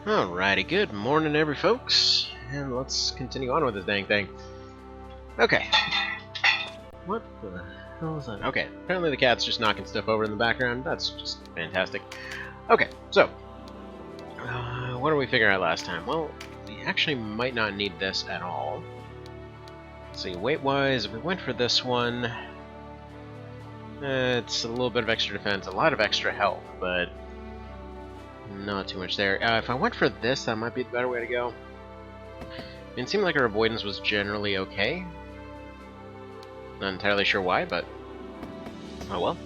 Alrighty, good morning every folks, and let's continue on with this dang thing. Okay. What the hell is that? Okay, apparently the cat's just knocking stuff over in the background. That's just fantastic. Okay, so, what did we figure out last time? Well, we actually might not need this at all. Let's see, weight-wise, if we went for this one, it's a little bit of extra defense, a lot of extra health, but not too much there. If I went for this, that might be the better way to go. It seemed like our avoidance was generally okay. Not entirely sure why, but oh well.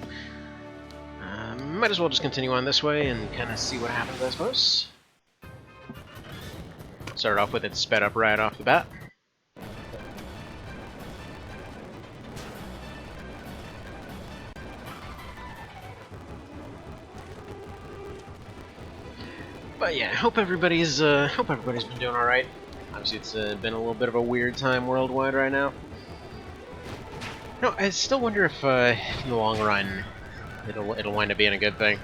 Might as well just continue on this way and kind of see what happens, I suppose. Start off with it sped up right off the bat. But yeah, hope everybody's been doing all right. Obviously, it's been a little bit of a weird time worldwide right now. No, I still wonder if in the long run it'll wind up being a good thing.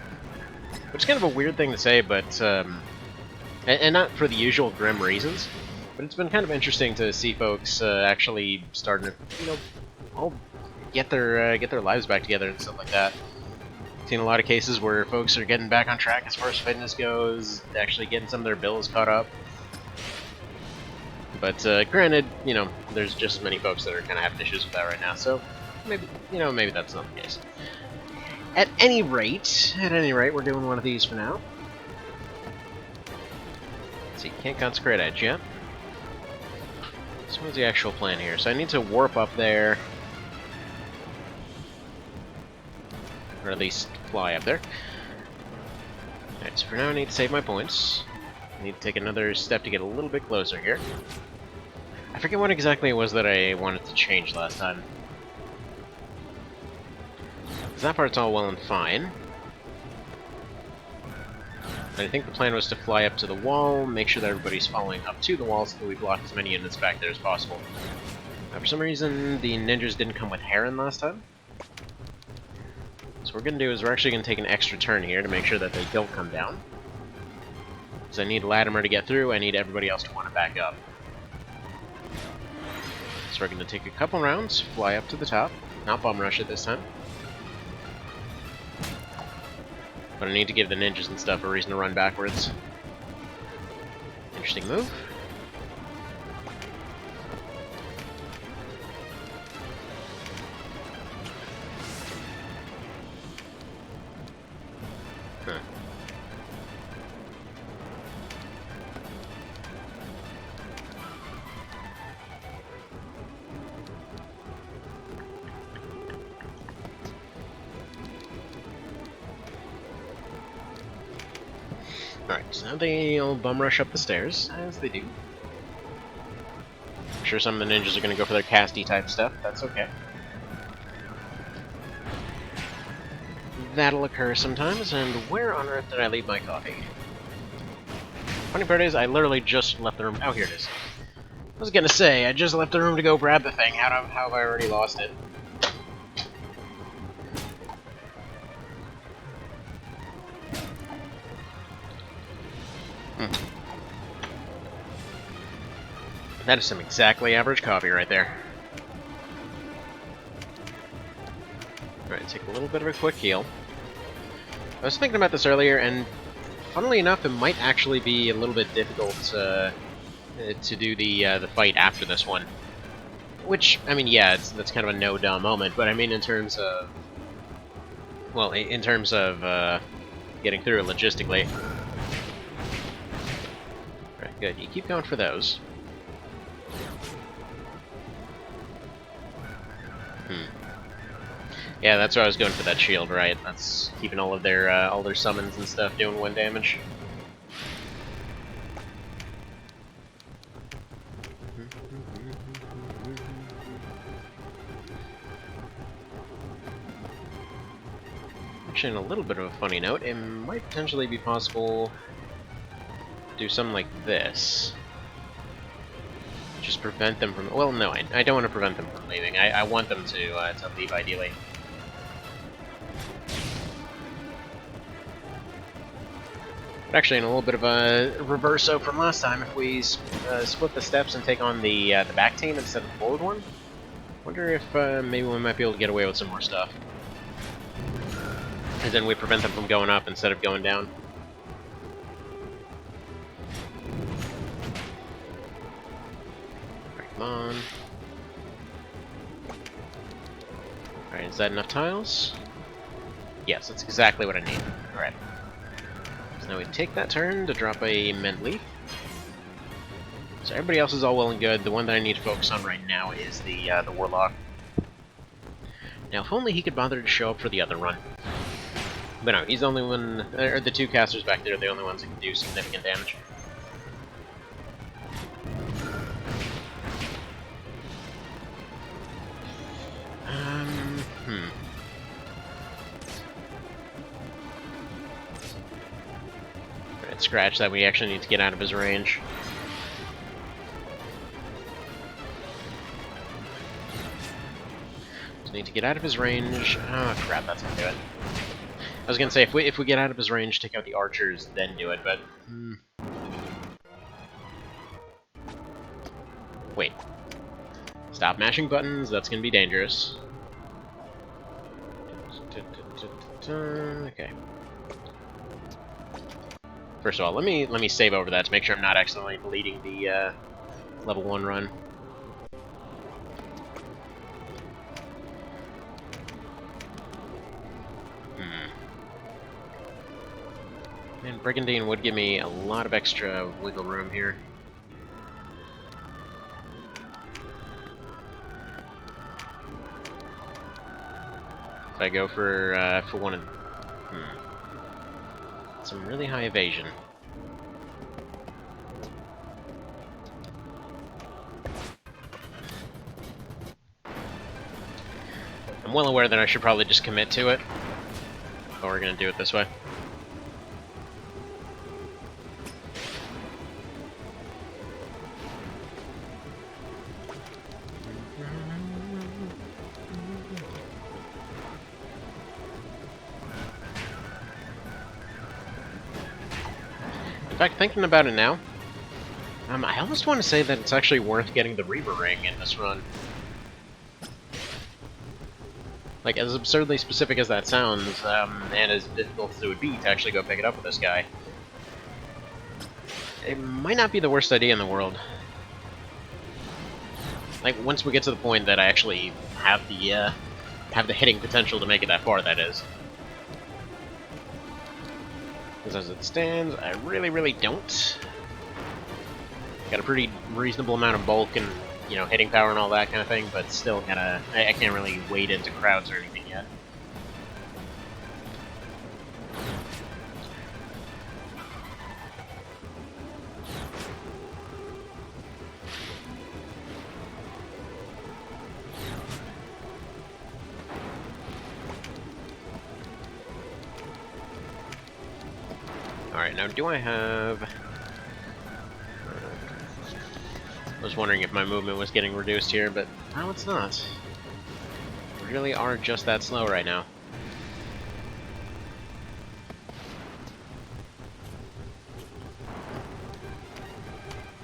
Which is kind of a weird thing to say, but and not for the usual grim reasons. But it's been kind of interesting to see folks actually starting to, all get their lives back together and stuff like that. Seen a lot of cases where folks are getting back on track as far as fitness goes, actually getting some of their bills caught up. But granted, there's just as many folks that are kind of having issues with that right now, so maybe, maybe that's not the case. At any rate, we're doing one of these for now. Let's see, can't consecrate edge yet. So what's the actual plan here? So I need to warp up there. Or at least fly up there. Alright, so for now I need to save my points. I need to take another step to get a little bit closer here. I forget what exactly it was that I wanted to change last time. That part's all well and fine. I think the plan was to fly up to the wall, make sure that everybody's following up to the wall so that we block as many units back there as possible. For some reason, the ninjas didn't come with Heron last time. So what we're going to do is we're actually going to take an extra turn here to make sure that they don't come down. Because I need Latimer to get through, I need everybody else to want to back up. So we're going to take a couple rounds, fly up to the top, not bomb rush it this time. But I need to give the ninjas and stuff a reason to run backwards. Interesting move. Huh. Alright, so now they'll bum rush up the stairs, as they do. I'm sure some of the ninjas are going to go for their casty type stuff, that's okay. That'll occur sometimes, and where on earth did I leave my coffee? Funny part is, I literally just left the room. Oh, here it is. I was gonna say, I just left the room to go grab the thing. How have I already lost it? That is some exactly average coffee right there. Alright, take a little bit of a quick heal. I was thinking about this earlier, and funnily enough, it might actually be a little bit difficult to do the fight after this one. Which, I mean, yeah, that's kind of a no-duh moment, but I mean in terms of... Well, in terms of getting through it logistically. Alright, good. You keep going for those. Yeah, that's why I was going for that shield, right? That's keeping all their summons and stuff doing 1 damage. Actually, on a little bit of a funny note, it might potentially be possible to do something like this. Just prevent them from... Well, no, I don't want to prevent them from leaving. I want them to leave, ideally. But actually, in a little bit of a reverso from last time, if we split the steps and take on the back team instead of the forward one, wonder if maybe we might be able to get away with some more stuff. And then we prevent them from going up instead of going down. Alright, come on. Alright, is that enough tiles? Yes, that's exactly what I need. Alright. So now we take that turn to drop a Mend Leaf. So everybody else is all well and good. The one that I need to focus on right now is the Warlock. Now, if only he could bother to show up for the other run. But no, he's the only one, or the two casters back there are the only ones that can do significant damage. Alright, scratch that. We actually need to get out of his range. Just need to get out of his range. Oh crap, that's gonna do it. I was gonna say, if we get out of his range, take out the archers, then do it, but... Wait. Stop mashing buttons, that's gonna be dangerous. Okay. First of all, let me save over that to make sure I'm not accidentally deleting the level 1 run. Man, Brigandine would give me a lot of extra wiggle room here. If I go for one of... some really high evasion. I'm well aware that I should probably just commit to it, but we're gonna do it this way. In fact, thinking about it now, I almost want to say that it's actually worth getting the Reaver Ring in this run. Like, as absurdly specific as that sounds, and as difficult as it would be to actually go pick it up with this guy, it might not be the worst idea in the world. Like, once we get to the point that I actually have the hitting potential to make it that far, that is. Because as it stands, I really, really don't. Got a pretty reasonable amount of bulk and, you know, hitting power and all that kind of thing, but still kinda... I can't really wade into crowds or anything yet. Alright, now do I have... I was wondering if my movement was getting reduced here, but no, it's not. We really are just that slow right now.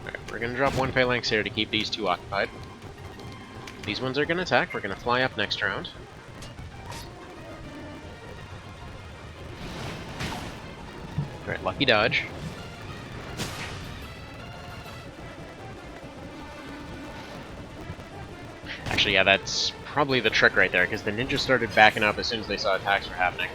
Alright, we're gonna drop one phalanx here to keep these two occupied. These ones are gonna attack. We're gonna fly up next round. Alright, lucky dodge. Actually, yeah, that's probably the trick right there, because the ninjas started backing up as soon as they saw attacks were happening.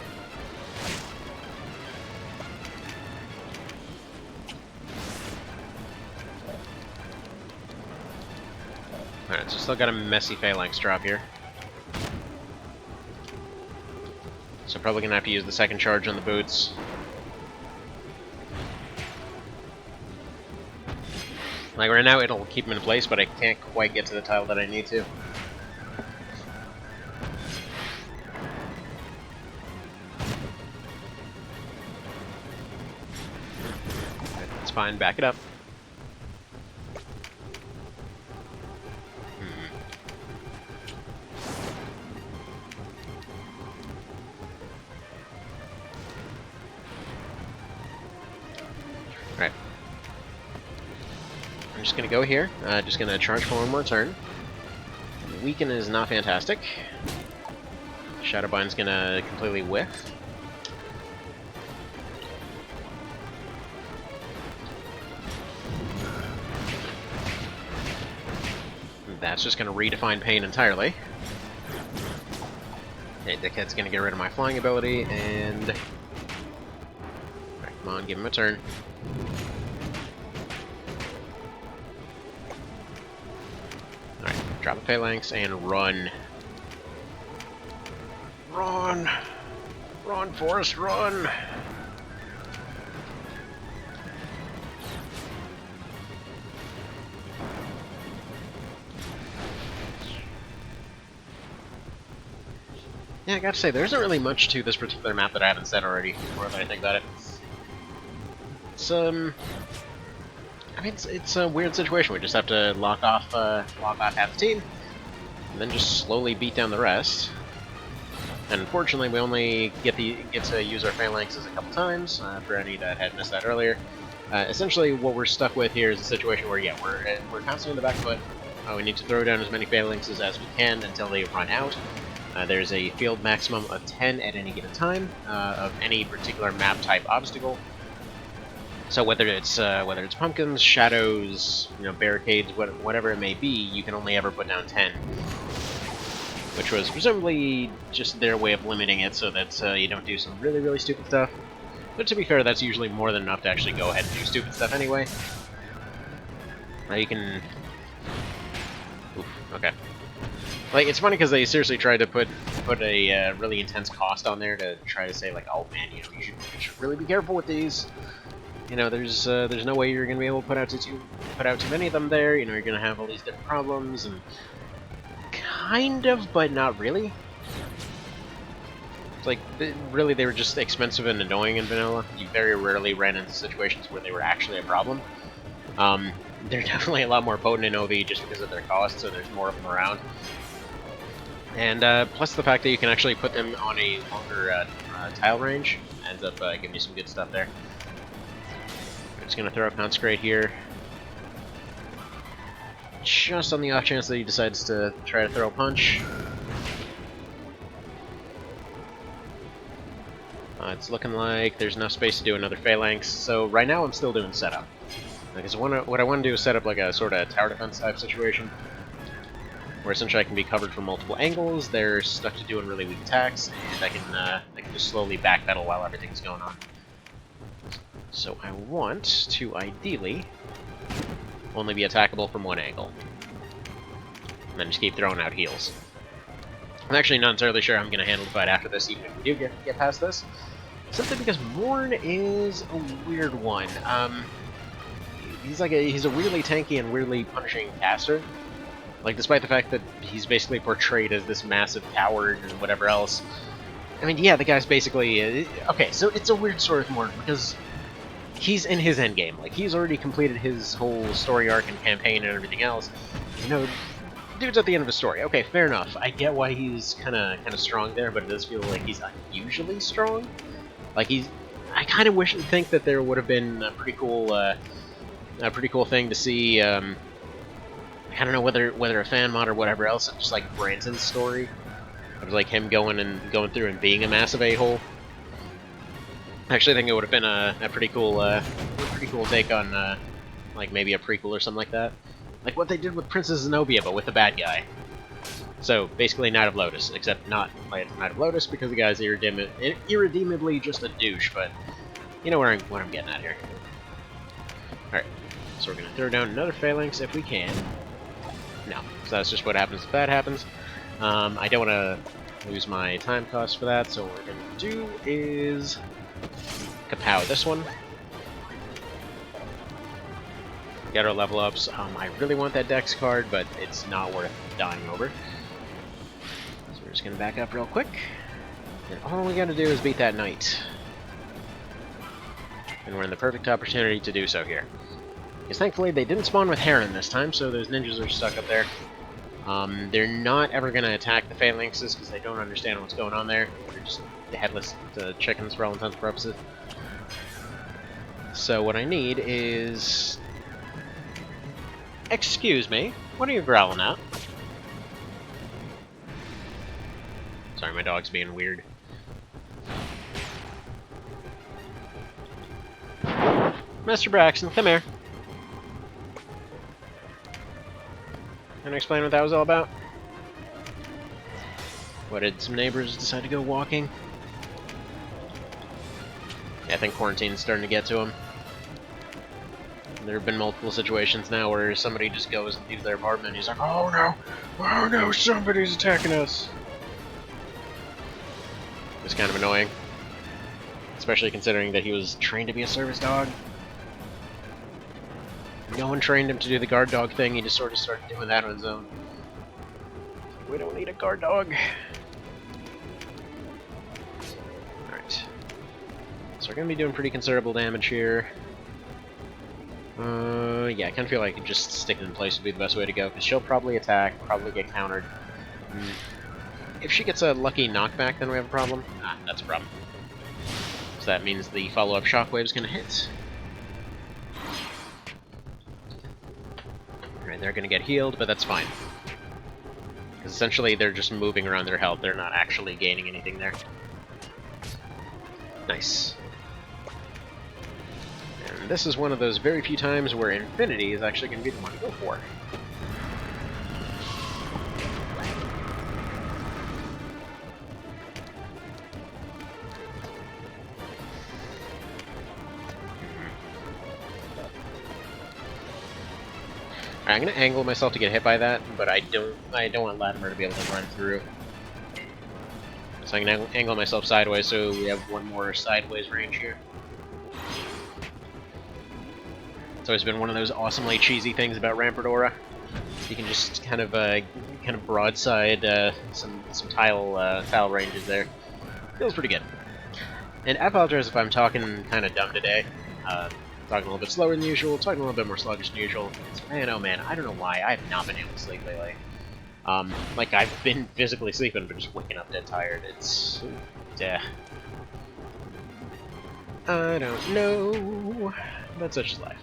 Alright, so still got a messy phalanx drop here. So probably gonna have to use the second charge on the boots. Like right now, it'll keep them in place, but I can't quite get to the tile that I need to. It's fine, back it up. just gonna go here. Just gonna charge for one more turn. Weaken is not fantastic. Shadowbind's gonna completely whiff. That's just gonna redefine pain entirely. Okay, Dickhead's gonna get rid of my flying ability, and... Alright, come on, give him a turn. Alright, drop a phalanx and run. Run! Run, Forrest, run! Yeah, I gotta say, there isn't really much to this particular map that I haven't said already, more than I think about it. It's, I mean, it's a weird situation. We just have to lock off half the team, and then just slowly beat down the rest. And unfortunately, we only get to use our phalanxes a couple times, for any that had missed that earlier. Essentially, what we're stuck with here is a situation where, yeah, we're constantly on the back foot. We need to throw down as many phalanxes as we can until they run out. There's a field maximum of 10 at any given time of any particular map type obstacle. So whether it's pumpkins, shadows, barricades, whatever it may be, you can only ever put down 10. Which was presumably just their way of limiting it so that you don't do some really, really stupid stuff. But to be fair, that's usually more than enough to actually go ahead and do stupid stuff anyway. Now you can... Oof, okay. Like, it's funny because they seriously tried to put a really intense cost on there to try to say, like, oh man, you should really be careful with these. There's no way you're gonna be able to put out too many of them there. You're gonna have all these different problems, and kind of, but not really. It's like, really, they were just expensive and annoying in vanilla. You very rarely ran into situations where they were actually a problem. They're definitely a lot more potent in OV just because of their cost, so there's more of them around. And plus the fact that you can actually put them on a longer tile range ends up giving you some good stuff there. I'm just going to throw a Consecrate here. Just on the off chance that he decides to try to throw a punch. It's looking like there's enough space to do another Phalanx, so right now I'm still doing setup. Because what I want to do is set up like a sort of tower defense type situation, where essentially I can be covered from multiple angles, they're stuck to doing really weak attacks, and I can just slowly backpedal while everything's going on. So I want to ideally only be attackable from one angle, and then just keep throwing out heals. I'm actually not entirely sure how I'm going to handle the fight after this, even if we do get past this, simply because Morn is a weird one. He's a weirdly tanky and weirdly punishing caster. Like, despite the fact that he's basically portrayed as this massive coward and whatever else. I mean, yeah, the guy's basically... okay, so it's a weird story with Morn, because he's in his endgame. Like, he's already completed his whole story arc and campaign and everything else. Dude's at the end of his story. Okay, fair enough. I get why he's kind of strong there, but it does feel like he's unusually strong. Like, I kind of think that there would have been a pretty cool thing to see. I don't know whether a fan mod or whatever else, just like Branson's story. It was like him going through and being a massive a-hole. I actually think it would have been a pretty cool take on like maybe a prequel or something like that, like what they did with Princess Zenobia, but with the bad guy. So basically, Knight of Lotus, except not like Knight of Lotus because the guy's irredeemably just a douche. But you know what I'm getting at here. All right, so we're gonna throw down another Phalanx if we can. No, so that's just what happens if that happens. I don't want to lose my time cost for that, so what we're going to do is kapow this one. Get our level ups. I really want that Dex card, but it's not worth dying over. So we're just going to back up real quick. And all we got to do is beat that Knight. And we're in the perfect opportunity to do so here. Because thankfully they didn't spawn with Heron this time, so those ninjas are stuck up there. They're not ever going to attack the Phalanxes because they don't understand what's going on there. They're just headless chickens for all intents and purposes. So what I need is Excuse me, what are you growling at? Sorry, my dog's being weird. Mr. Braxton, come here. Can I explain what that was all about? What, did some neighbors decide to go walking? Yeah, I think quarantine's starting to get to them. There have been multiple situations now where somebody just goes and leaves their apartment and he's like, oh no, somebody's attacking us. It's kind of annoying. Especially considering that he was trained to be a service dog. No one trained him to do the guard dog thing, he just sort of started doing that on his own. We don't need a guard dog. Alright. So we're going to be doing pretty considerable damage here. Yeah, I kind of feel like just sticking in place would be the best way to go, because she'll probably attack, probably get countered. If she gets a lucky knockback, then we have a problem. Ah, that's a problem. So that means the follow-up shockwave is going to hit. Alright, they're going to get healed, but that's fine. Because essentially they're just moving around their health, they're not actually gaining anything there. Nice. And this is one of those very few times where Infinity is actually going to be the one to go for. I'm going to angle myself to get hit by that, but I don't want Latimer to be able to run through. So I'm going to angle myself sideways so we have one more sideways range here. It's always been one of those awesomely cheesy things about Rampart Aura. You can just kind of broadside some tile ranges there. Feels pretty good. And I apologize if I'm talking kind of dumb today. Talking a little bit slower than usual, talking a little bit more sluggish than usual. Man, oh man, I don't know why, I have not been able to sleep lately. Like, I've been physically sleeping, but just waking up dead tired. It's... I don't know, but such is life.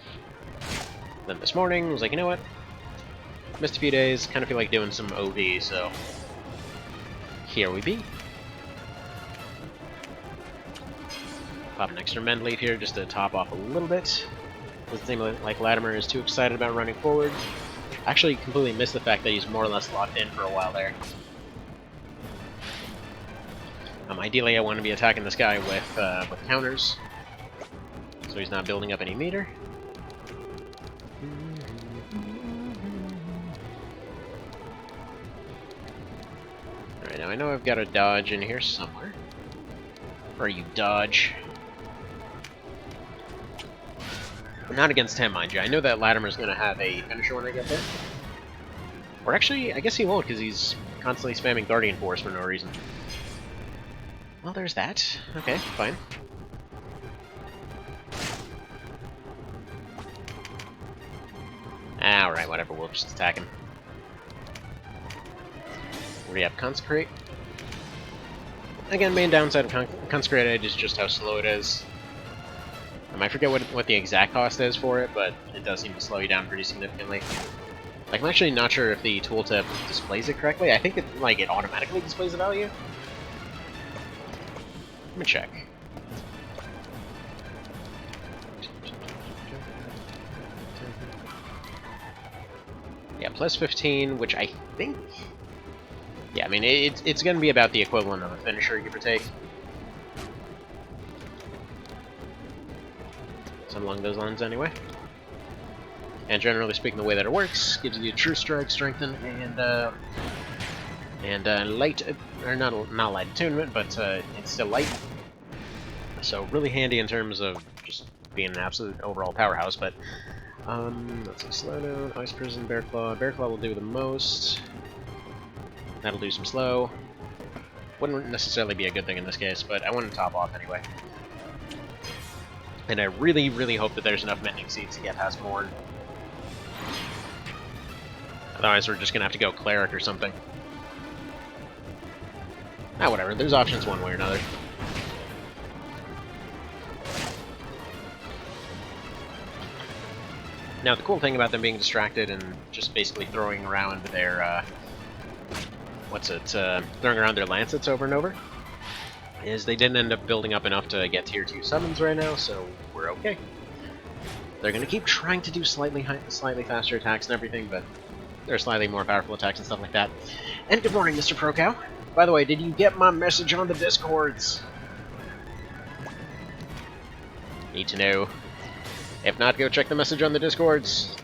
Then this morning, I was like, you know what? Missed a few days, kind of feel like doing some OV, so... here we be. Pop an extra Mend Leaf here just to top off a little bit. Doesn't seem like Latimer is too excited about running forward. Actually, completely missed the fact that he's more or less locked in for a while there. Ideally, I want to be attacking this guy with counters, so he's not building up any meter. Alright, now I know I've got a dodge in here somewhere. Or you dodge. But not against him, mind you. I know that Latimer's going to have a finisher when I get there. Or actually, I guess he won't, because he's constantly spamming Guardian Force for no reason. Well, there's that. Okay, fine. Alright, whatever, we'll just attack him. We have Consecrate. Again, main downside of Consecrated is just how slow it is. I forget what the exact cost is for it, but it does seem to slow you down pretty significantly. Like, I'm actually not sure if the tooltip displays it correctly. I think it automatically displays the value. Let me check. Yeah, plus 15, which I think... yeah, I mean, it's going to be about the equivalent of a finisher, give or take. Along those lines anyway. And generally speaking, the way that it works gives you True Strike, Strengthen, and light, or not light attunement, but it's still light. So really handy in terms of just being an absolute overall powerhouse. But let's see, slow down, Ice Prison, Bear Claw. Bear Claw will do the most. That'll do some slow. Wouldn't necessarily be a good thing in this case, but I want to top off anyway. And I really, really hope that there's enough Mending Seeds to get past Morn. Otherwise, we're just gonna have to go Cleric or something. Ah, whatever. There's options one way or another. Now, the cool thing about them being distracted and just basically throwing around their, throwing around their lancets over and over, is they didn't end up building up enough to get tier 2 summons right now, so we're okay. They're going to keep trying to do slightly faster attacks and everything, but they're slightly more powerful attacks and stuff like that. And good morning, Mr. ProCow. By the way, did you get my message on the Discords? Need to know. If not, go check the message on the Discords.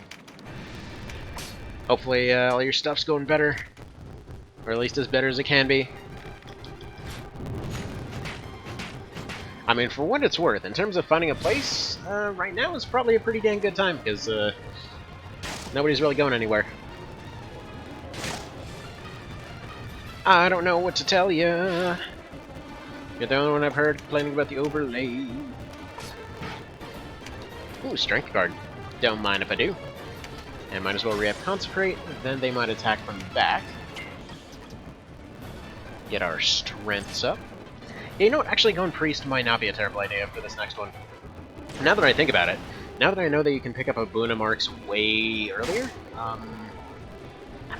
Hopefully all your stuff's going better. Or at least as better as it can be. I mean, for what it's worth, in terms of finding a place, right now is probably a pretty dang good time, because nobody's really going anywhere. I don't know what to tell ya. You're the only one I've heard complaining about the overlay. Ooh, Strength Guard. Don't mind if I do. And might as well re-up Consecrate, then they might attack from the back. Get our strengths up. Yeah, you know what? Actually, going Priest might not be a terrible idea for this next one. Now that I think about it, now that I know that you can pick up Abuna Marks way earlier, I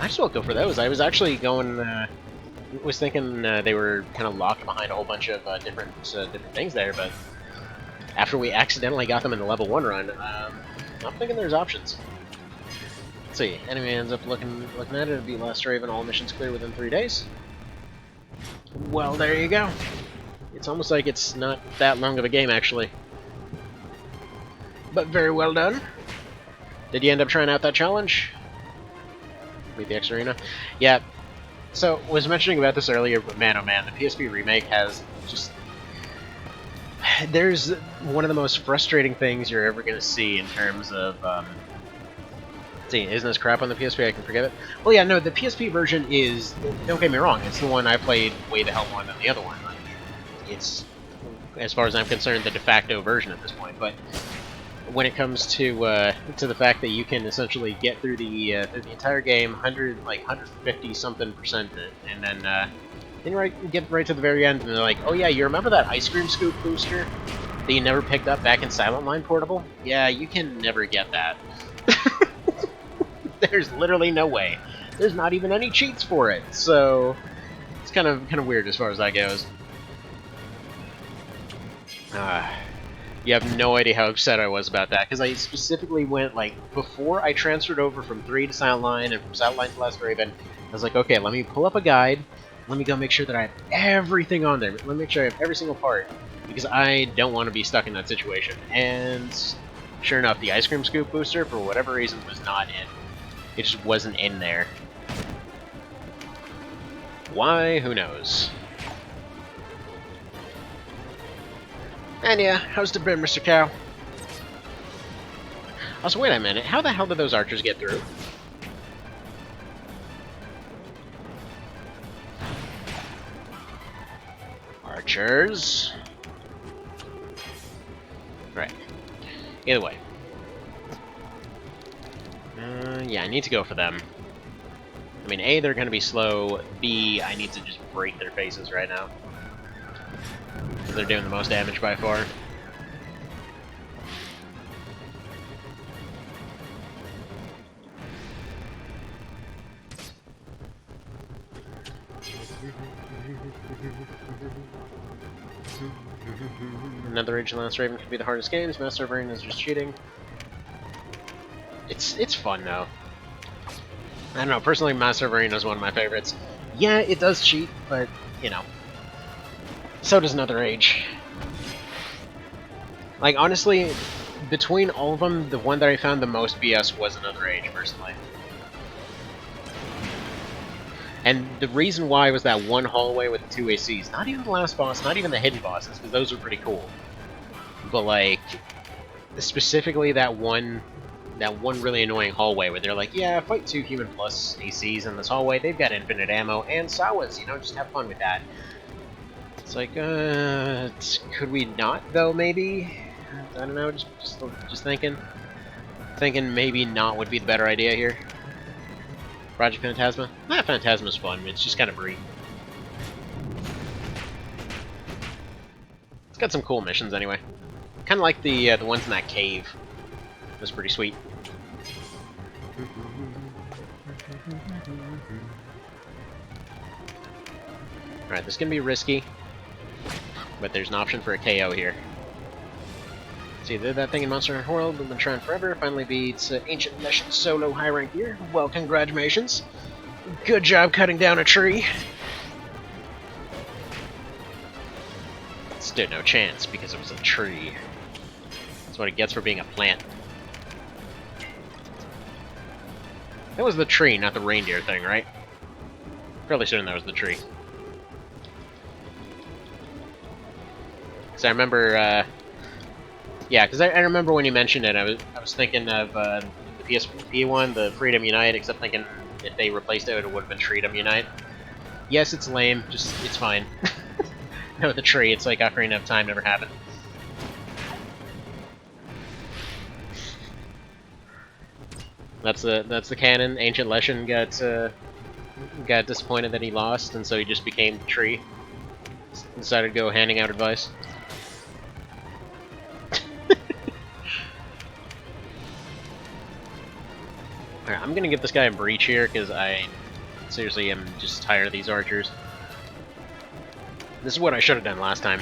might as well go for those. I was actually going, was thinking they were kind of locked behind a whole bunch of different things there, but after we accidentally got them in the level 1 run, I'm thinking there's options. Let's see, enemy ends up looking at it, it'll be Last Raven, all missions clear within 3 days. Well, there you go. It's almost like it's not that long of a game, actually. But very well done. Did you end up trying out that challenge? Beat the X Arena? Yeah. So, was mentioning about this earlier, but man oh man, the PSP remake has just... There's one of the most frustrating things you're ever going to see in terms of... See, isn't this crap on the PSP? I can forget it. Well, yeah, no, the PSP version is... Don't get me wrong, it's the one I played way the hell more than the other one. Like, it's, as far as I'm concerned, the de facto version at this point. But when it comes to the fact that you can essentially get through the entire game, 150 something %, and then get right to the very end, and they're like, oh yeah, you remember that ice cream scoop booster that you never picked up back in Silent Line Portable? Yeah, you can never get that. There's literally no way. There's not even any cheats for it, so it's kind of weird as far as that goes. You have no idea how upset I was about that, because I specifically went, like, before I transferred over from 3 to Silent Line and from Silent Line to Last Raven, I was like, okay, let me pull up a guide, let me go make sure that I have everything on there, let me make sure I have every single part, because I don't want to be stuck in that situation. And sure enough, the ice cream scoop booster, for whatever reason, was not in. It just wasn't in there. Why? Who knows? And yeah, how's it been, Mr. Cow? Also, wait a minute. How the hell did those archers get through? Archers. Right. Either way. Yeah, I need to go for them. I mean, A, they're going to be slow. B, I need to just break their faces right now. Because they're doing the most damage by far. Another Age of Last Raven could be the hardest games. Master of Rain is just cheating. It's fun though. I don't know, personally Master of Arena is one of my favorites. Yeah, it does cheat, but, you know. So does Another Age. Like, honestly, between all of them, the one that I found the most BS was Another Age, personally. And the reason why was that one hallway with the 2 ACs. Not even the last boss, not even the hidden bosses, because those were pretty cool. But, like, specifically that one really annoying hallway where they're like, yeah, fight 2 human plus ACs in this hallway, they've got infinite ammo and Sawas, you know, just have fun with that. It's like, could we not, though, maybe? I don't know, just thinking. Thinking maybe not would be the better idea here. Project Phantasma? Phantasma's fun, it's just kind of brief. It's got some cool missions, anyway. Kind of like the ones in that cave. That's pretty sweet. Alright, this is gonna be risky, but there's an option for a KO here. See, did that thing in Monster Hunter World, we've been trying forever, finally beats Ancient Leshen solo high rank here. Well, congratulations. Good job cutting down a tree. Stood no chance because it was a tree. That's what it gets for being a plant. That was the tree, not the reindeer thing, right? Probably should have known that was the tree. Because I remember, yeah, because I remember when you mentioned it, I was thinking of the PSP one, the Freedom Unite, except thinking if they replaced it, it would have been Freedom Unite. Yes, it's lame, just, it's fine. No, the tree, it's like Ocarina of Time never happened. That's the canon. Ancient Leshen got disappointed that he lost, and so he just became the tree. Decided to go handing out advice. Alright, I'm gonna get this guy in breach here, because I seriously am just tired of these archers. This is what I should have done last time,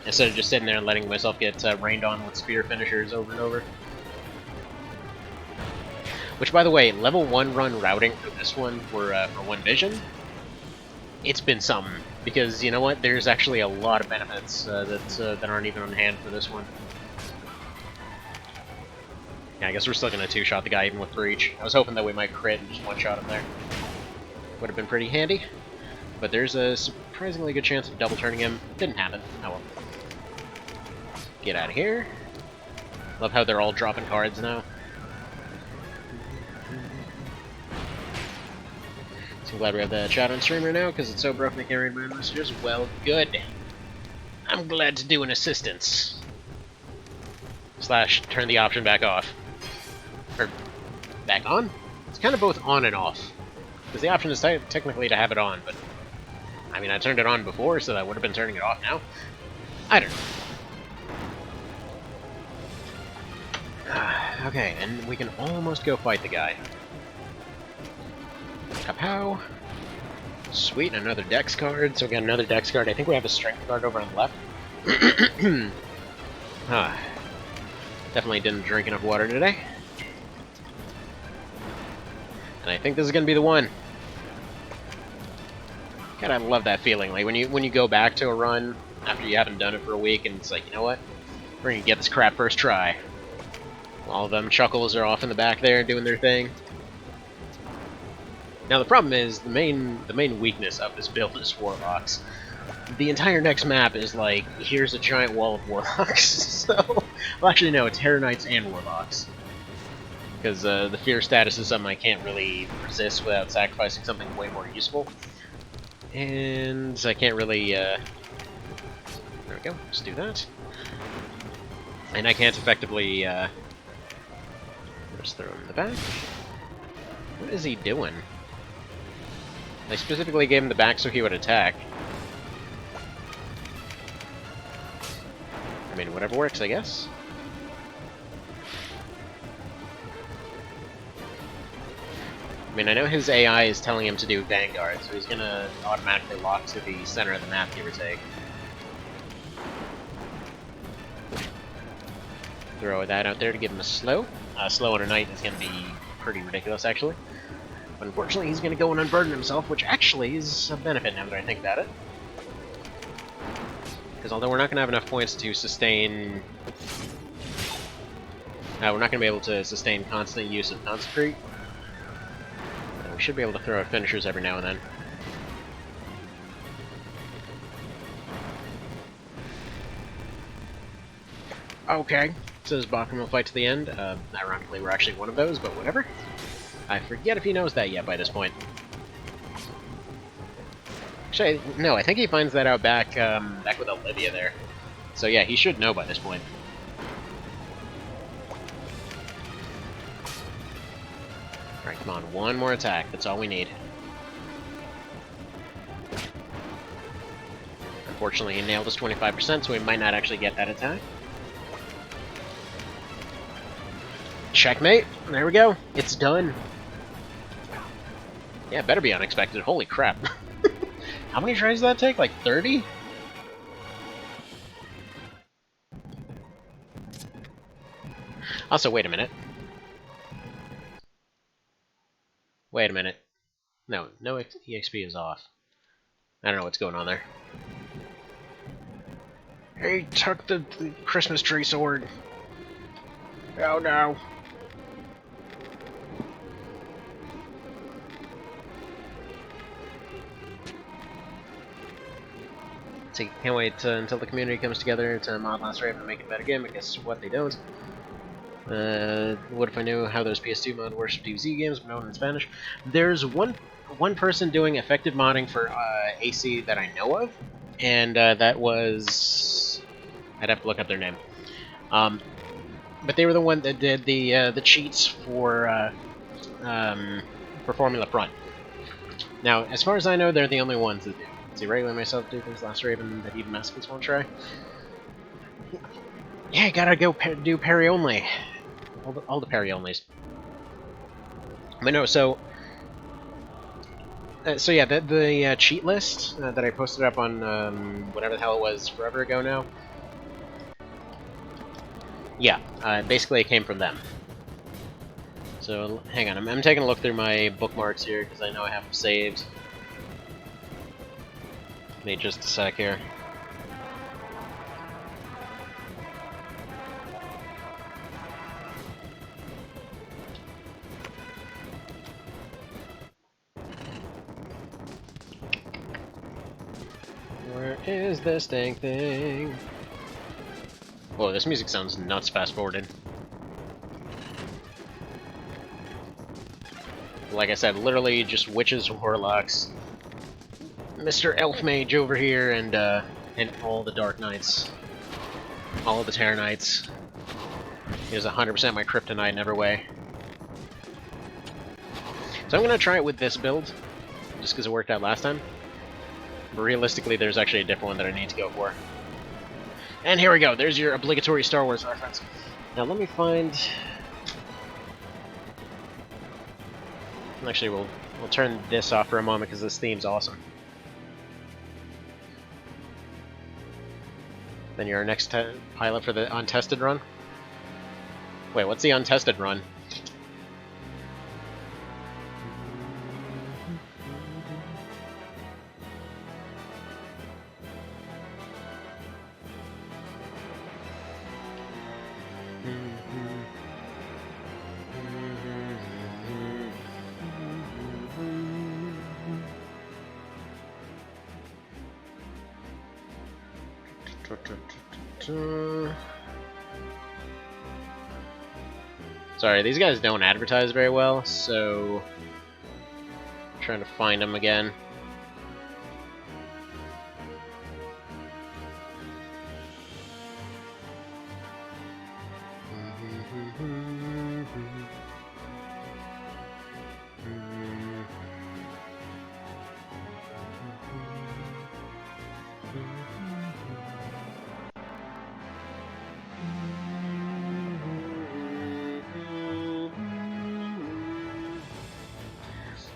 instead of just sitting there and letting myself get rained on with spear finishers over and over. Which, by the way, level 1 run routing for this one for One Vision, it's been something. Because, you know what, there's actually a lot of benefits that aren't even on hand for this one. Yeah, I guess we're still gonna two-shot the guy even with breach. I was hoping that we might crit and just one-shot him there. Would have been pretty handy. But there's a surprisingly good chance of double turning him. Didn't happen. Oh well. Get out of here. Love how they're all dropping cards now. So I'm glad we have the chat on streamer now, because it's so broken I can't read my messages. Well, good. I'm glad to do an assistance. Slash, turn the option back off. Or, back on? It's kind of both on and off. Because the option is technically to have it on, but... I mean, I turned it on before, so I would have been turning it off now. I don't know. Okay, and we can almost go fight the guy. Kapow. Sweet, another dex card. So we got another dex card. I think we have a strength card over on the left. Definitely didn't drink enough water today. And I think this is gonna be the one. God, I love that feeling. Like when you go back to a run after you haven't done it for a week, and it's like, you know what? We're gonna get this crap first try. All of them chuckles are off in the back there doing their thing. Now the problem is the main weakness of this build is warlocks. The entire next map is like, here's a giant wall of warlocks. So, well, actually no, it's Hera Knights and warlocks. Because the fear status is something I can't really resist without sacrificing something way more useful. And I can't really, there we go, just do that. And I can't effectively, just throw him in the back. What is he doing? I specifically gave him the back so he would attack. I mean, whatever works, I guess. I mean, I know his AI is telling him to do Vanguard, so he's gonna automatically lock to the center of the map, give or take. Throw that out there to give him a slow. Slow on a knight is gonna be pretty ridiculous, actually. But unfortunately, he's gonna go and unburden himself, which actually is a benefit now that I think about it. Because although we're not gonna have enough points to sustain... we're not gonna be able to sustain constant use of Consecrate. We should be able to throw out finishers every now and then. Okay, says Bakum will fight to the end. Ironically, we're actually one of those, but whatever. I forget if he knows that yet by this point. Actually, no, I think he finds that out back with Olivia there. So yeah, he should know by this point. Alright, come on, one more attack. That's all we need. Unfortunately, he nailed us 25%, so we might not actually get that attack. Checkmate! There we go. It's done. Yeah, better be unexpected. Holy crap. How many tries does that take? Like 30? Also, wait a minute. Wait a minute. No, no EXP is off. I don't know what's going on there. Hey, tuck the Christmas tree sword. Oh no. So can't wait until the community comes together to mod Last Raven and make it better again, but guess what, they don't. What if I knew how those PS2 mod works for DBZ games, but known in Spanish? There's one person doing effective modding for AC that I know of, and that was... I'd have to look up their name. But they were the one that did the cheats for Formula Front. Now, as far as I know, they're the only ones that do. See, regularly myself do things Last Raven that even Misclicks won't try. Yeah, you gotta go do parry only. All the parry onlys. But no, so yeah, the cheat list that I posted up on whatever the hell it was forever ago now. Yeah, basically it came from them. So hang on, I'm taking a look through my bookmarks here because I know I have them saved. Give me just a sec here. Where is this dang thing? Whoa, this music sounds nuts fast-forwarded. Like I said, literally just witches, warlocks, Mr. Elf Mage over here, and all the Dark Knights. All of the Terror Knights. He is 100% my kryptonite in every way. So I'm gonna try it with this build, just because it worked out last time. But realistically, there's actually a different one that I need to go for. And here we go, there's your obligatory Star Wars reference. Now let me find... Actually, we'll turn this off for a moment because this theme's awesome. Then you're our next pilot for the untested run. Wait, what's the untested run? Sorry, these guys don't advertise very well, so I'm trying to find them again.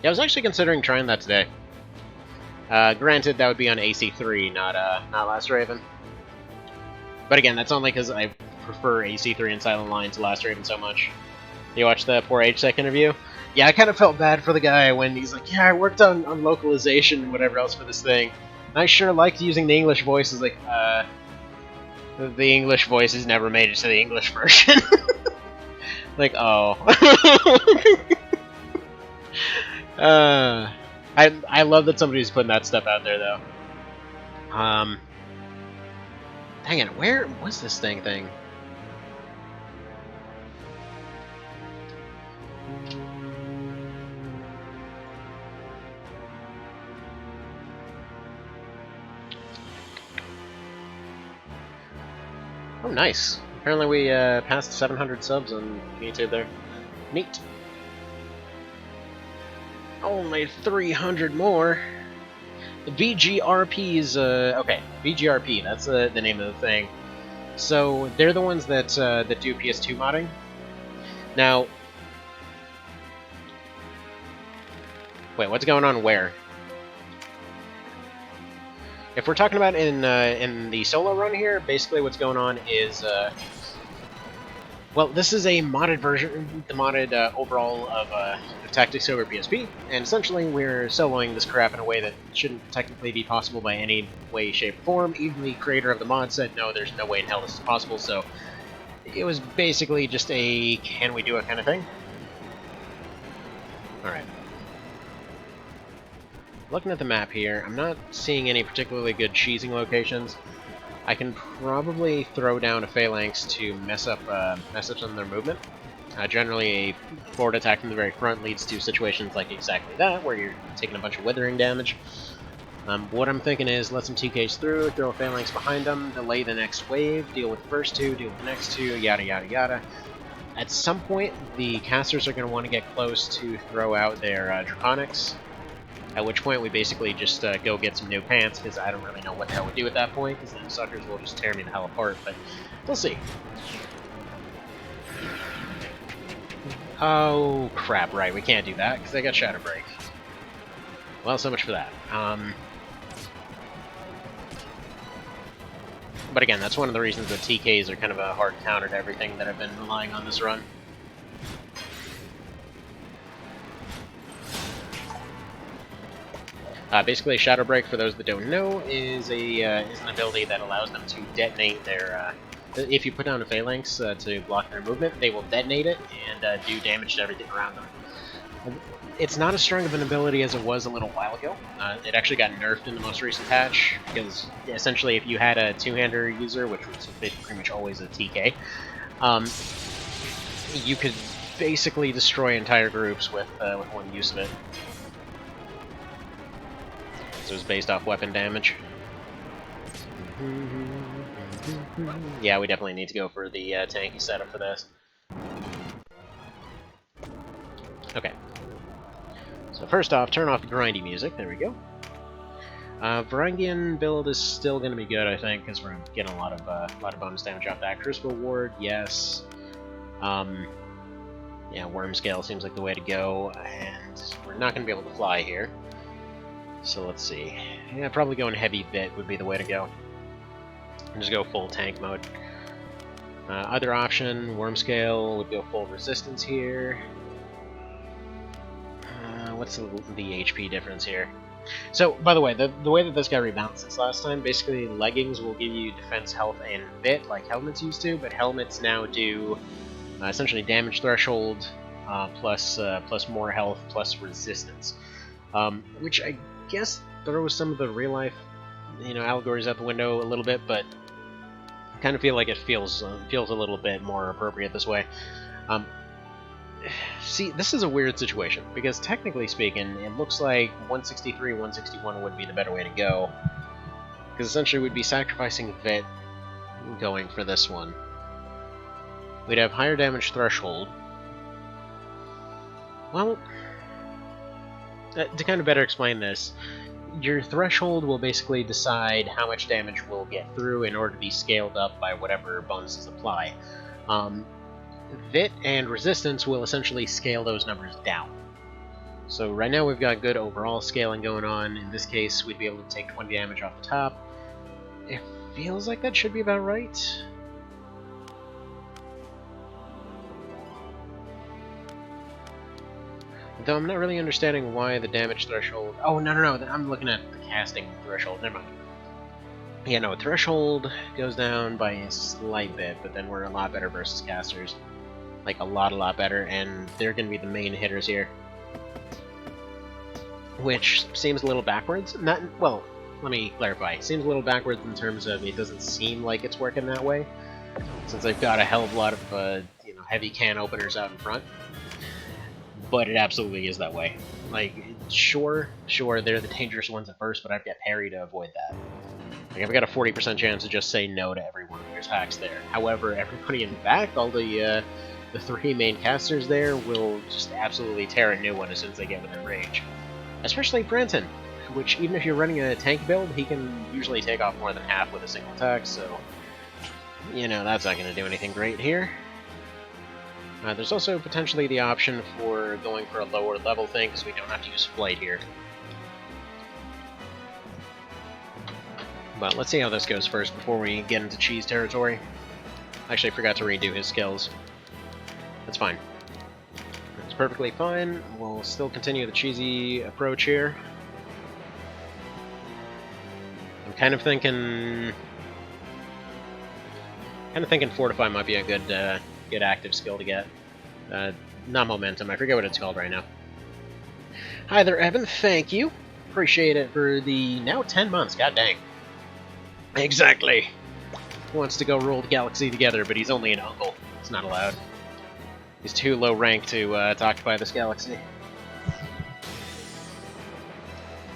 Yeah, I was actually considering trying that today. Granted, that would be on AC3, not Last Raven. But again, that's only because I prefer AC3 and Silent Lion to Last Raven so much. You watched the poor H-Sec interview? Yeah, I kind of felt bad for the guy when he's like, yeah, I worked on localization and whatever else for this thing. And I sure liked using the English voices. Like, the English voices never made it to the English version. Like, oh. I love that somebody's putting that stuff out there, though. Dang it, where was this thing? Oh, nice. Apparently we passed 700 subs on YouTube there. Neat. Only 300 more. The VGRP's, okay, VGRP, that's the name of the thing. So, they're the ones that do PS2 modding. Now... Wait, what's going on where? If we're talking about in the solo run here, basically what's going on is well, this is a modded version, the modded overall of Tactics over PSP, and essentially we're soloing this crap in a way that shouldn't technically be possible by any way, shape, or form. Even the creator of the mod said, no, there's no way in hell this is possible, so it was basically just a can we do it kind of thing. Alright. Looking at the map here, I'm not seeing any particularly good cheesing locations. I can probably throw down a Phalanx to mess up some of their movement. Generally, a forward attack from the very front leads to situations like exactly that, where you're taking a bunch of withering damage. What I'm thinking is let some TKs through, throw a Phalanx behind them, delay the next wave, deal with the first two, deal with the next two, yada yada yada. At some point, the casters are going to want to get close to throw out their Draconics, at which point we basically just go get some new pants, because I don't really know what the hell we do at that point, because then suckers will just tear me the hell apart, but we'll see. Oh, crap, right, we can't do that, because I got Shadow Break. Well, so much for that. But again, that's one of the reasons that TKs are kind of a hard counter to everything that I've been relying on this run. Basically, Shadow Break, for those that don't know, is an ability that allows them to detonate their... if you put down a Phalanx to block their movement, they will detonate it and do damage to everything around them. It's not as strong of an ability as it was a little while ago. It actually got nerfed in the most recent patch, because essentially if you had a two-hander user, which was pretty much always a TK, you could basically destroy entire groups with one use of it. So it was based off weapon damage. Yeah, we definitely need to go for the tanky setup for this. Okay. So first off, turn off the grindy music. There we go. Varangian build is still going to be good, I think, because we're getting a lot of bonus damage off that. Crucible Ward, yes. Yeah, Worm Scale seems like the way to go, and we're not going to be able to fly here. So let's see. Yeah, probably going heavy bit would be the way to go. And just go full tank mode. Other option, Worm Scale would go full resistance here. What's the HP difference here? So, by the way, the way that this guy rebalanced this last time, basically leggings will give you defense, health, and bit like helmets used to, but helmets now do essentially damage threshold plus more health plus resistance, which I guess throws some of the real life, allegories out the window a little bit, but I kind of feel like it feels a little bit more appropriate this way. See, this is a weird situation, because technically speaking, it looks like 163, 161 would be the better way to go, because essentially we'd be sacrificing Vit going for this one. We'd have higher damage threshold. Well, to kind of better explain this, your threshold will basically decide how much damage we'll get through in order to be scaled up by whatever bonuses apply. Vit and resistance will essentially scale those numbers down. So right now we've got good overall scaling going on. In this case, we'd be able to take 20 damage off the top. It feels like that should be about right. Though I'm not really understanding why the damage threshold... Oh, no, I'm looking at the casting threshold. Never mind. Yeah, no, threshold goes down by a slight bit, but then we're a lot better versus casters. Like, a lot better, and they're going to be the main hitters here. Which seems a little backwards. Well, let me clarify. It seems a little backwards in terms of it doesn't seem like it's working that way, since they've got a hell of a lot of, heavy can openers out in front. But it absolutely is that way. Like, sure, they're the dangerous ones at first, but I've got parry to avoid that. Like, I've got a 40% chance to just say no to everyone. There's hacks there. However, everybody in the back, all the three main casters there, will just absolutely tear a new one as soon as they get within range. Especially Brenton, which, even if you're running a tank build, he can usually take off more than half with a single attack, so... that's not going to do anything great here. There's also potentially the option for going for a lower level thing, because we don't have to use Flight here. But let's see how this goes first before we get into cheese territory. Actually, I forgot to redo his skills. That's fine. It's perfectly fine. We'll still continue the cheesy approach here. I'm kind of thinking Fortify might be a good active skill to get. Not Momentum, I forget what it's called right now. Hi there, Evan, thank you. Appreciate it for the now 10 months, god dang. Exactly. He wants to go rule the galaxy together, but he's only an uncle. It's not allowed. He's too low rank to occupy this galaxy.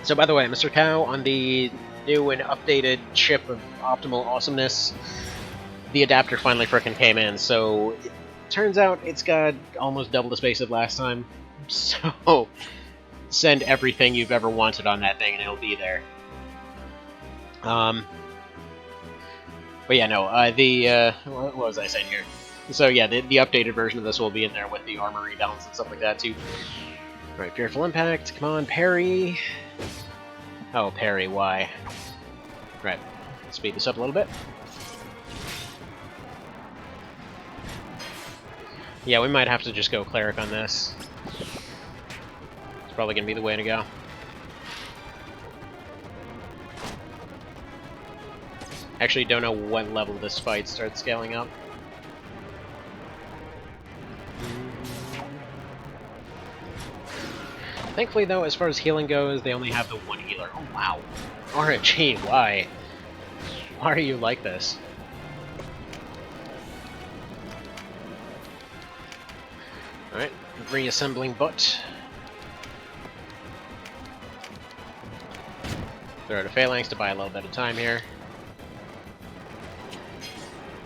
So by the way, Mr. Cow, on the new and updated chip of optimal awesomeness, the adapter finally frickin' came in, so it turns out it's got almost double the space of last time. So send everything you've ever wanted on that thing and it'll be there. But yeah, no, what was I saying here? So yeah, the updated version of this will be in there with the armor rebalance and stuff like that too. Alright, Fearful Impact, come on, parry. Oh, parry, why? Right, speed this up a little bit. Yeah, we might have to just go Cleric on this. It's probably going to be the way to go. Actually, don't know what level this fight starts scaling up. Thankfully, though, as far as healing goes, they only have the one healer. Oh, wow. RNG, why? Why are you like this? Alright, reassembling butt. Throw out a Phalanx to buy a little bit of time here.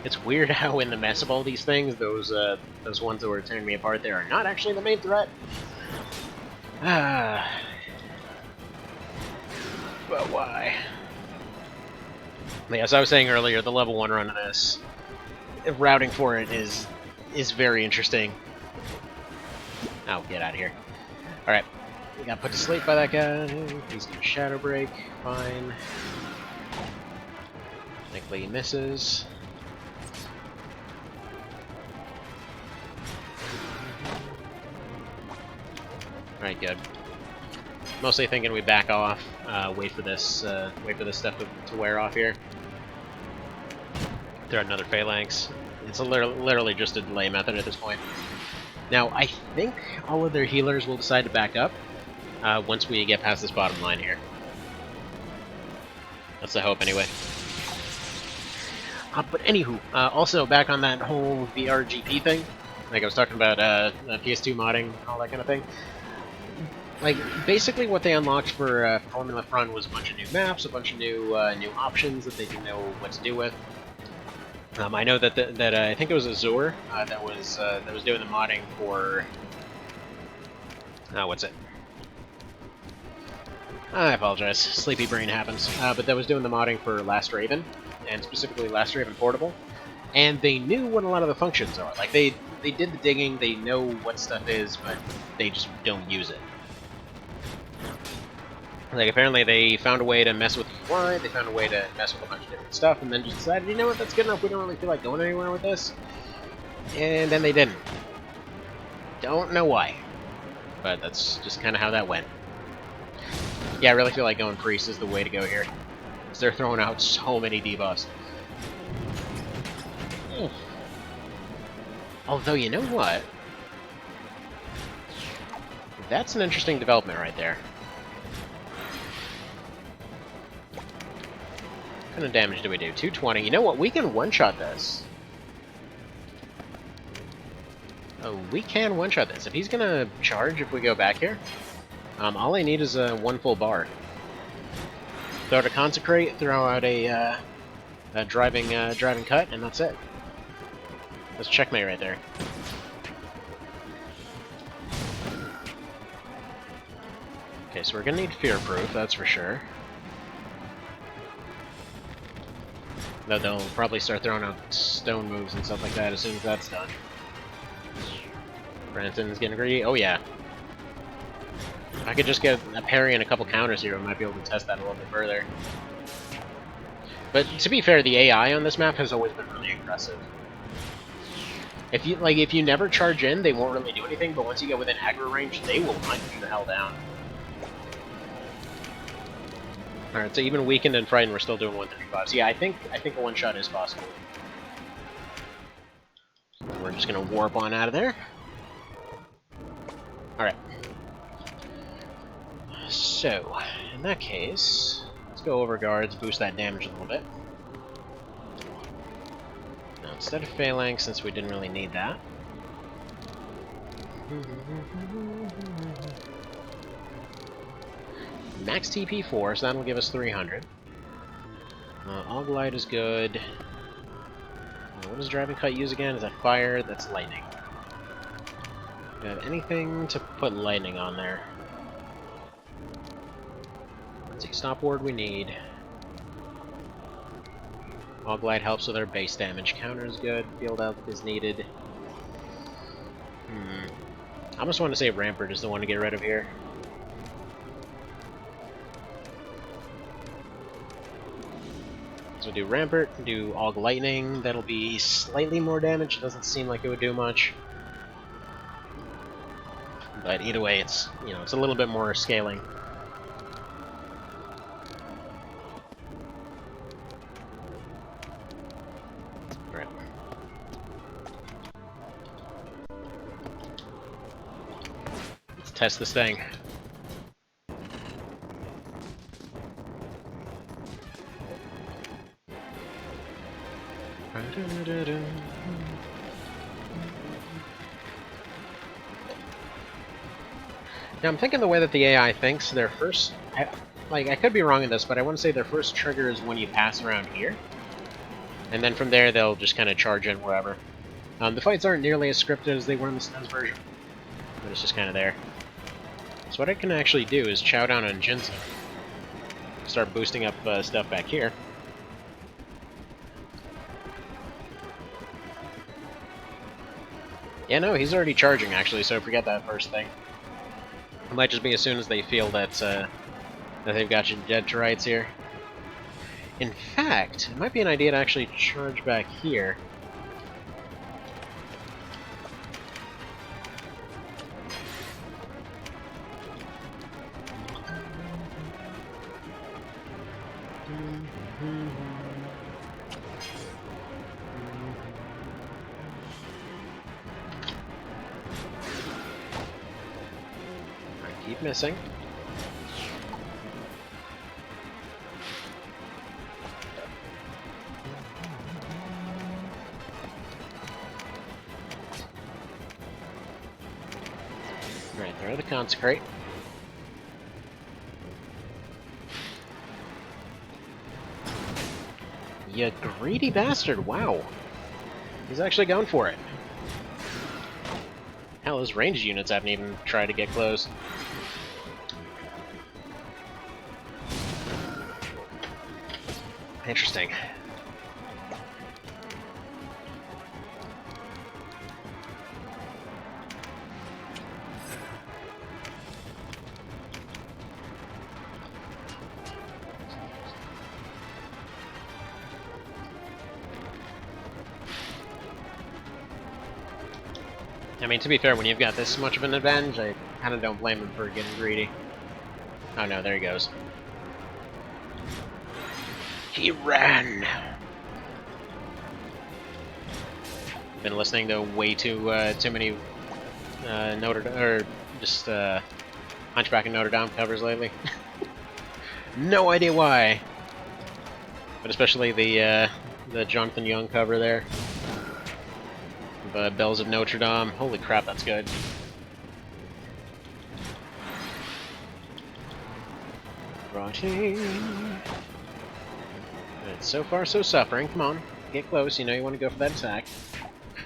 It's weird how in the mess of all these things, those ones that were tearing me apart there are not actually the main threat. Ah. But why? Yeah, as I was saying earlier, the level 1 run of this, routing for it is very interesting. Oh, get out of here. Alright, we got put to sleep by that guy. He's gonna Shadow Break, fine. Thankfully he misses. Alright, good. Mostly thinking we back off, wait for this stuff to wear off here. Throw out another Phalanx. It's literally just a delay method at this point. Now, I think all of their healers will decide to back up once we get past this bottom line here. That's the hope, anyway. But anywho, also back on that whole VRGP thing, like I was talking about PS2 modding and all that kind of thing. Like, basically what they unlocked for Formula Front was a bunch of new maps, a bunch of new options that they didn't know what to do with. I know that I think it was Azure that was doing the modding for what's it? I apologize, sleepy brain happens. But that was doing the modding for Last Raven, and specifically Last Raven Portable, and they knew what a lot of the functions are. Like they did the digging, they know what stuff is, but they just don't use it. Like, apparently they found a way to mess with the UI, they found a way to mess with a bunch of different stuff, and then just decided, you know what, that's good enough, we don't really feel like going anywhere with this. And then they didn't. Don't know why. But that's just kind of how that went. Yeah, I really feel like going Priest is the way to go here. Because they're throwing out so many debuffs. Although, you know what? That's an interesting development right there. What kind of damage do we do? 220. You know what? We can one-shot this. Oh, we can one-shot this. If he's gonna charge if we go back here, all I need is one full bar. Throw out a Consecrate, throw out a driving cut, and that's it. That's checkmate right there. Okay, so we're gonna need Fear Proof, that's for sure. Though they'll probably start throwing out stone moves and stuff like that as soon as that's done. Branson's getting greedy. Oh yeah. If I could just get a parry and a couple counters here, I might be able to test that a little bit further. But to be fair, the AI on this map has always been really aggressive. If you never charge in, they won't really do anything, but once you get within aggro range, they will hunt you the hell down. Alright, so even weakened and frightened, we're still doing 135. So yeah, I think a one-shot is possible. We're just gonna warp on out of there. Alright. So, in that case, let's go over guards, boost that damage a little bit. Now, instead of Phalanx, since we didn't really need that. Max TP 4, so that'll give us 300. Oglight is good. What does Driving Cut use again? Is that fire? That's lightning. Do you have anything to put lightning on there? Let's see, Stop Ward we need. Oglight helps with our base damage. Counter is good. Field Elf is needed. I almost want to say Rampart is the one to get rid of here. So do Rampart, do Aug Lightning, that'll be slightly more damage, doesn't seem like it would do much. But either way, it's, you know, it's a little bit more scaling. Alright. Let's test this thing. Now, I'm thinking the way that the AI thinks, their first... I could be wrong in this, but I want to say their first trigger is when you pass around here. And then from there, they'll just kind of charge in wherever. The fights aren't nearly as scripted as they were in the SNES version, but it's just kind of there. So what I can actually do is chow down on Ginseng. Start boosting up stuff back here. Yeah, no, he's already charging, actually, so forget that first thing. It might just be as soon as they feel that, that they've got you dead to rights here. In fact, it might be an idea to actually charge back here. Keep missing. Right, there are the Consecrate. You greedy bastard, wow. He's actually going for it. Hell, his ranged units haven't even tried to get close. Interesting. I mean, to be fair, when you've got this much of an advantage, I kind of don't blame him for getting greedy. Oh no, there he goes. He ran! Been listening to way too many Hunchback of Notre Dame covers lately. No idea why, but especially the Jonathan Young cover there. The Bells of Notre Dame. Holy crap, that's good. Rotting. Right, so far, so suffering. Come on, get close. You know you want to go for that attack.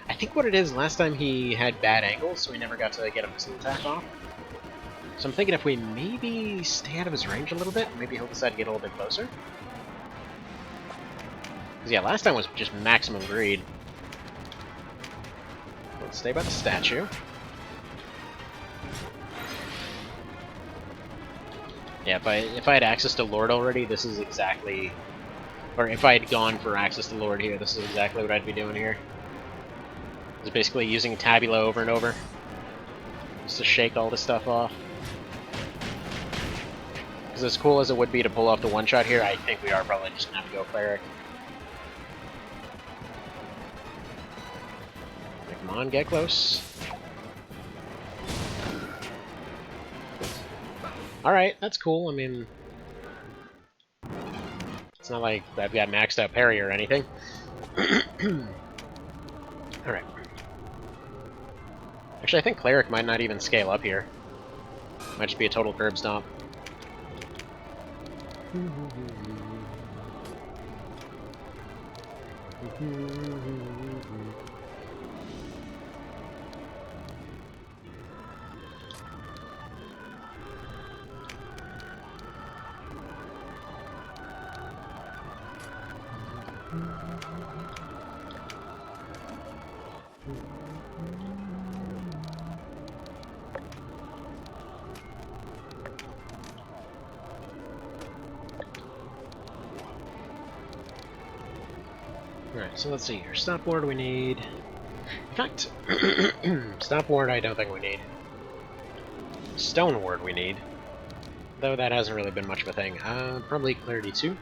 I think what it is, last time he had bad angles, so we never got to get a missile attack off. So I'm thinking if we maybe stay out of his range a little bit, maybe he'll decide to get a little bit closer. Because yeah, last time was just maximum greed. Let's stay by the statue. Yeah, if I had access to Lord already, this is exactly Or if I had gone for Access to Lord here, this is exactly what I'd be doing here. Just basically using Tabula over and over. Just to shake all this stuff off. Because as cool as it would be to pull off the one-shot here, I think we are probably just going to have to go Cleric. Come on, get close. Alright, that's cool. I mean, it's not like I've got maxed out parry or anything. Alright. Actually, I think Cleric might not even scale up here. Might just be a total curb stomp. Alright, so let's see here. Stop ward we need. In fact, stop ward I don't think we need. Stone ward we need. Though that hasn't really been much of a thing. Probably Clarity 2.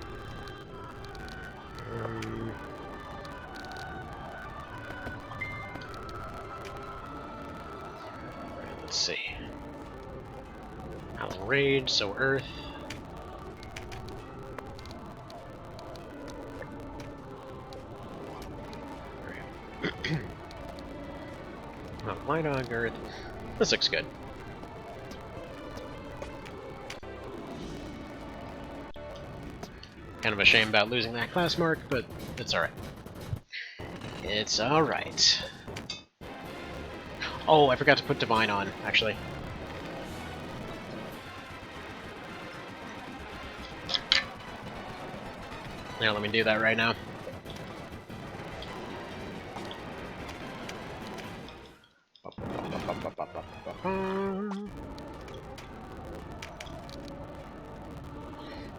Let's see. Howling Rage, so Earth. Light Dog, Earth. This looks good. Kind of a shame about losing that class mark, but it's alright. It's alright. Oh, I forgot to put Divine on, actually. Now let me do that right now.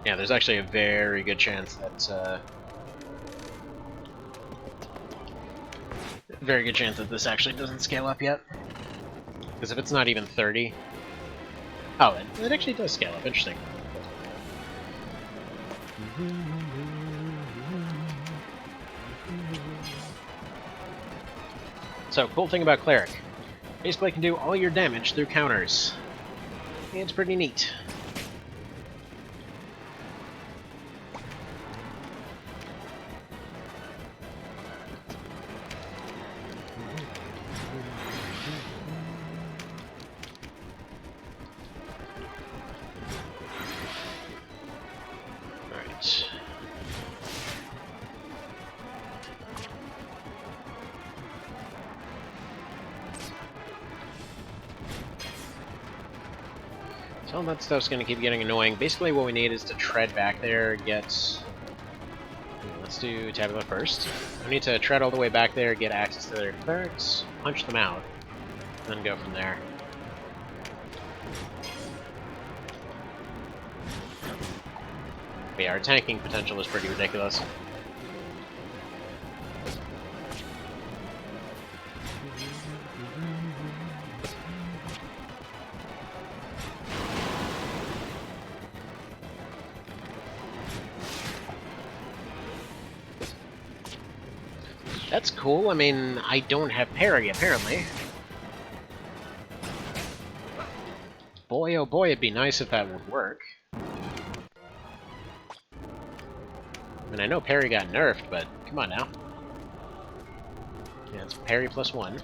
Yeah, there's actually a very good chance that this actually doesn't scale up yet. Because if it's not even 30... Oh, it actually does scale up. Interesting. So, cool thing about Cleric. Basically can do all your damage through counters. It's pretty neat. So all that stuff's going to keep getting annoying. Basically what we need is to tread back there, get... Let's do Tabula first. We need to tread all the way back there, get access to their clerics, punch them out, and then go from there. But yeah, our tanking potential is pretty ridiculous. That's cool. I mean, I don't have parry, apparently. Boy, oh boy, it'd be nice if that would work. I mean, I know parry got nerfed, but come on now. Yeah, it's parry +1.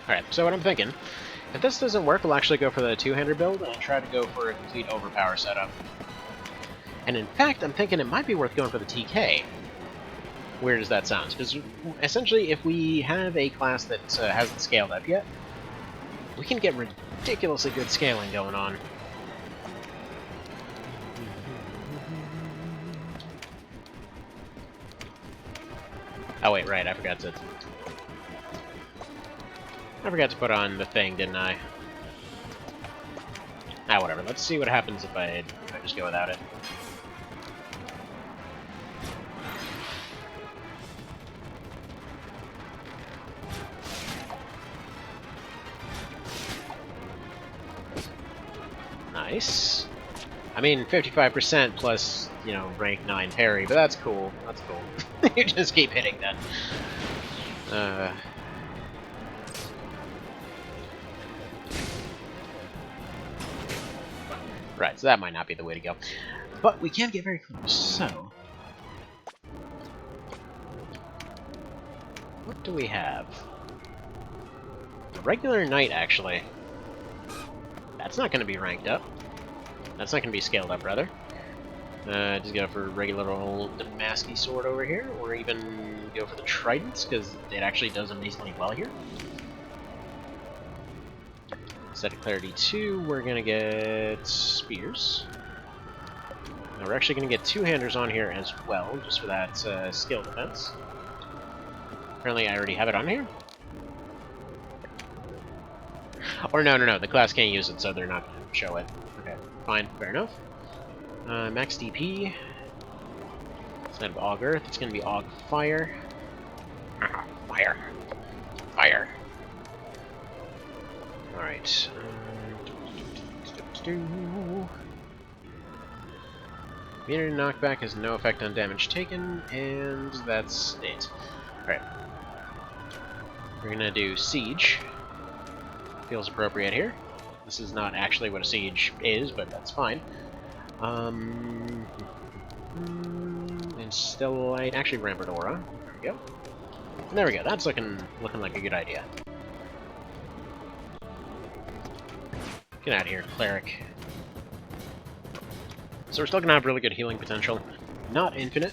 Alright, so what I'm thinking, if this doesn't work, we'll actually go for the two-hander build and try to go for a complete overpower setup. And in fact, I'm thinking it might be worth going for the TK. Weird as that sounds, because essentially if we have a class that hasn't scaled up yet, we can get ridiculously good scaling going on. Oh wait, right, I forgot to put on the thing, didn't I? Ah, whatever. Let's see what happens if I just go without it. Nice. I mean, 55% plus, you know, rank 9 parry, but that's cool. That's cool. You just keep hitting that. Right, so that might not be the way to go. But we can get very close, so... What do we have? A regular knight, actually. That's not going to be ranked up. That's not going to be scaled up, rather. Just go for regular old Damasky sword over here, or even go for the tridents, because it actually does amazingly well here. Instead of Clarity 2, we're going to get spears. Now we're actually going to get two-handers on here as well, just for that skill defense. Apparently I already have it on here. Or no, the class can't use it, so they're not going to show it. Okay, fine, fair enough. Max DP. Instead of Ogre, it's going to be Og Fire. Fire. Fire. Alright. Immunity knockback has no effect on damage taken, and that's it. Alright. We're gonna do Siege. Feels appropriate here. This is not actually what a siege is, but that's fine. And still light. Actually, Rampart Aura. There we go. And there we go. That's looking like a good idea. Get out of here, Cleric. So we're still gonna have really good healing potential. Not infinite.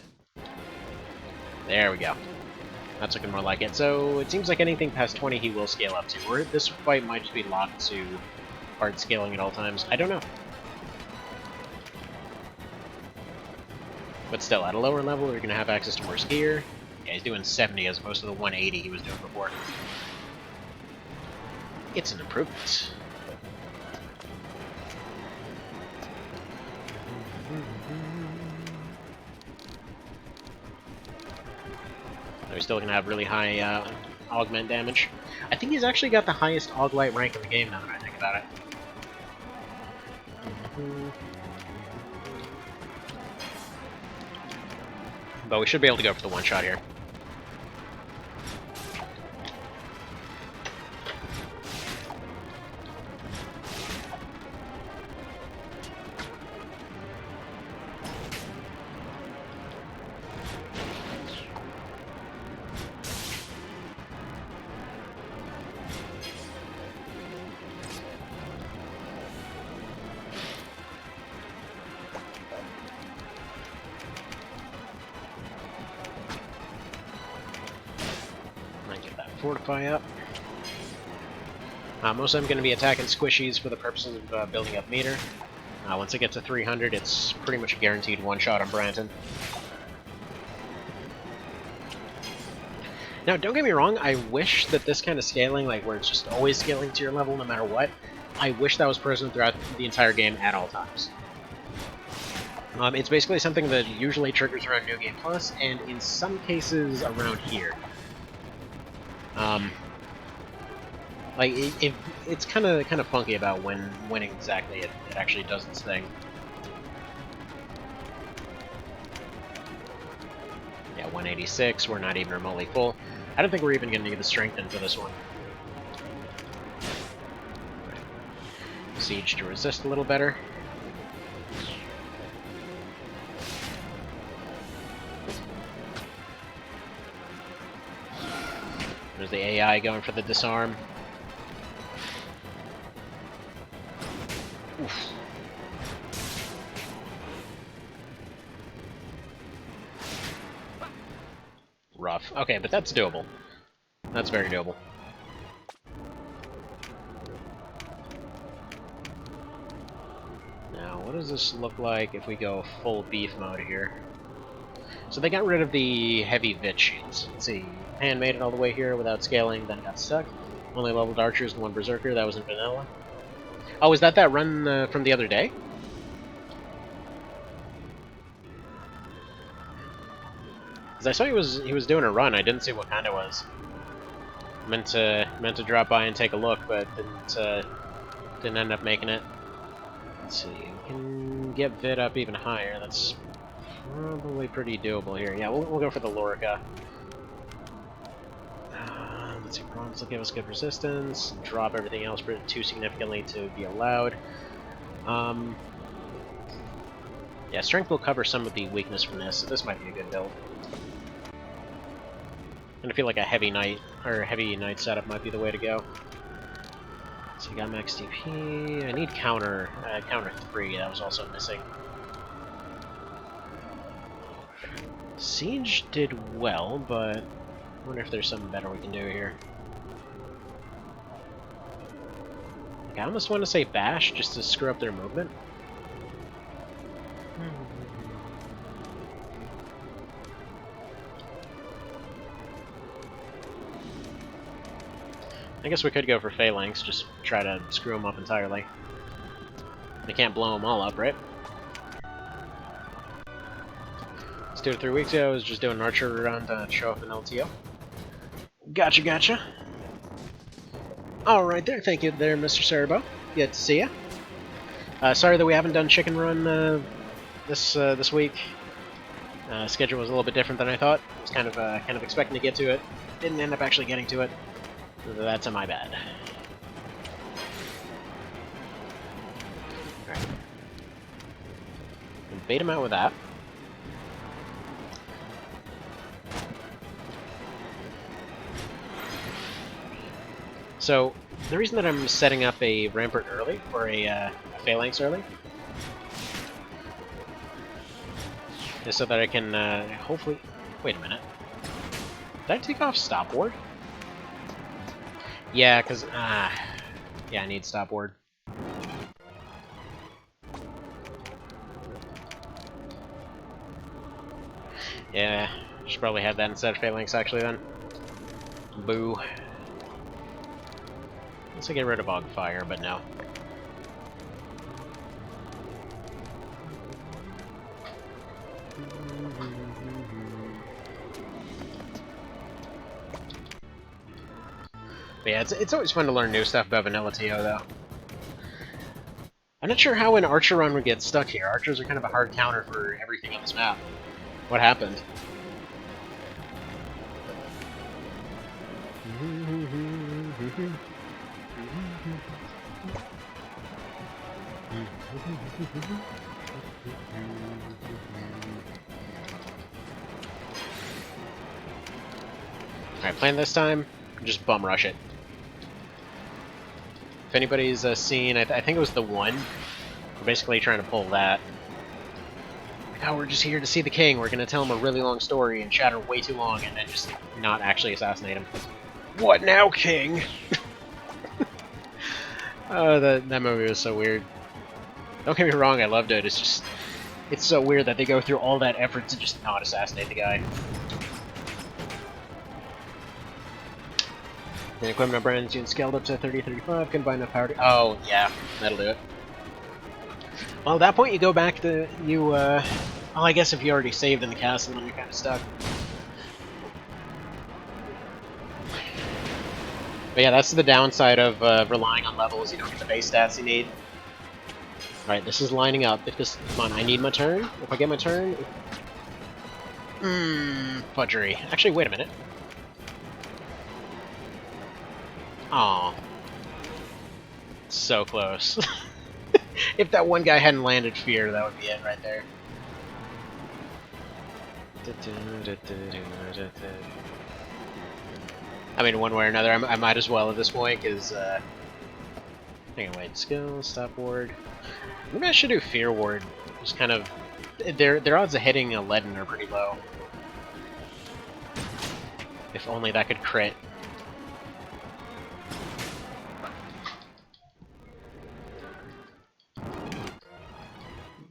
There we go. That's looking more like it. So it seems like anything past 20 he will scale up to. Or this fight might just be locked to hard scaling at all times. I don't know. But still, at a lower level, you're going to have access to worse gear. Yeah, he's doing 70 as opposed to the 180 he was doing before. It's an improvement. He's still going to have really high augment damage. I think he's actually got the highest Aug-Light rank in the game now that I think about it. But we should be able to go for the one-shot here. Fortify up. Most of them going to be attacking squishies for the purposes of building up meter. Once it gets to 300, it's pretty much a guaranteed one-shot on Branton. Now, don't get me wrong, I wish that this kind of scaling, like where it's just always scaling to your level no matter what, I wish that was present throughout the entire game at all times. It's basically something that usually triggers around New Game Plus, and in some cases around here. Like it's kind of funky about when exactly it actually does its thing. Yeah, 186. We're not even remotely full. I don't think we're even going to get the strength in for this one. Siege to resist a little better. There's the AI going for the disarm. Oof. Rough. Okay, but that's doable. That's very doable. Now, what does this look like if we go full beef mode here? So they got rid of the heavy Vit shields. Let's see. Hand made it all the way here without scaling, then got stuck. Only leveled archers and one berserker. That was in vanilla. Oh, is that run from the other day? Because I saw he was doing a run. I didn't see what kind it was. Meant to drop by and take a look, but didn't end up making it. Let's see. We can get Vid up even higher. That's probably pretty doable here. Yeah, we'll go for the Lorica. Let's see. Bronze will give us good resistance. Drop everything else too significantly to be allowed. Yeah, strength will cover some of the weakness from this, so this might be a good build. And I feel like a heavy knight setup might be the way to go. So you got max DP. I need counter 3. That was also missing. Siege did well, but I wonder if there's something better we can do here. Like, I almost want to say bash just to screw up their movement. I guess we could go for Phalanx, just try to screw them up entirely. They can't blow them all up, right? Let's do it 3 weeks ago. I was just doing an archer run to show off an LTO. Gotcha. Alright there, thank you there, Mr. Cerebro. Good to see ya. Sorry that we haven't done Chicken Run this week. Schedule was a little bit different than I thought. I was kind of expecting to get to it. Didn't end up actually getting to it. That's my bad. Alright. Bait him out with that. So, the reason that I'm setting up a Rampart early, or a Phalanx early, is so that I can hopefully... Wait a minute. Did I take off Stop Ward? Yeah, because... yeah, I need Stop Ward. Yeah, should probably have that instead of Phalanx, actually, then. Boo. Let's get rid of Ogfire, but no. But yeah, it's always fun to learn new stuff about Vanilla TO, though. I'm not sure how an Archer run would get stuck here. Archers are kind of a hard counter for everything on this map. What happened? Alright, plan this time, just bum rush it. If anybody's seen, I think it was the one, we're basically trying to pull that. Like, oh, we're just here to see the king, we're gonna tell him a really long story and chatter way too long and then just not actually assassinate him. What now, king? Oh, that movie was so weird. Don't get me wrong, I loved it, it's just... It's so weird that they go through all that effort to just not assassinate the guy. The equipment brand is scaled up to 30-35, combine enough power to... Oh, yeah, that'll do it. Well, at that point you go back to... well, I guess if you already saved in the castle, then you're kind of stuck. But yeah, that's the downside of relying on levels. You don't get the base stats you need. Alright, this is lining up. If this... Come on, I need my turn. If I get my turn... Fudgery. Actually, wait a minute. Aw. So close. If that one guy hadn't landed Fear, that would be it right there. I mean, one way or another, I might as well at this point, because, hang on, wait, skill, stop ward. Maybe I should do Fear Ward. Just kind of... Their odds of hitting a Leaden are pretty low. If only that could crit.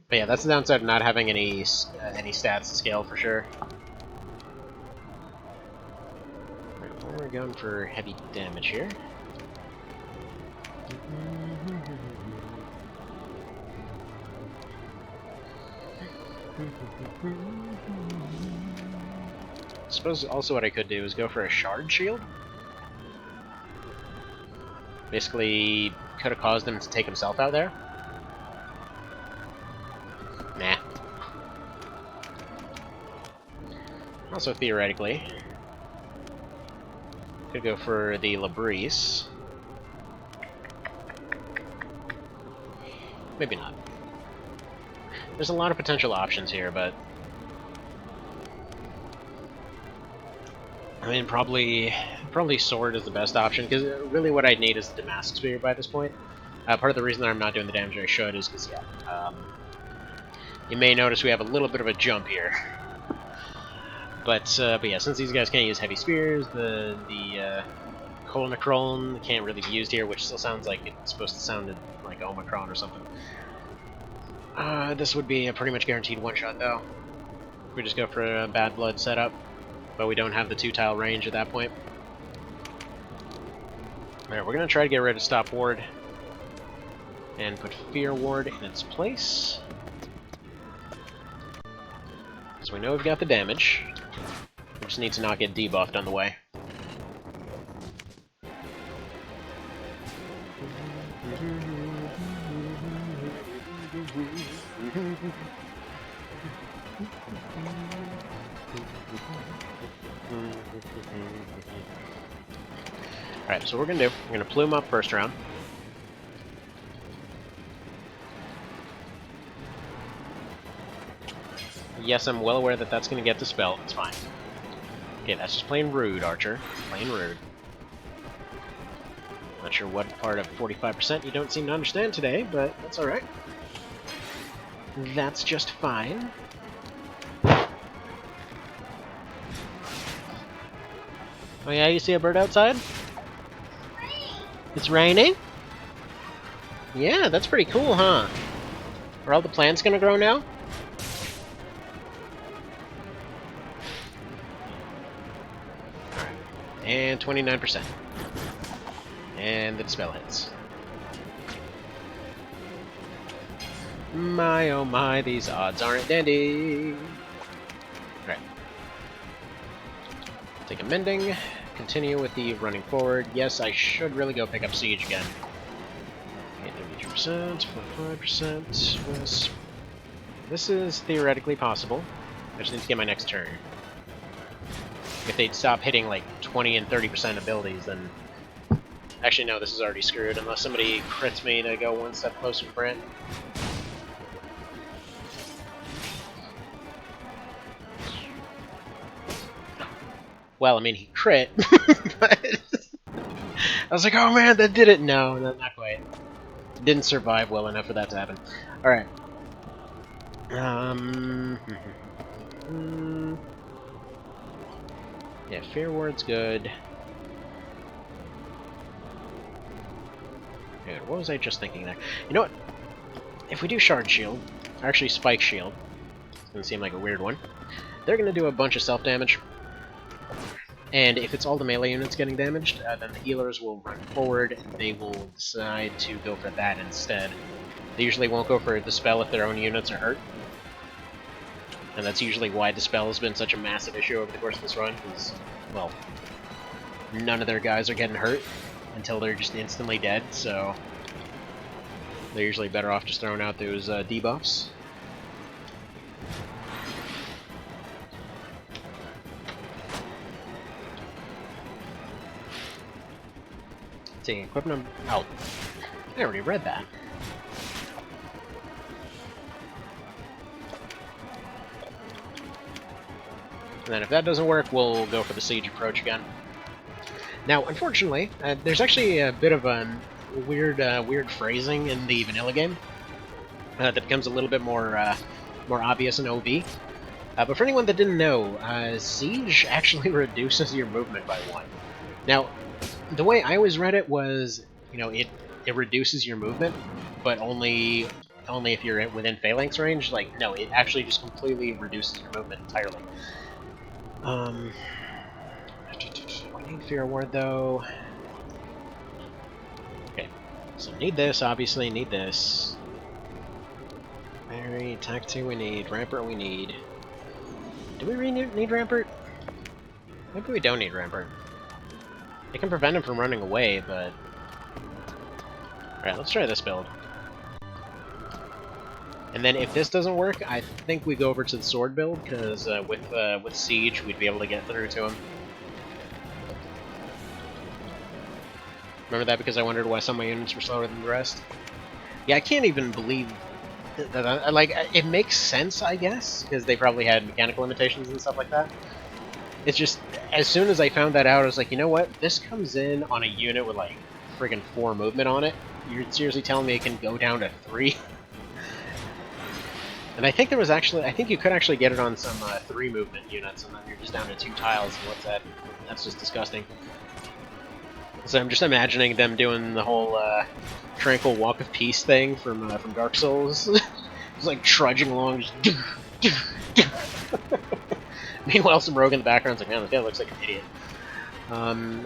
But yeah, that's the downside of not having any stats to scale for sure. Right, we're going for heavy damage here. I suppose also what I could do is go for a shard shield. Basically, could have caused him to take himself out there. Nah. Also, theoretically, could go for the Labrise. Maybe not. There's a lot of potential options here, but I mean, probably sword is the best option, because really what I need is the Damask Spear by this point. Part of the reason that I'm not doing the damage I should is because, yeah, you may notice we have a little bit of a jump here. But yeah, since these guys can't use heavy spears, the Colonacron can't really be used here, which still sounds like it's supposed to sound like Omicron or something. This would be a pretty much guaranteed one-shot, though. We just go for a Bad Blood setup, but we don't have the 2-tile range at that point. Alright, we're going to try to get rid of Stop Ward, and put Fear Ward in its place. So we know we've got the damage. We just need to not get debuffed on the way. Alright, so what we're going to do, we're going to plume up first round. Yes, I'm well aware that that's going to get dispelled. It's fine. Okay, that's just plain rude, Archer. Plain rude. Not sure what part of 45% you don't seem to understand today, but that's alright. That's just fine. Oh yeah, you see a bird outside? It's raining? Yeah, that's pretty cool, huh? Are all the plants gonna grow now? Alright. And 29%. And the dispel hits. My oh my, these odds aren't dandy. Alright. Take a mending. Continue with the running forward. Yes, I should really go pick up Siege again. Okay, 32%, 45%. Wisp. This is theoretically possible. I just need to get my next turn. If they'd stop hitting like 20 and 30% abilities, then... Actually, no, this is already screwed, unless somebody crits me to go one step closer to Brent. Well, I mean, he crit, but I was like, oh man, that did it! No, not quite. Didn't survive well enough for that to happen. Alright. Yeah, Fear Ward's good. Good. What was I just thinking there? You know what? If we do Shard Shield, or actually Spike Shield, it's gonna seem like a weird one, they're gonna do a bunch of self-damage. And if it's all the melee units getting damaged, then the healers will run forward, and they will decide to go for that instead. They usually won't go for Dispel if their own units are hurt. And that's usually why Dispel has been such a massive issue over the course of this run, because, well, none of their guys are getting hurt until they're just instantly dead, so they're usually better off just throwing out those debuffs. Taking equipment out. I already read that. And then if that doesn't work, we'll go for the siege approach again. Now, unfortunately, there's actually a bit of a weird phrasing in the vanilla game that becomes a little bit more obvious in OV. But for anyone that didn't know, siege actually reduces your movement by 1. Now, the way I always read it was, you know, it reduces your movement, but only only if you're within phalanx range. Like, no, it actually just completely reduces your movement entirely. We need Fear Ward, though. Okay, so need this, obviously, need this. Mary, attack 2 we need, Rampart we need. Do we really need Rampart? Maybe we don't need Rampart. It can prevent him from running away, but... Alright, let's try this build. And then if this doesn't work, I think we go over to the sword build, because with Siege, we'd be able to get through to him. Remember that because I wondered why some of my units were slower than the rest? Yeah, I can't even believe that, like, it makes sense, I guess, because they probably had mechanical limitations and stuff like that. It's just, as soon as I found that out, I was like, you know what? This comes in on a unit with, like, friggin' 4 movement on it. You're seriously telling me it can go down to 3? And I think there was actually, I think you could actually get it on some 3 movement units, and then you're just down to 2 tiles. What's that? That's just disgusting. So I'm just imagining them doing the whole Tranquil Walk of Peace thing from Dark Souls. Just like trudging along, just meanwhile some rogue in the background's like, man, this guy looks like an idiot.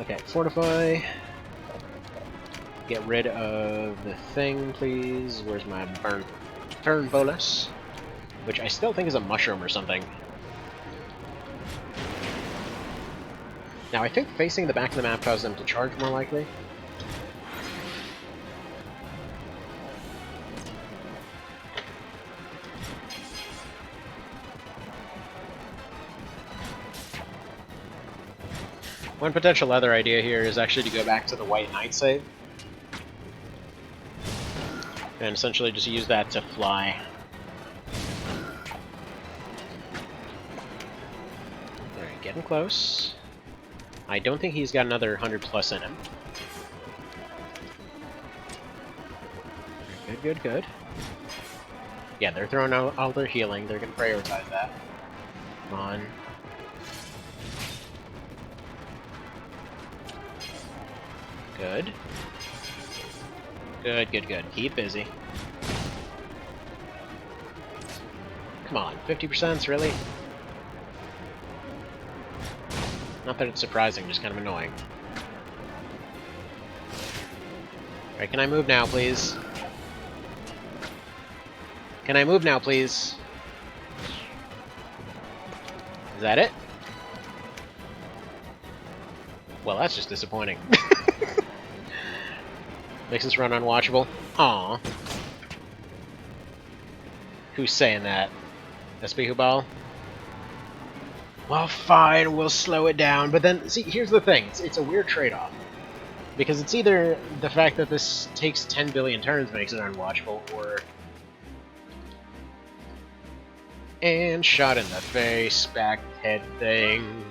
Okay, fortify. Get rid of the thing, please. Where's my burn bolus? Which I still think is a mushroom or something. Now, I think facing the back of the map causes them to charge more likely. One potential other idea here is actually to go back to the White Knight save. And essentially just use that to fly. Alright, getting close. I don't think he's got another 100 plus in him. Good, good, good. Yeah, they're throwing out all their healing. They're going to prioritize that. Come on. Good. Good, good, good. Keep busy. Come on, 50%'s really? Not that it's surprising, just kind of annoying. Alright, can I move now, please? Can I move now, please? Is that it? Well, that's just disappointing. Makes this run unwatchable. Aww. Who's saying that? SP Hubal? Well, fine, we'll slow it down. But then, see, here's the thing. It's a weird trade-off. Because it's either the fact that this takes 10 billion turns makes it unwatchable, or... And shot in the face, back head thing.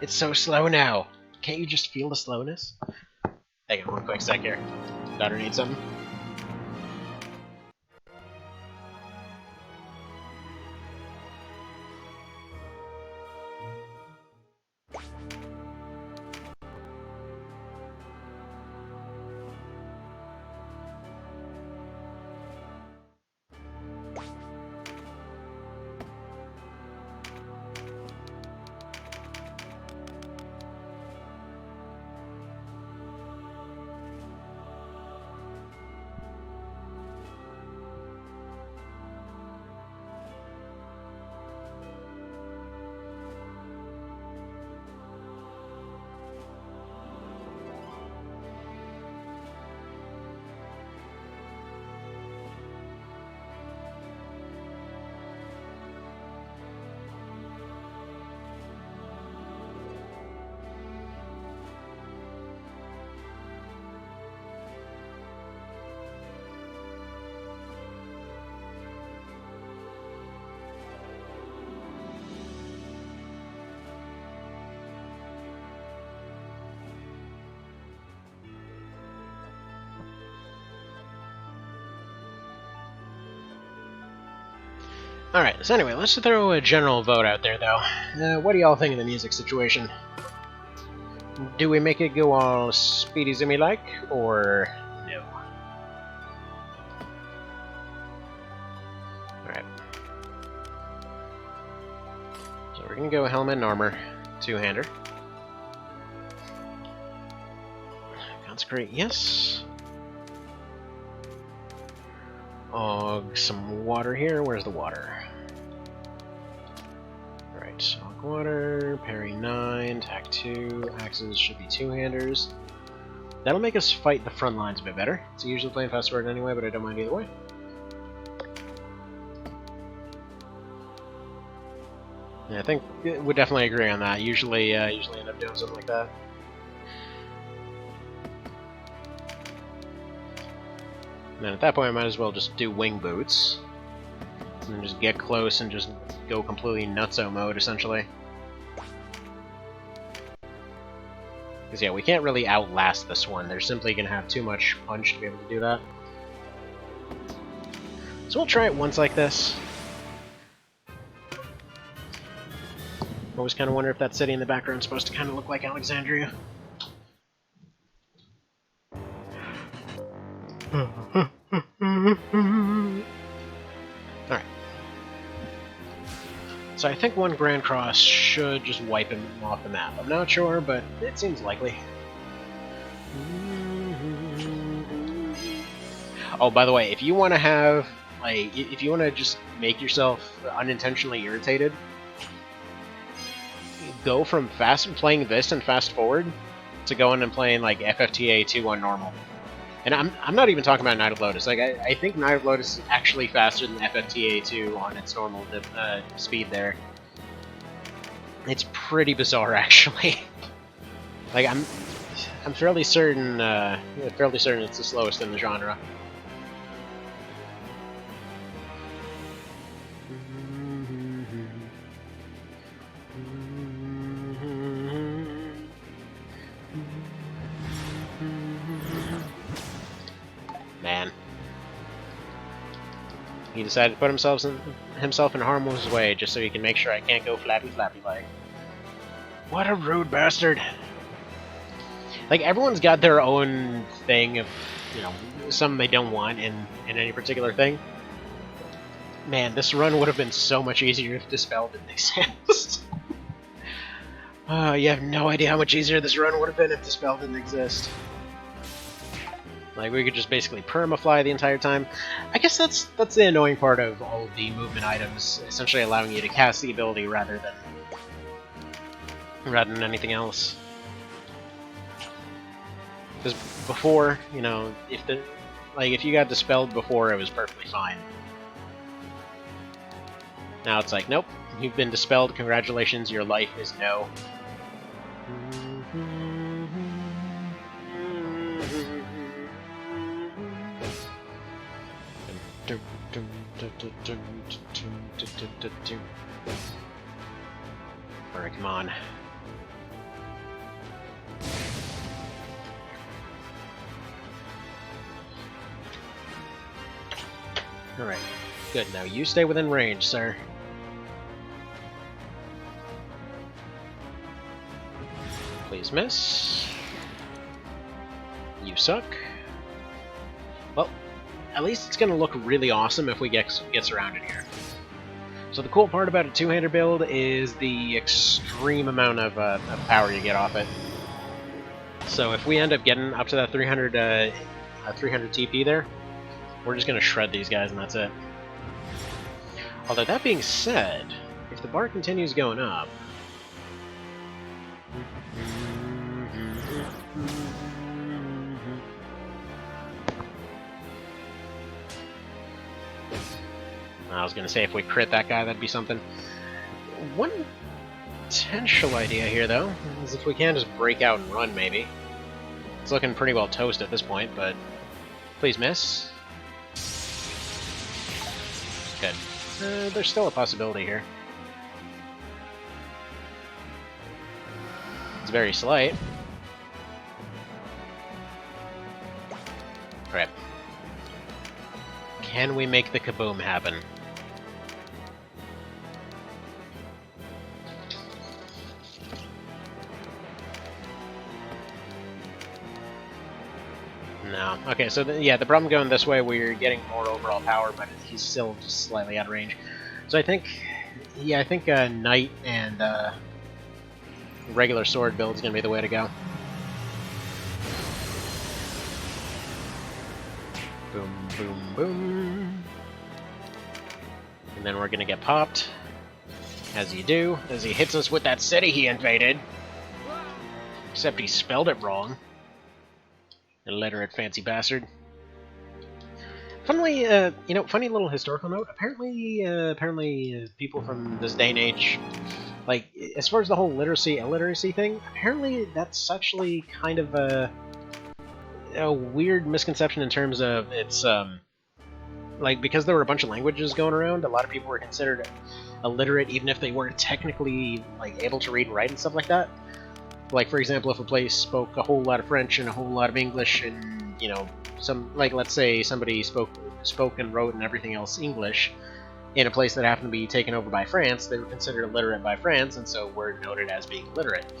It's so slow now. Can't you just feel the slowness? Hang on, one quick sec here. Daughter needs something. Alright, so anyway, let's throw a general vote out there, though. What do y'all think of the music situation? Do we make it go all speedy zimmy like, or no? Alright. So we're gonna go helmet and armor, two-hander. Consecrate, yes. Some water here. Where's the water? Alright, water, parry 9, attack 2, axes should be two-handers. That'll make us fight the front lines a bit better. It's usually playing fast forward anyway, but I don't mind either way. Yeah, I think we'd definitely agree on that. Usually end up doing something like that. And then at that point, I might as well just do wing boots. And then just get close and just go completely nutso mode, essentially. Because, yeah, we can't really outlast this one. They're simply going to have too much punch to be able to do that. So we'll try it once like this. Always kind of wonder if that city in the background is supposed to kind of look like Alexandria. Alright. So I think one Grand Cross should just wipe him off the map. I'm not sure, but it seems likely. Oh, by the way, if you want to have, like, if you want to just make yourself unintentionally irritated, go from playing this and fast forward to going and playing, like, FFTA 2 on normal. And I'm not even talking about Knight of Lotus. Like, I think Knight of Lotus is actually faster than FFTA 2 on its normal speed there. It's pretty bizarre, actually. Like, I'm fairly certain it's the slowest in the genre. Man. He decided to put himself in harm's way just so he can make sure I can't go flappy like. What a rude bastard! Like, everyone's got their own thing of, you know, something they don't want in any particular thing. Man, this run would have been so much easier if Dispel didn't exist. You have no idea how much easier this run would have been if Dispel didn't exist. Like, we could just basically permafly the entire time. I guess that's the annoying part of all of the movement items, essentially allowing you to cast the ability rather than anything else. Because before, you know, if you got dispelled before, it was perfectly fine. Now it's like, nope, you've been dispelled, congratulations, your life is no. Alright, come on. Alright, good. Now you stay within range, sir. Please miss. You suck. Well, at least it's going to look really awesome if we get surrounded here. So the cool part about a two-hander build is the extreme amount of power you get off it. So if we end up getting up to that 300 TP there, we're just going to shred these guys and that's it. Although that being said, if the bar continues going up... I was going to say if we crit that guy, that'd be something. One potential idea here, though, is if we can just break out and run, maybe. It's looking pretty well toast at this point, but please miss. Good. There's still a possibility here. It's very slight. Alright. Can we make the kaboom happen? No. Okay, so yeah, the problem going this way, we're getting more overall power, but he's still just slightly out of range. So I think, yeah, I think Knight and regular sword build is going to be the way to go. Boom, boom, boom. And then we're going to get popped, as you do, as he hits us with that city he invaded. Except he spelled it wrong. Illiterate fancy bastard. Funnily, you know, funny little historical note. Apparently, people from this day and age, like, as far as the whole illiteracy thing, apparently that's actually kind of a weird misconception in terms of it's, like, because there were a bunch of languages going around, a lot of people were considered illiterate even if they weren't technically, like, able to read and write and stuff like that. Like, for example, if a place spoke a whole lot of French and a whole lot of English and, you know, like, let's say somebody spoke and wrote and everything else English in a place that happened to be taken over by France, they were considered illiterate by France, and so were noted as being literate.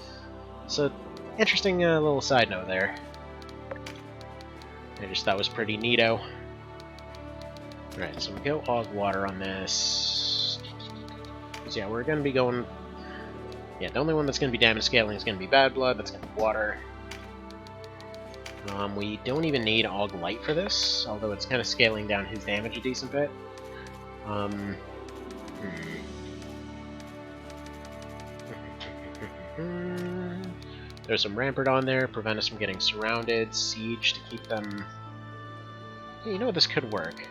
So, interesting little side note there. I just thought was pretty neato. Alright, so we go hog water on this. So yeah, we're going to be going... Yeah, the only one that's going to be damage scaling is going to be Bad Blood, that's going to be water. We don't even need Og Light for this, although it's kind of scaling down his damage a decent bit. There's some Rampart on there, prevent us from getting surrounded, Siege to keep them... Hey, you know what, this could work.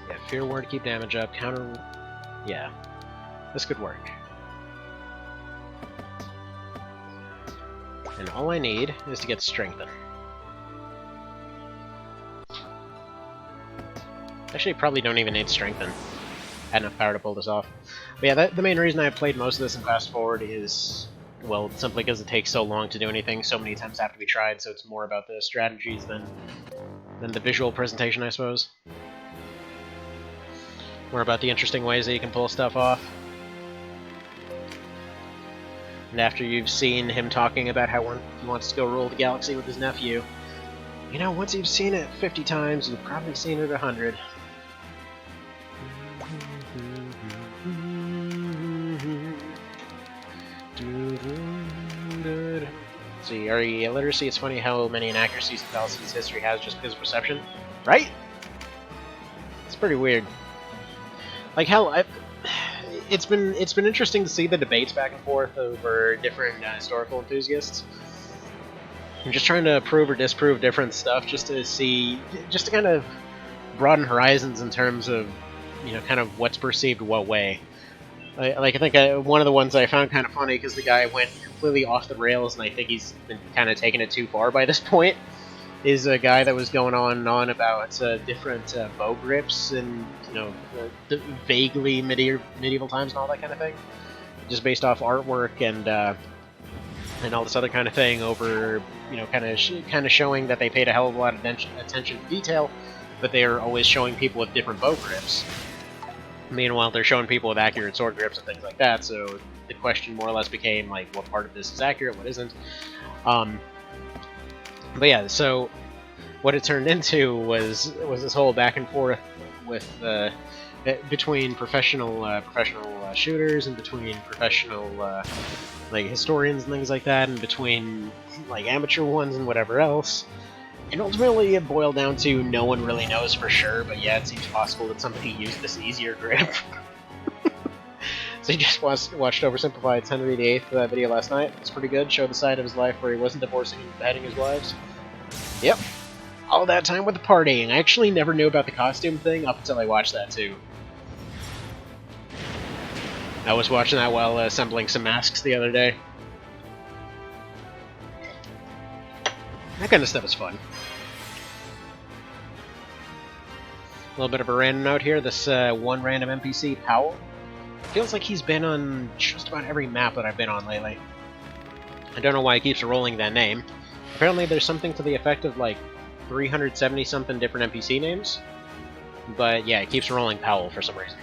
Yeah, Fear Ward to keep damage up, counter... Yeah, this could work. And all I need is to get Strengthen. Actually, probably don't even need Strengthen. Had enough power to pull this off. But yeah, the main reason I played most of this in Fast Forward is, well, simply because it takes so long to do anything, so many attempts have to be tried, so it's more about the strategies than the visual presentation, I suppose. More about the interesting ways that you can pull stuff off. And after you've seen him talking about how he wants to go rule the galaxy with his nephew, you know, once you've seen it 50 times, you've probably seen it 100. See, RE illiteracy, it's funny how many inaccuracies and fallacies history has just because of perception, right? It's pretty weird. Like, hell, it's been interesting to see the debates back and forth over different historical enthusiasts. I'm just trying to prove or disprove different stuff, just to kind of broaden horizons in terms of, you know, kind of what's perceived what way. Like, I think one of the ones I found kind of funny, because the guy went completely off the rails, and I think he's been kind of taking it too far by this point, is a guy that was going on and on about different bow grips and, you know, vaguely medieval times and all that kind of thing, just based off artwork and all this other kind of thing over, you know, kind of showing that they paid a hell of a lot of attention to detail, but they are always showing people with different bow grips. Meanwhile, they're showing people with accurate sword grips and things like that, so the question more or less became, like, what part of this is accurate, what isn't. But yeah, so what it turned into was this whole back and forth with between professional shooters and between professional like historians and things like that, and between like amateur ones and whatever else. And ultimately, it boiled down to no one really knows for sure, but yeah, it seems possible that somebody used this easier grip. So he just watched Oversimplified Sanity the 8th video last night. It's pretty good. Showed the side of his life where he wasn't divorcing and beheading his wives. Yep. All that time with the partying. I actually never knew about the costume thing up until I watched that too. I was watching that while assembling some masks the other day. That kind of stuff is fun. A little bit of a random note here. This one random NPC, Powell, feels like he's been on just about every map that I've been on lately. I don't know why he keeps rolling that name. Apparently there's something to the effect of like 370-something different NPC names. But yeah, it keeps rolling Powell for some reason.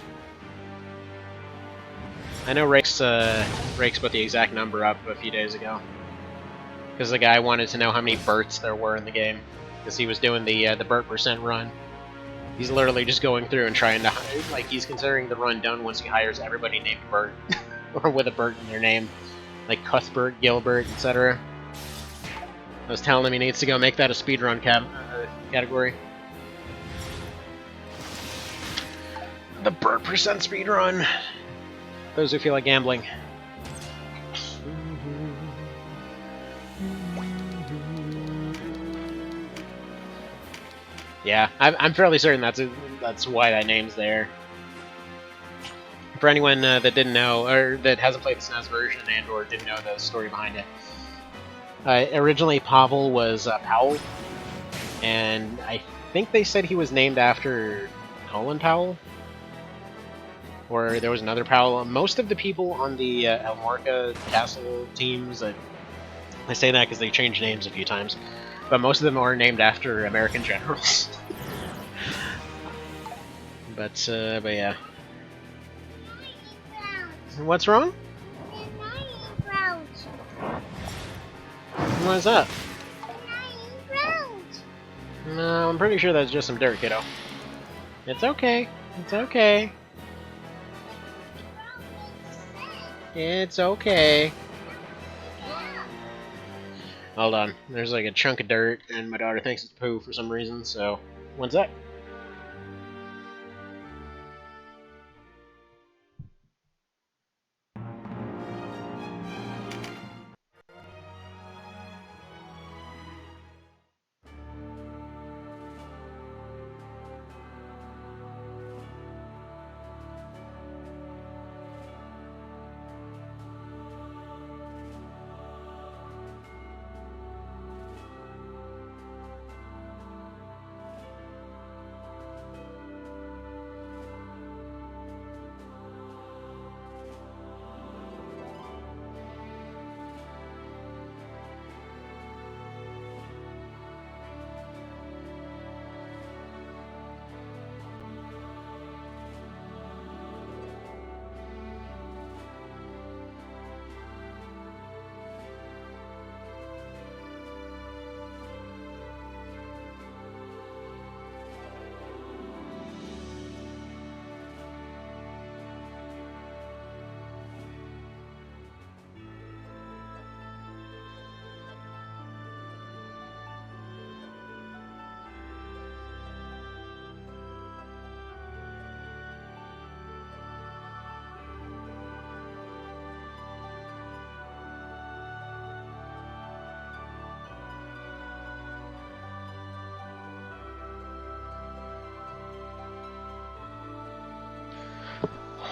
I know Rakes put the exact number up a few days ago. Because the guy wanted to know how many Berts there were in the game. Because he was doing the Bert percent run. He's literally just going through and trying to... Like, he's considering the run done once he hires everybody named Bert. Or with a Bert in their name. Like Cuthbert, Gilbert, etc. I was telling him he needs to go make that a speedrun category. The Bert percent speedrun. Those who feel like gambling. Yeah, I'm fairly certain that's why that name's there. For anyone that didn't know, or that hasn't played the SNES version and/or didn't know the story behind it, originally Pavel was Powell, and I think they said he was named after Colin Powell, or there was another Powell. Most of the people on the Elmorca Castle teams, I say that because they changed names a few times, but most of them are named after American generals. but yeah. What's wrong? What is that? No, I'm pretty sure that's just some dirt, kiddo. It's okay. It's okay. It's okay. Hold on. There's like a chunk of dirt, and my daughter thinks it's poo for some reason, so... One sec.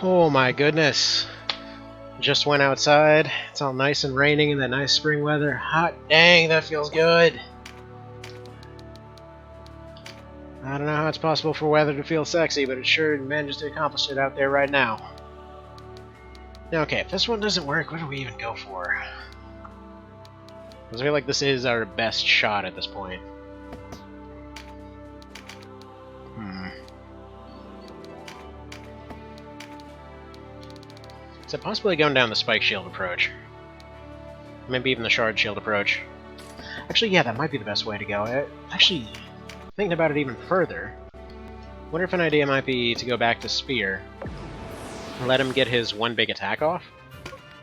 Oh my goodness. Just went outside. It's all nice and raining in that nice spring weather. Hot dang, that feels good. I don't know how it's possible for weather to feel sexy, but it sure manages to accomplish it out there right now. Now, okay, if this one doesn't work, what do we even go for? Because I feel like this is our best shot at this point. Is it possibly going down the Spike Shield approach? Maybe even the Shard Shield approach. Actually, yeah, that might be the best way to go. Actually, thinking about it even further, wonder if an idea might be to go back to Spear. Let him get his one big attack off.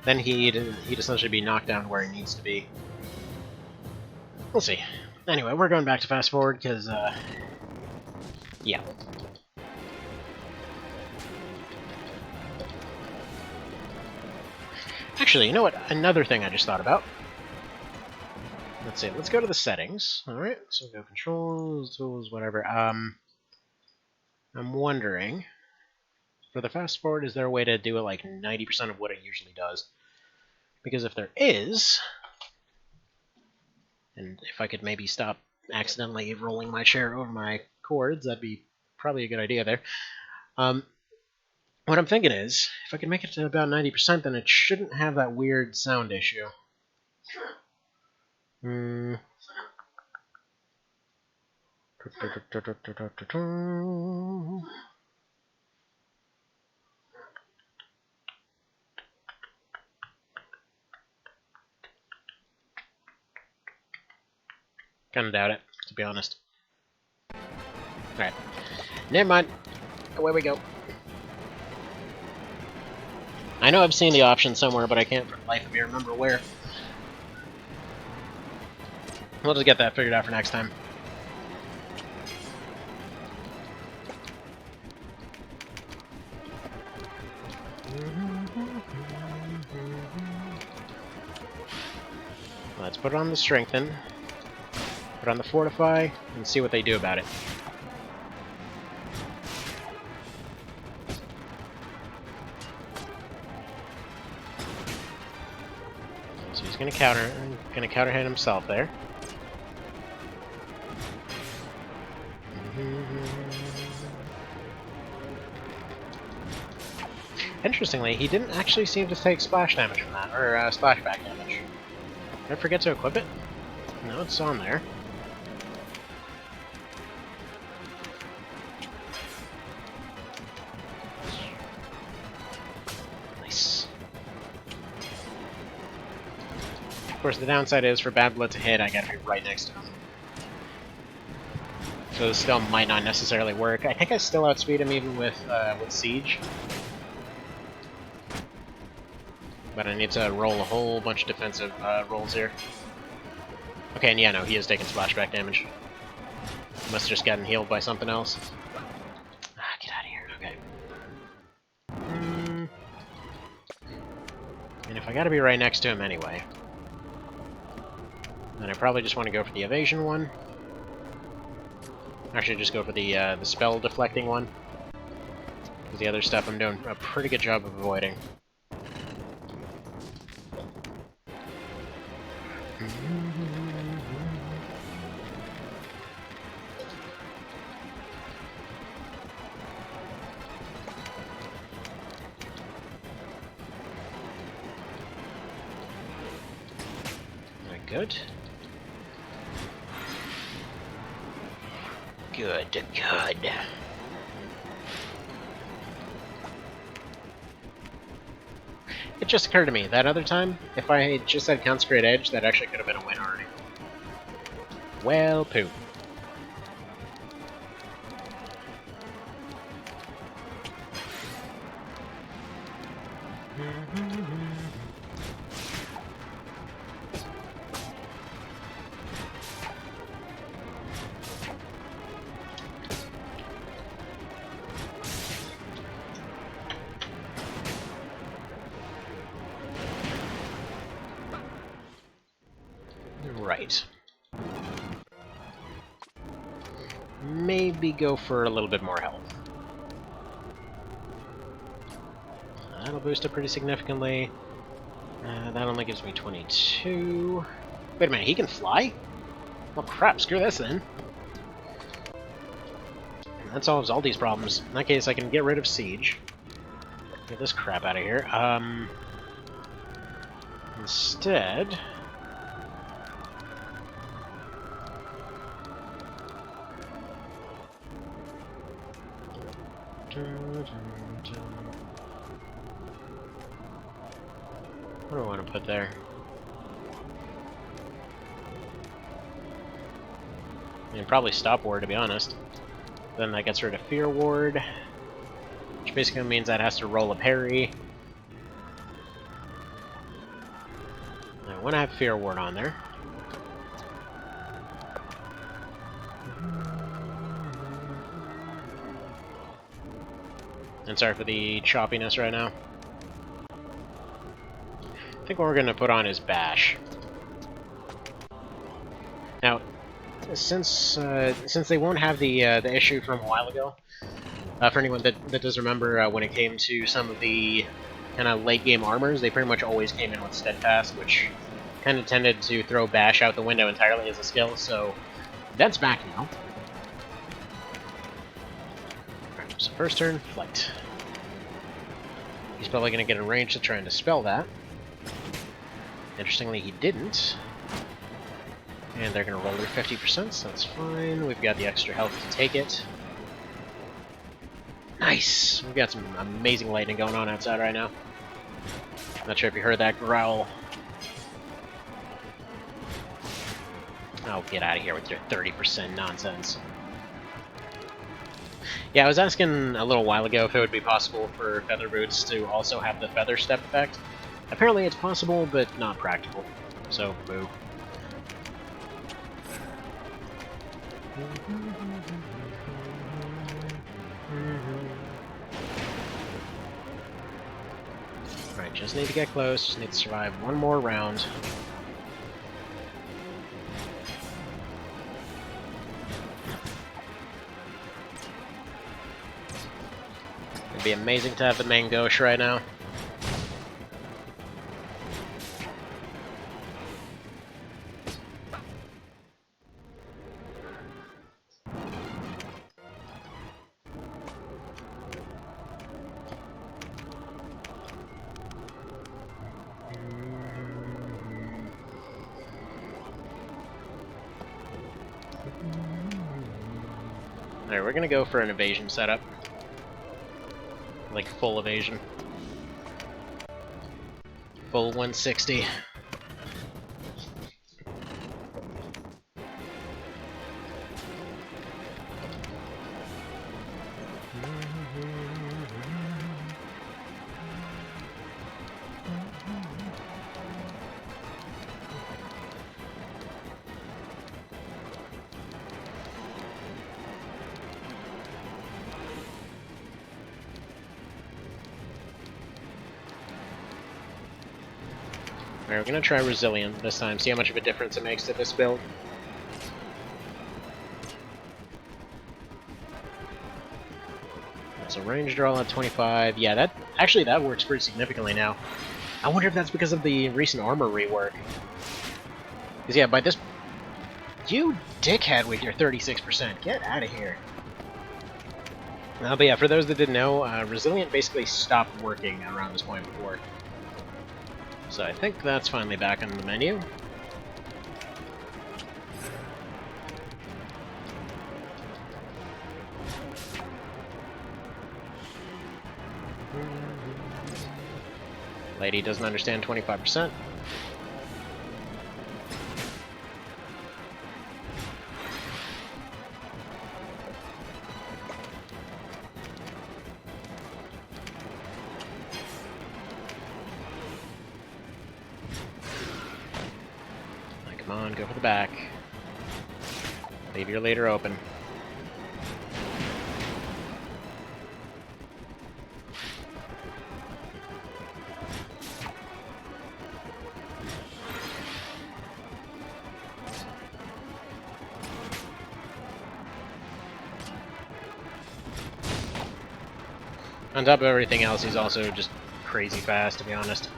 Then he'd essentially be knocked down where he needs to be. We'll see. Anyway, we're going back to fast forward, because, yeah. Actually, you know what? Another thing I just thought about. Let's see, let's go to the settings. Alright, so go controls, tools, whatever. I'm wondering, for the fast forward, is there a way to do it like 90% of what it usually does? Because if there is, and if I could maybe stop accidentally rolling my chair over my cords, that'd be probably a good idea there. What I'm thinking is, if I can make it to about 90%, then it shouldn't have that weird sound issue. Kinda doubt it, to be honest. Alright. Never mind. Away we go. I know I've seen the option somewhere, but I can't for the life of me remember where. We'll just get that figured out for next time. Let's put it on the Strengthen, put on the Fortify, and see what they do about it. So he's gonna counter hit himself there. Interestingly, he didn't actually seem to take splash damage from that, or splashback damage. Did I forget to equip it? No, it's on there. Nice. Of course, the downside is for Bad Blood to hit, I gotta be right next to him. So this still might not necessarily work. I think I still outspeed him even with Siege. But I need to roll a whole bunch of defensive rolls here. Okay, and yeah, no, he is taking splashback damage. Must have just gotten healed by something else. Ah, get out of here, okay. And if I gotta be right next to him anyway, then I probably just want to go for the evasion one. Actually, just go for the spell deflecting one. Because the other stuff I'm doing a pretty good job of avoiding. Good. Good, good. It just occurred to me, that other time, if I had just had Consecrate Edge, that actually could have been a win already. Well, poo. Right. Maybe go for a little bit more health. That'll boost it pretty significantly. That only gives me 22. Wait a minute, he can fly? Oh crap, screw this then. And that solves all these problems. In that case, I can get rid of Siege. Get this crap out of here. Instead... What do I want to put there? I mean, probably Stop Ward, to be honest. Then that gets rid of Fear Ward, which basically means that has to roll a parry. I want to have Fear Ward on there. And sorry for the choppiness right now. I think what we're going to put on is Bash. Now, since they won't have the issue from a while ago, for anyone that does remember when it came to some of the kind of late game armors, they pretty much always came in with Steadfast, which kind of tended to throw Bash out the window entirely as a skill. So that's back now. Alright, so first turn, Flight. He's probably going to get a range to try and dispel that. Interestingly, he didn't. And they're going to roll their 50%, so that's fine. We've got the extra health to take it. Nice! We've got some amazing lightning going on outside right now. Not sure if you heard that growl. Oh, get out of here with your 30% nonsense. Yeah, I was asking a little while ago if it would be possible for Feather Boots to also have the Feather Step effect. Apparently it's possible, but not practical. So, boo. Alright, just need to get close, just need to survive one more round. It'd be amazing to have the main Ghosh right now. Alright, we're gonna go for an evasion setup. Like, full evasion. Full 160. Alright, we're gonna try Resilient this time, see how much of a difference it makes to this build. So range draw at 25, yeah, that works pretty significantly now. I wonder if that's because of the recent armor rework. Because yeah, by this... You dickhead with your 36%, get out of here. But yeah, for those that didn't know, Resilient basically stopped working around this point before. So I think that's finally back on the menu. Lady doesn't understand 25%. Come on, go for the back. Leave your leader open. On top of everything else, he's also just crazy fast, to be honest.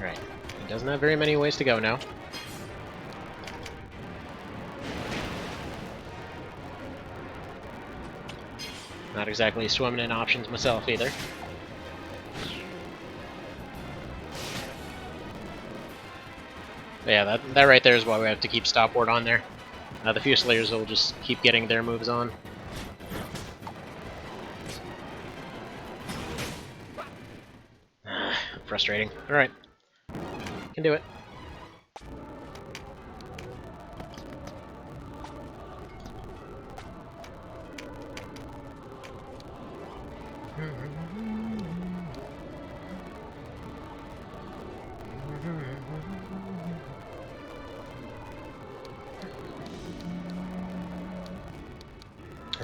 Right. He doesn't have very many ways to go now. Not exactly swimming in options myself, either. But yeah, that right there is why we have to keep Stopward on there. The Fusiliers will just keep getting their moves on. Frustrating. Alright. Can do it.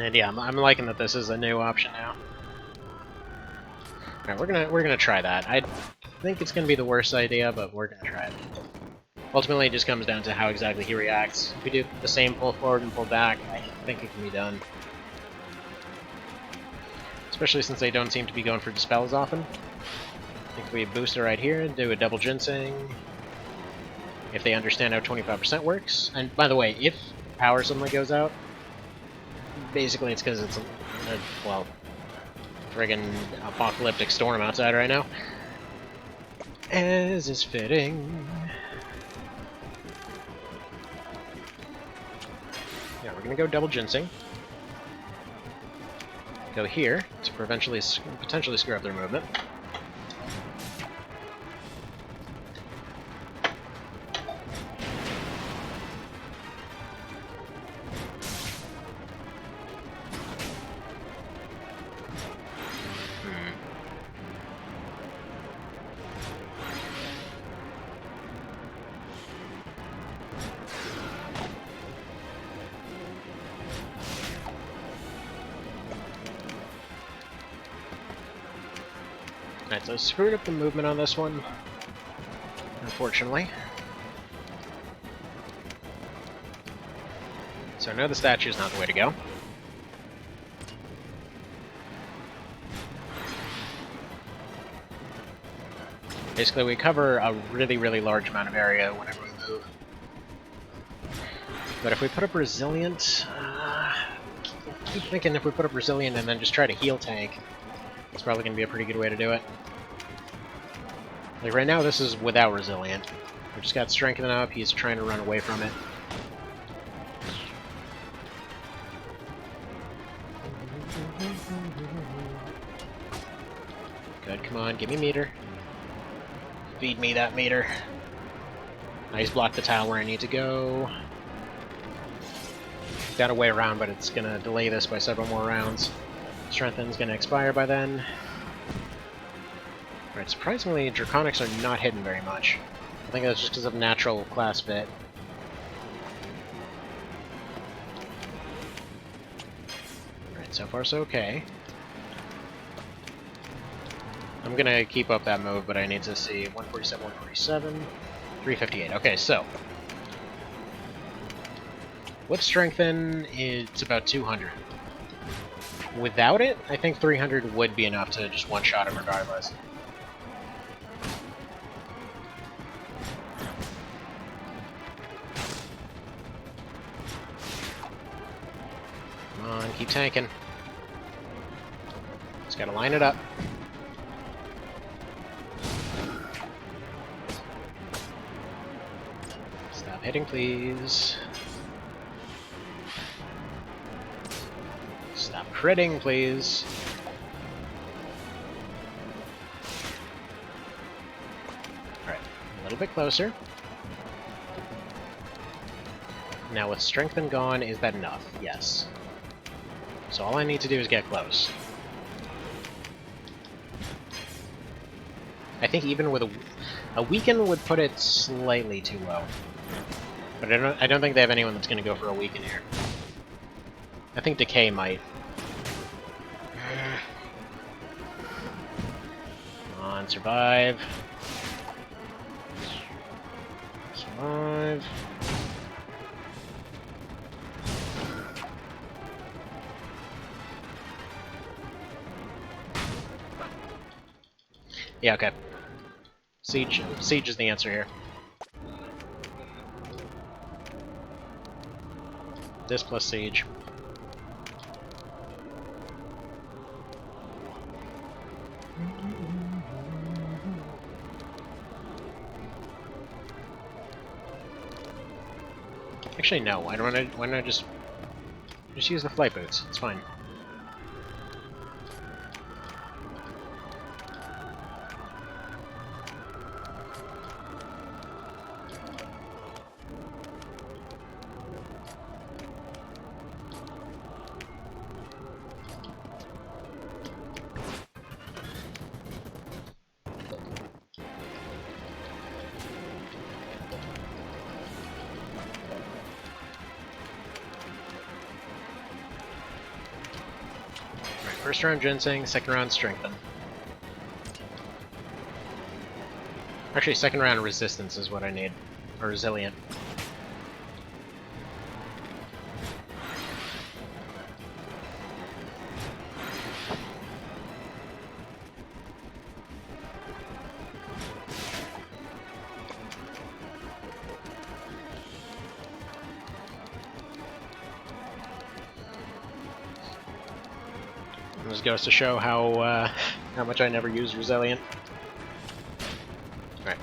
And yeah, I'm liking that this is a new option now. Alright, we're gonna try that. I think it's gonna be the worst idea, but we're gonna try it. Ultimately, it just comes down to how exactly he reacts. If we do the same pull forward and pull back, I think it can be done. Especially since they don't seem to be going for Dispel as often. I think we boost it right here, do a double Ginseng. If they understand how 25% works. And by the way, if power suddenly goes out, basically it's because it's well, friggin' apocalyptic storm outside right now. As is fitting. Yeah, we're gonna go double Ginseng. Go here to potentially screw up their movement. Alright, so I screwed up the movement on this one, unfortunately. So I know the statue is not the way to go. Basically, we cover a really, really large amount of area whenever we move. But if we put up Resilient... I keep thinking if we put up Resilient and then just try to heal tank, it's probably going to be a pretty good way to do it. Like, right now, this is without Resilient. We just got Strengthen up, he's trying to run away from it. Good, come on, give me meter. Feed me that meter. Nice, block the tile where I need to go. Got a way around, but it's gonna delay this by several more rounds. Strengthen's gonna expire by then. Alright, surprisingly, Draconics are not hidden very much. I think that's just because of natural class fit. Alright, so far so okay. I'm gonna keep up that move, but I need to see 147, 147, 358. Okay, so with Strengthen, it's about 200. Without it, I think 300 would be enough to just one-shot him regardless. Come on, keep tanking. Just gotta line it up. Stop hitting, please. Stop critting, please. Alright, a little bit closer. Now with Strengthen gone, is that enough? Yes. So all I need to do is get close. I think even with a Weaken would put it slightly too low. But I don't think they have anyone that's going to go for a Weaken here. I think Decay might. Come on, survive. Survive. Yeah, okay. Siege is the answer here. This plus Siege. Actually, no. Why don't I just use the flight boots? It's fine. First round Ginseng, second round Strengthen. Actually, second round Resistance is what I need. Or Resilient. This goes to show how much I never use Resilient. Alright.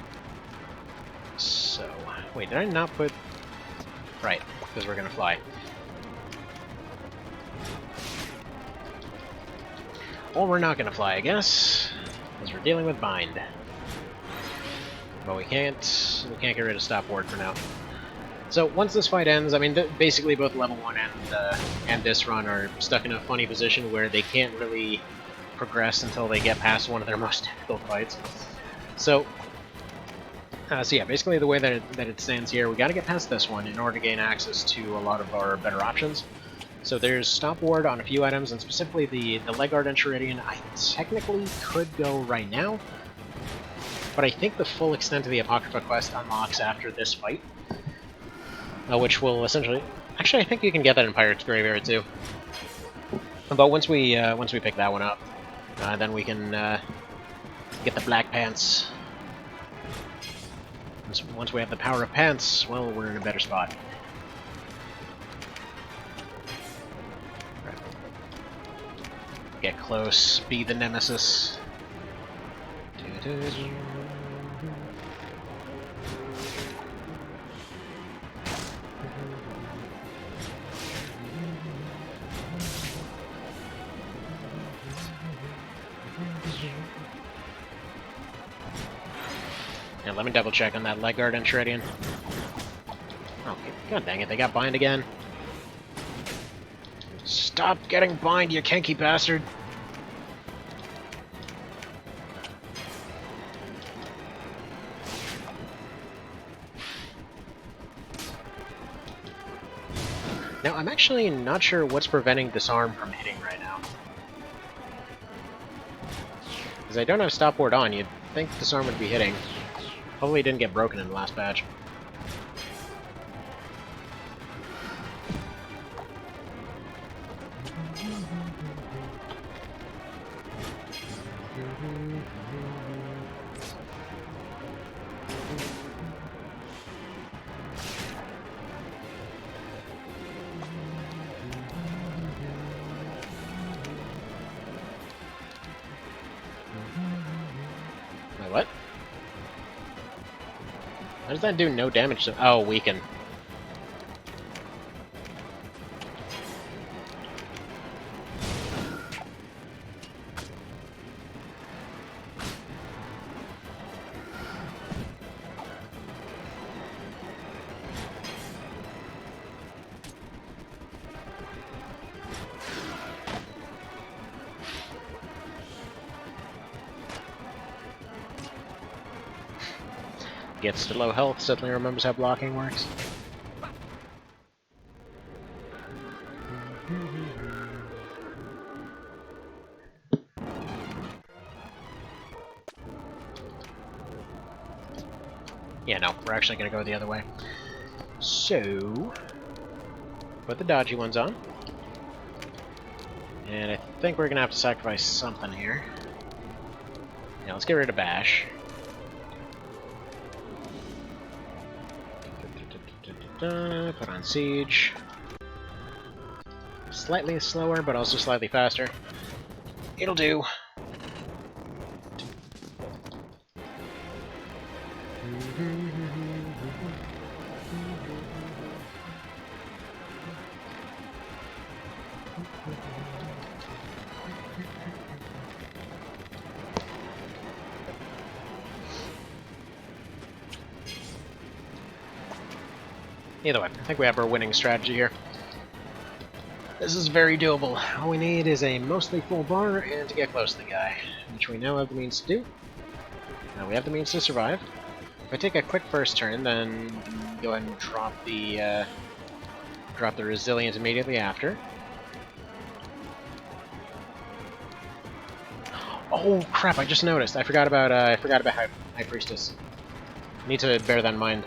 So, wait, did I not put... Right, because we're gonna fly. Or we're not gonna fly, I guess, because we're dealing with Bind. But we can't get rid of Stop Ward for now. So once this fight ends, I mean, basically both level 1 and this run are stuck in a funny position where they can't really progress until they get past one of their most difficult fights. So yeah, basically the way that it stands here, we got to get past this one in order to gain access to a lot of our better options. So there's stop ward on a few items, and specifically the leg guard and Chariot I technically could go right now, but I think the full extent of the Apocrypha quest unlocks after this fight, which will essentially... Actually, I think you can get that in Pirate's Graveyard too. But once we pick that one up, then we can get the Black Pants. Once we have the power of pants, well, we're in a better spot. Right. Get close, be the nemesis. Yeah, let me double check on that leg guard and Chariot. Oh, god dang it, they got bind again. Stop getting bind, you kinky bastard! Now, I'm actually not sure what's preventing Disarm from hitting right now. Because I don't have Stop Ward on, you'd think Disarm would be hitting. Hopefully it didn't get broken in the last patch. Wait, what? How does that do no damage to... Oh, weaken. Gets to low health, suddenly remembers how blocking works. Yeah, no, we're actually gonna go the other way. So, put the dodgy ones on. And I think we're gonna have to sacrifice something here. Yeah, let's get rid of Bash. Put on Siege. Slightly slower, but also slightly faster. It'll do. Either way, I think we have our winning strategy here. This is very doable. All we need is a mostly full bar and to get close to the guy, which we now have the means to do. Now we have the means to survive. If I take a quick first turn, then go ahead and drop the Resilient immediately after. Oh crap! I just noticed. I forgot about High Priestess. Need to bear that in mind.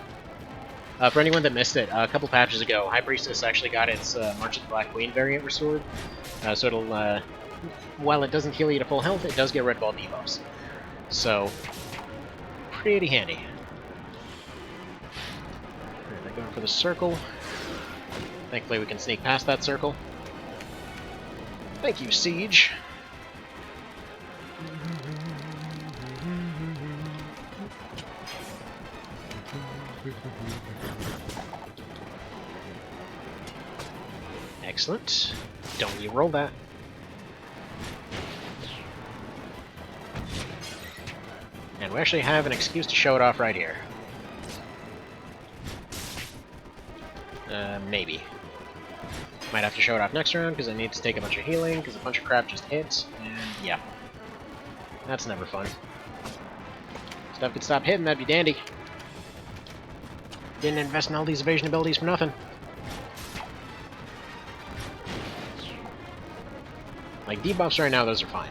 For anyone that missed it, a couple patches ago, High Priestess actually got its March of the Black Queen variant restored. So it'll, while it doesn't heal you to full health, it does get rid of all debuffs. So, pretty handy. Alright, going for the circle. Thankfully we can sneak past that circle. Thank you, Siege. Excellent. Don't re-roll that. And we actually have an excuse to show it off right here. Maybe. Might have to show it off next round, because I need to take a bunch of healing, because a bunch of crap just hits, and yeah. That's never fun. Stuff could stop hitting, that'd be dandy. Didn't invest in all these evasion abilities for nothing. Like, debuffs right now, those are fine.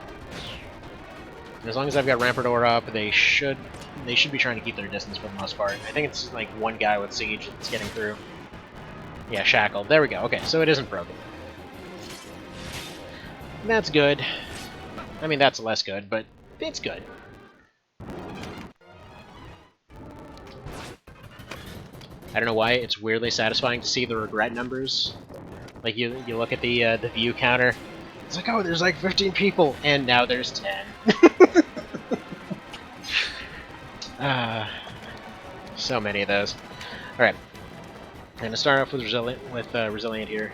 And as long as I've got Rampartor up, they should be trying to keep their distance for the most part. I think it's just, like, one guy with Siege that's getting through. Yeah, Shackled. There we go. Okay, so it isn't broken. That's good. I mean, that's less good, but it's good. I don't know why, it's weirdly satisfying to see the regret numbers. Like, you look at the view counter, it's like, oh, there's like 15 people, and now there's 10. So many of those. Alright. I'm gonna start off with Resilient here.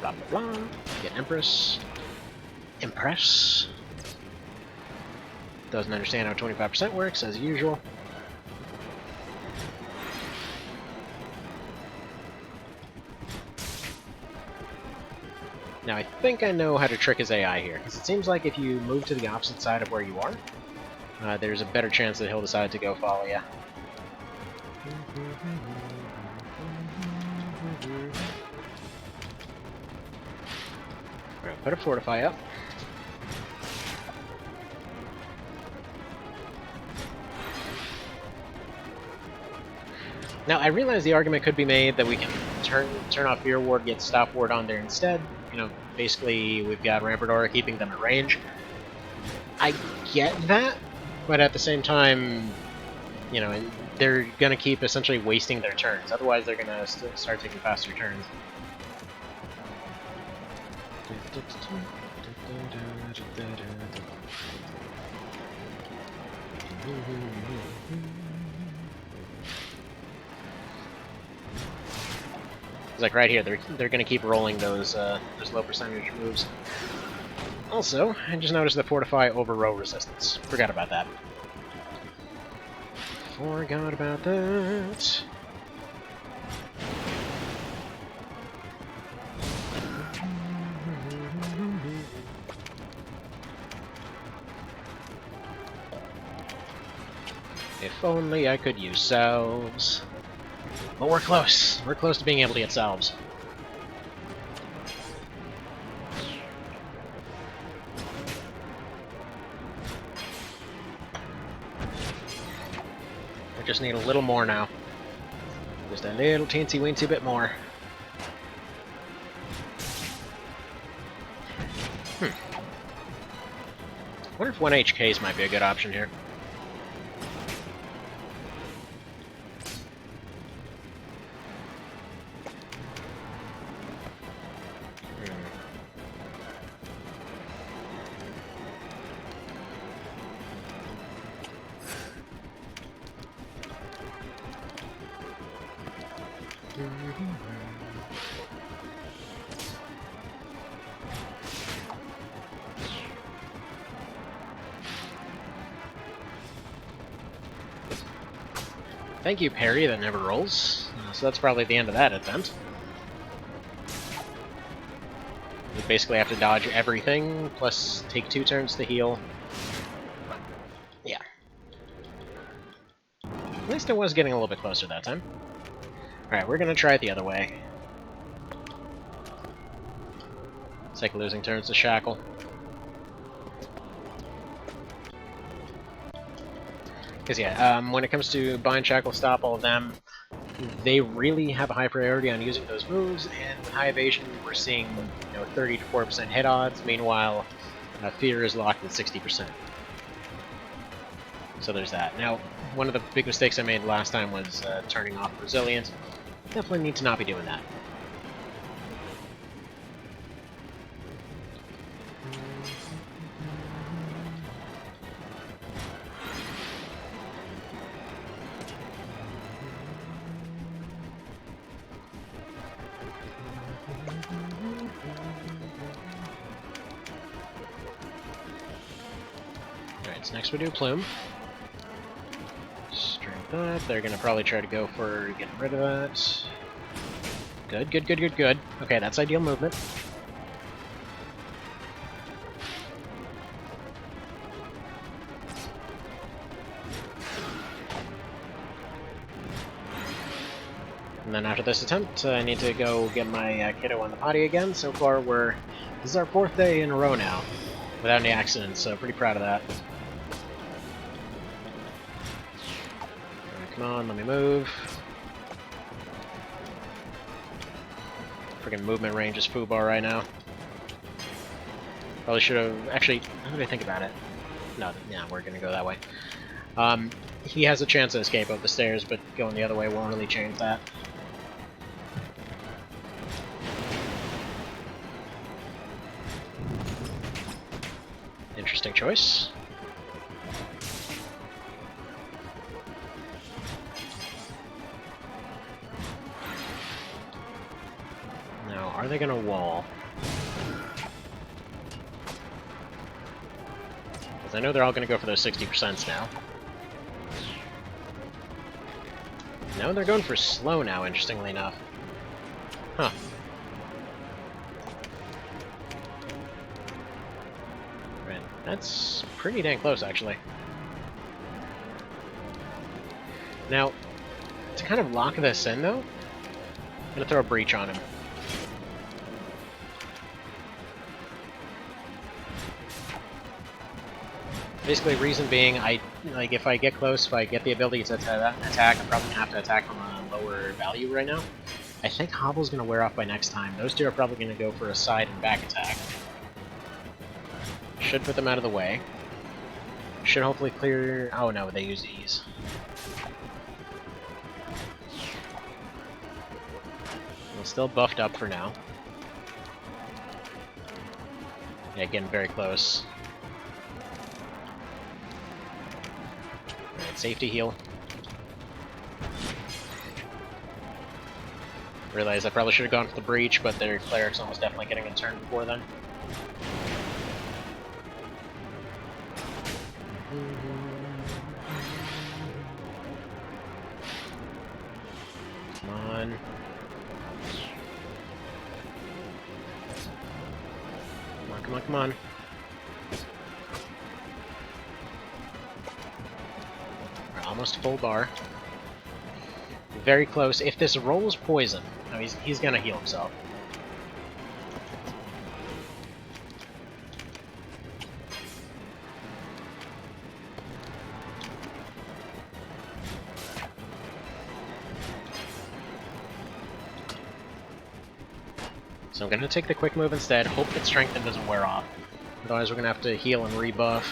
Blah, blah, blah. Get Empress. Impress. Doesn't understand how 25% works, as usual. Now, I think I know how to trick his AI here, because it seems like if you move to the opposite side of where you are, there's a better chance that he'll decide to go follow you. Alright, put a Fortify up. Now, I realize the argument could be made that we can turn off Fear Ward, get Stop Ward on there instead. You know, basically, we've got Rampartor keeping them at range. I get that, but at the same time, you know, they're going to keep essentially wasting their turns. Otherwise, they're going to start taking faster turns. Like right here, they're going to keep rolling those low percentage moves. Also, I just noticed the Fortify over row resistance. Forgot about that. Forgot about that. If only I could use salves. But we're close. We're close to being able to get salves. I just need a little more now. Just a little teensy-weensy bit more. I wonder if 1 HKs might be a good option here. Thank you, parry that never rolls. So that's probably the end of that attempt. You basically have to dodge everything, plus take 2 turns to heal. Yeah. At least it was getting a little bit closer that time. Alright, we're gonna try it the other way. It's like losing turns to Shackle. Because yeah, when it comes to Bind, Shackle, Stop, all of them, they really have a high priority on using those moves, and with high evasion, we're seeing 30 to 40% hit odds. Meanwhile, Fear is locked at 60%. So there's that. Now, one of the big mistakes I made last time was turning off Resilient. Definitely need to not be doing that. Alright, so next we do Plume. Strength that. They're gonna probably try to go for getting rid of that. Good, good, good, good, good. Okay, that's ideal movement. And then after this attempt, I need to go get my kiddo on the potty again. So far, we're This is our 4th day in a row now, without any accidents, so pretty proud of that. Alright, come on, let me move. Freaking movement range is foobar right now. Probably should have... Actually, how did I think about it? No, yeah, we're gonna go that way. He has a chance to escape up the stairs, but going the other way won't really change that. Interesting choice. Now, are they gonna wall? Because I know they're all gonna go for those 60% now. No, they're going for slow now, interestingly enough. Huh. Right, that's pretty dang close, actually. Now, to kind of lock this in, though, I'm gonna throw a breach on him. Basically, reason being, if I get close, if I get the ability to attack, I'm probably gonna have to attack from a lower value right now. I think Hobble's gonna wear off by next time. Those two are probably gonna go for a side and back attack. Should put them out of the way. Should hopefully clear... Oh no, they use ease. We're still buffed up for now. Yeah, getting very close. Alright, safety heal. Realize I probably should have gone for the breach, but their cleric's almost definitely getting a turn before then. Come on. Come on, come on, come on. We're almost full bar. Very close. If this rolls poison, no, he's gonna heal himself. So I'm gonna take the quick move instead, hope that Strengthen doesn't wear off. Otherwise we're gonna have to heal and rebuff.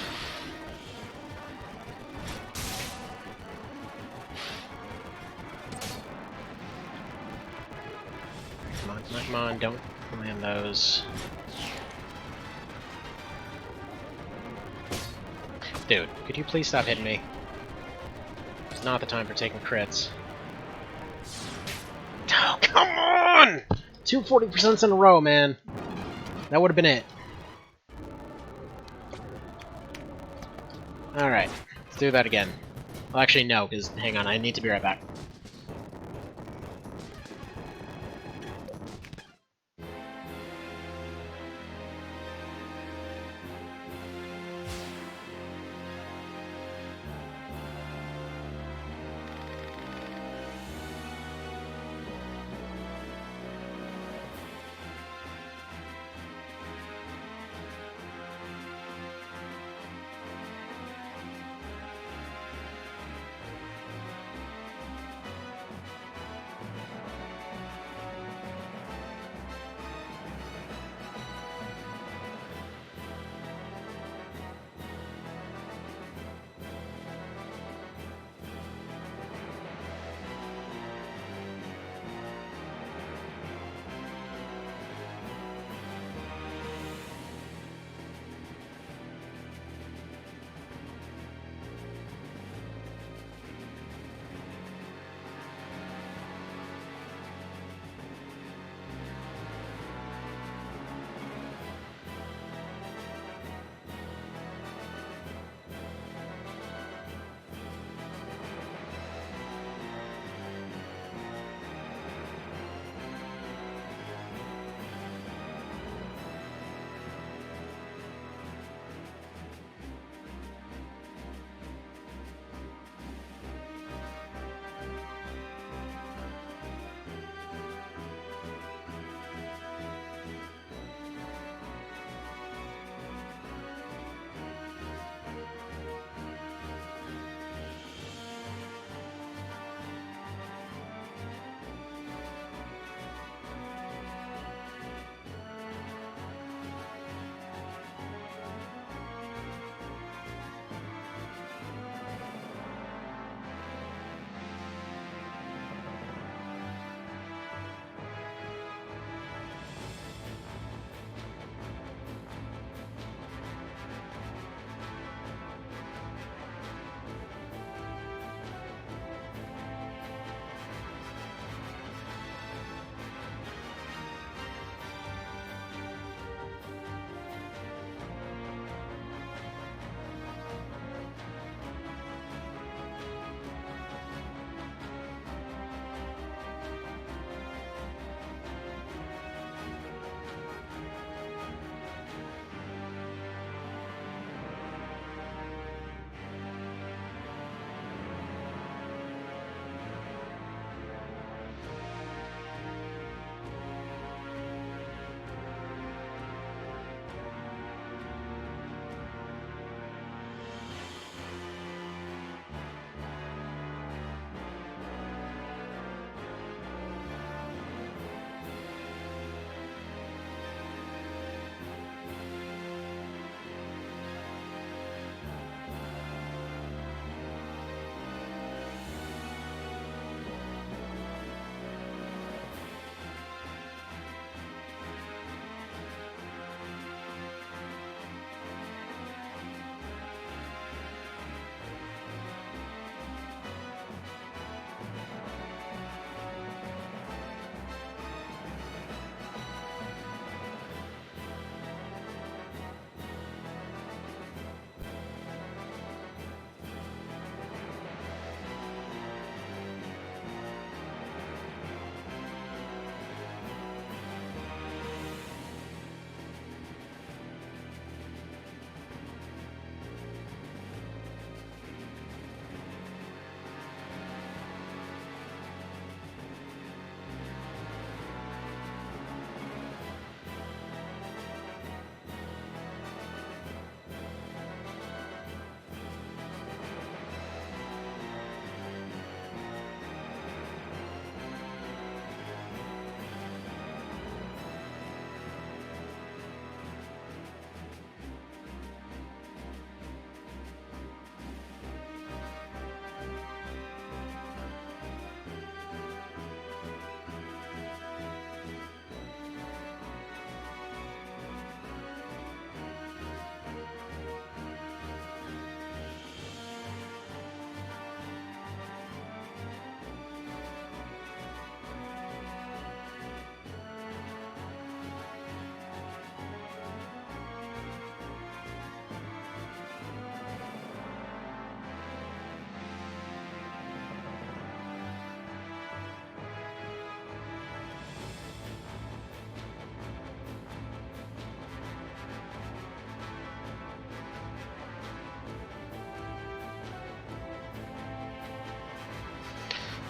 Come on, come on, come on, don't land those. Dude, could you please stop hitting me? It's not the time for taking crits. Oh, come on! 240% in a row, man. That would have been it. Alright, let's do that again. Well, actually, no, because, hang on, I need to be right back.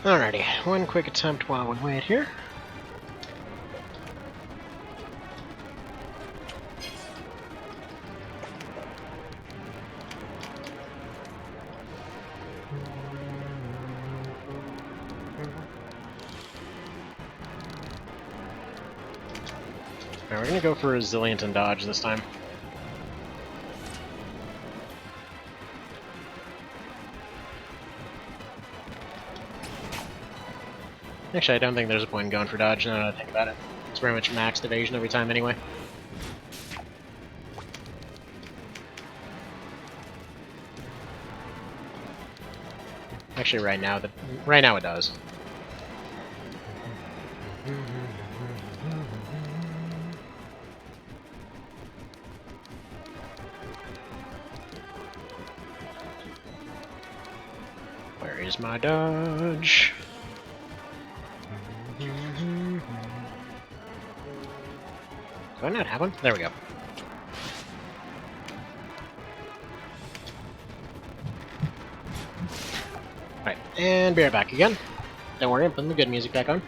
Alrighty, one quick attempt while we wait here. Alright, we're gonna go for Resilient and Dodge this time. Actually, I don't think there's a point in going for Dodge now that I think about it. It's very much maxed evasion every time anyway. Actually, right now it does. Where is my dodge? Do I not have one? There we go. Alright, and be right back again. Don't worry, I'm putting the good music back on.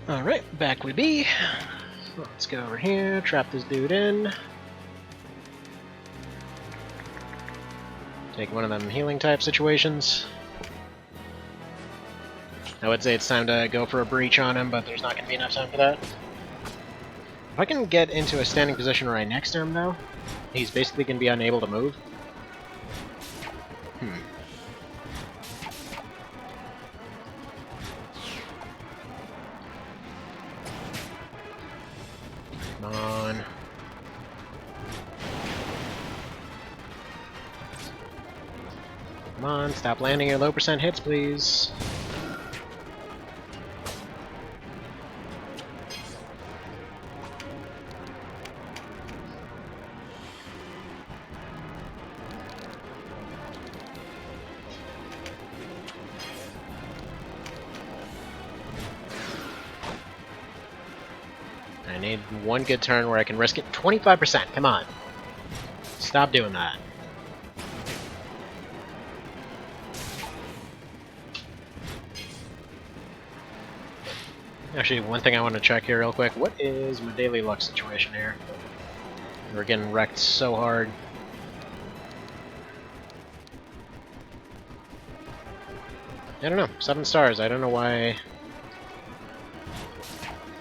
Alright, back we be. Let's go over here, trap this dude in. Take one of them healing type situations. I would say it's time to go for a breach on him, but there's not going to be enough time for that. If I can get into a standing position right next to him, though, he's basically going to be unable to move. Come on. Come on, stop landing your low percent hits, please. I need one good turn where I can risk it. 25%, come on. Stop doing that. Actually, one thing I want to check here real quick. What is my daily luck situation here? We're getting wrecked so hard. I don't know. 7 stars. I don't know why.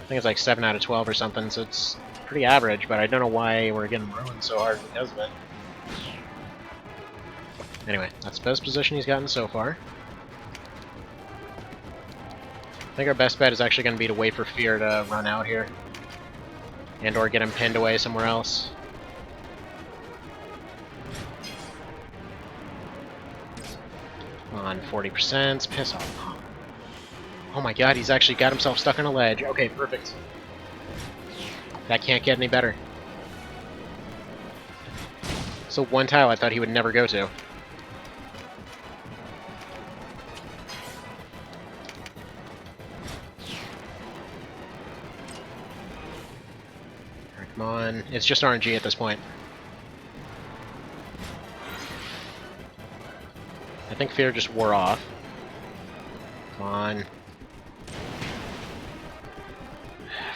I think it's like 7 out of 12 or something, so it's pretty average, but I don't know why we're getting ruined so hard because of it. Anyway, that's the best position he's gotten so far. I think our best bet is actually going to be to wait for Fear to run out here. And or get him pinned away somewhere else. Come on, 40%. Piss off. Oh my god, he's actually got himself stuck on a ledge. Okay, perfect. That can't get any better. So one tile I thought he would never go to. Come on. It's just RNG at this point. I think fear just wore off. Come on.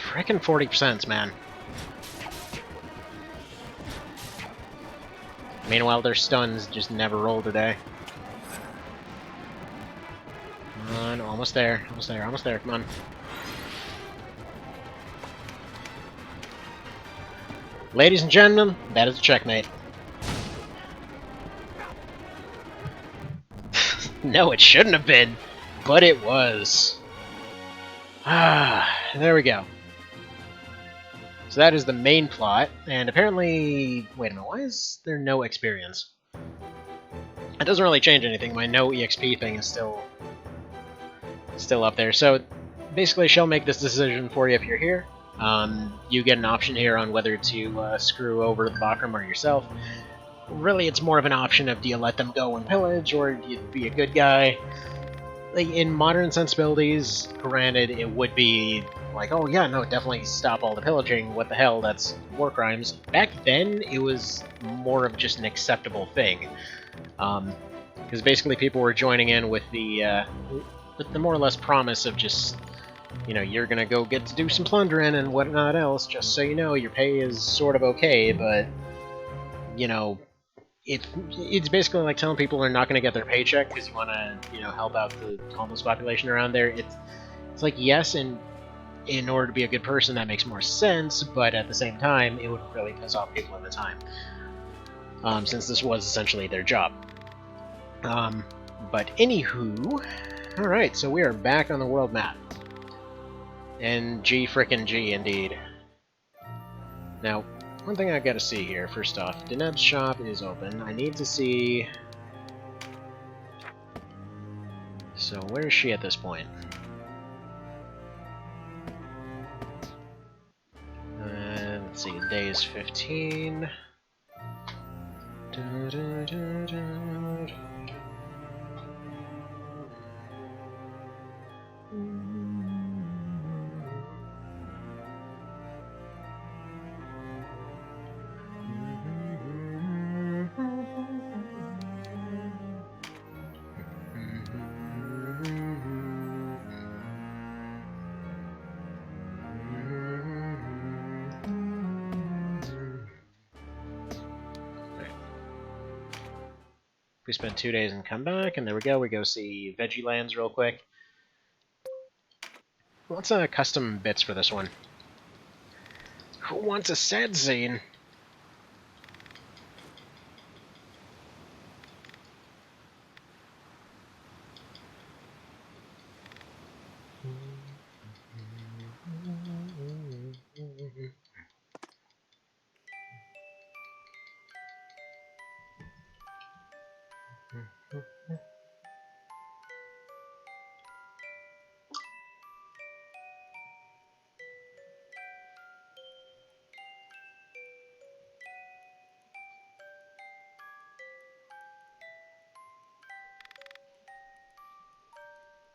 Frickin' 40%, man. Meanwhile, their stuns just never roll today. Come on, almost there, almost there, almost there, come on. Ladies and gentlemen, that is a checkmate. No, it shouldn't have been, but it was. Ah, there we go. So that is the main plot, and apparently... Wait a minute, why is there no experience? It doesn't really change anything, my no EXP thing is still up there. So basically she'll make this decision for you if you're here. You get an option here on whether to screw over the Bakram or yourself. Really, it's more of an option of do you let them go and pillage, or do you be a good guy? Like, in modern sensibilities, granted, it would be like, oh yeah, no, definitely stop all the pillaging, what the hell, that's war crimes. Back then, it was more of just an acceptable thing. Because basically people were joining in with the more or less promise of just, you know, you're gonna go get to do some plundering and whatnot else, just so you know, your pay is sort of okay, but, you know, it's basically like telling people they're not gonna get their paycheck because you want to, you know, help out the homeless population around there. It's like, yes, and in order to be a good person, that makes more sense, but at the same time, it would really piss off people at the time, since this was essentially their job. But anywho, alright, so we are back on the world map. And G frickin' G, indeed. Now, one thing I gotta see here, first off, Deneb's shop is open. I need to see... So, where is she at this point? Let's see, day is 15. We spend 2 days and come back, and there we go. We go see Veggie Lands real quick. Who wants custom bits for this one? Who wants a sad scene?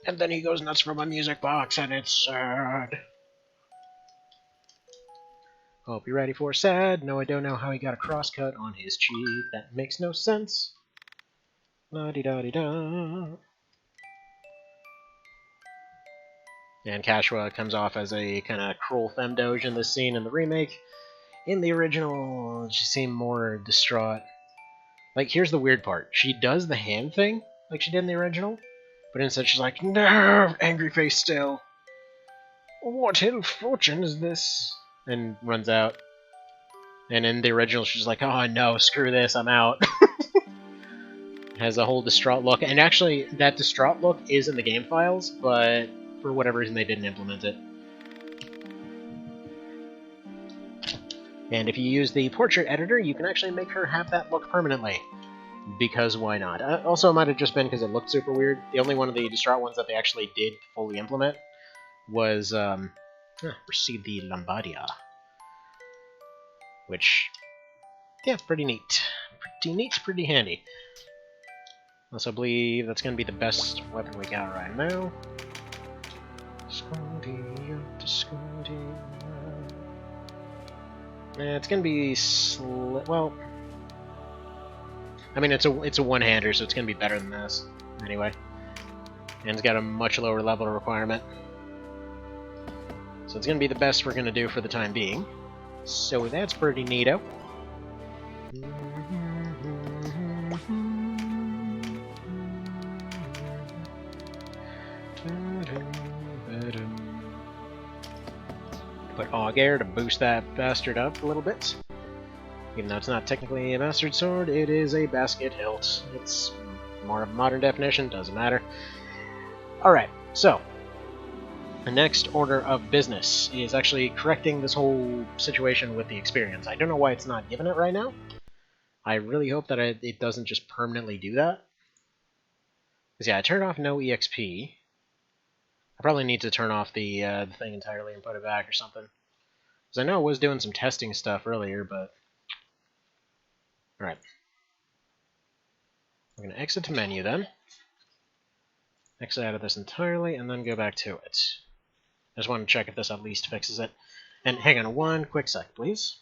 And then he goes nuts for my music box, and it's sad. Hope you're ready for sad. No, I don't know how he got a crosscut on his cheek. That makes no sense. La-di-da-di-da. And Kashua comes off as a kind of cruel femdoge in this scene in the remake. In the original, she seemed more distraught. Like, here's the weird part. She does the hand thing, like she did in the original, but instead she's like, no, angry face still. What ill fortune is this? And runs out. And in the original, she's like, oh no, screw this, I'm out. Has a whole distraught look. And actually, that distraught look is in the game files, but for whatever reason they didn't implement it. And if you use the portrait editor, you can actually make her have that look permanently. Because why not? Also, it might have just been because it looked super weird. The only one of the distraught ones that they actually did fully implement was, receive the Lombardia. Which, yeah, pretty neat. Pretty neat, pretty handy. Also believe that's going to be the best weapon we got right now. It's gonna be well. I mean, it's a one-hander, so it's gonna be better than this anyway. And it's got a much lower level requirement, so it's gonna be the best we're gonna do for the time being. So that's pretty neato. Put Ogre to boost that bastard up a little bit. Even though it's not technically a bastard sword, it is a basket hilt. It's more of a modern definition, doesn't matter. Alright, so the next order of business is actually correcting this whole situation with the experience. I don't know why it's not giving it right now. I really hope that it doesn't just permanently do that. Because yeah, I turned off no EXP. I probably need to turn off the thing entirely and put it back or something. Because I know I was doing some testing stuff earlier, but... Alright. We're going to exit to menu then. Exit out of this entirely, and then go back to it. I just want to check if this at least fixes it. And hang on one quick sec, please.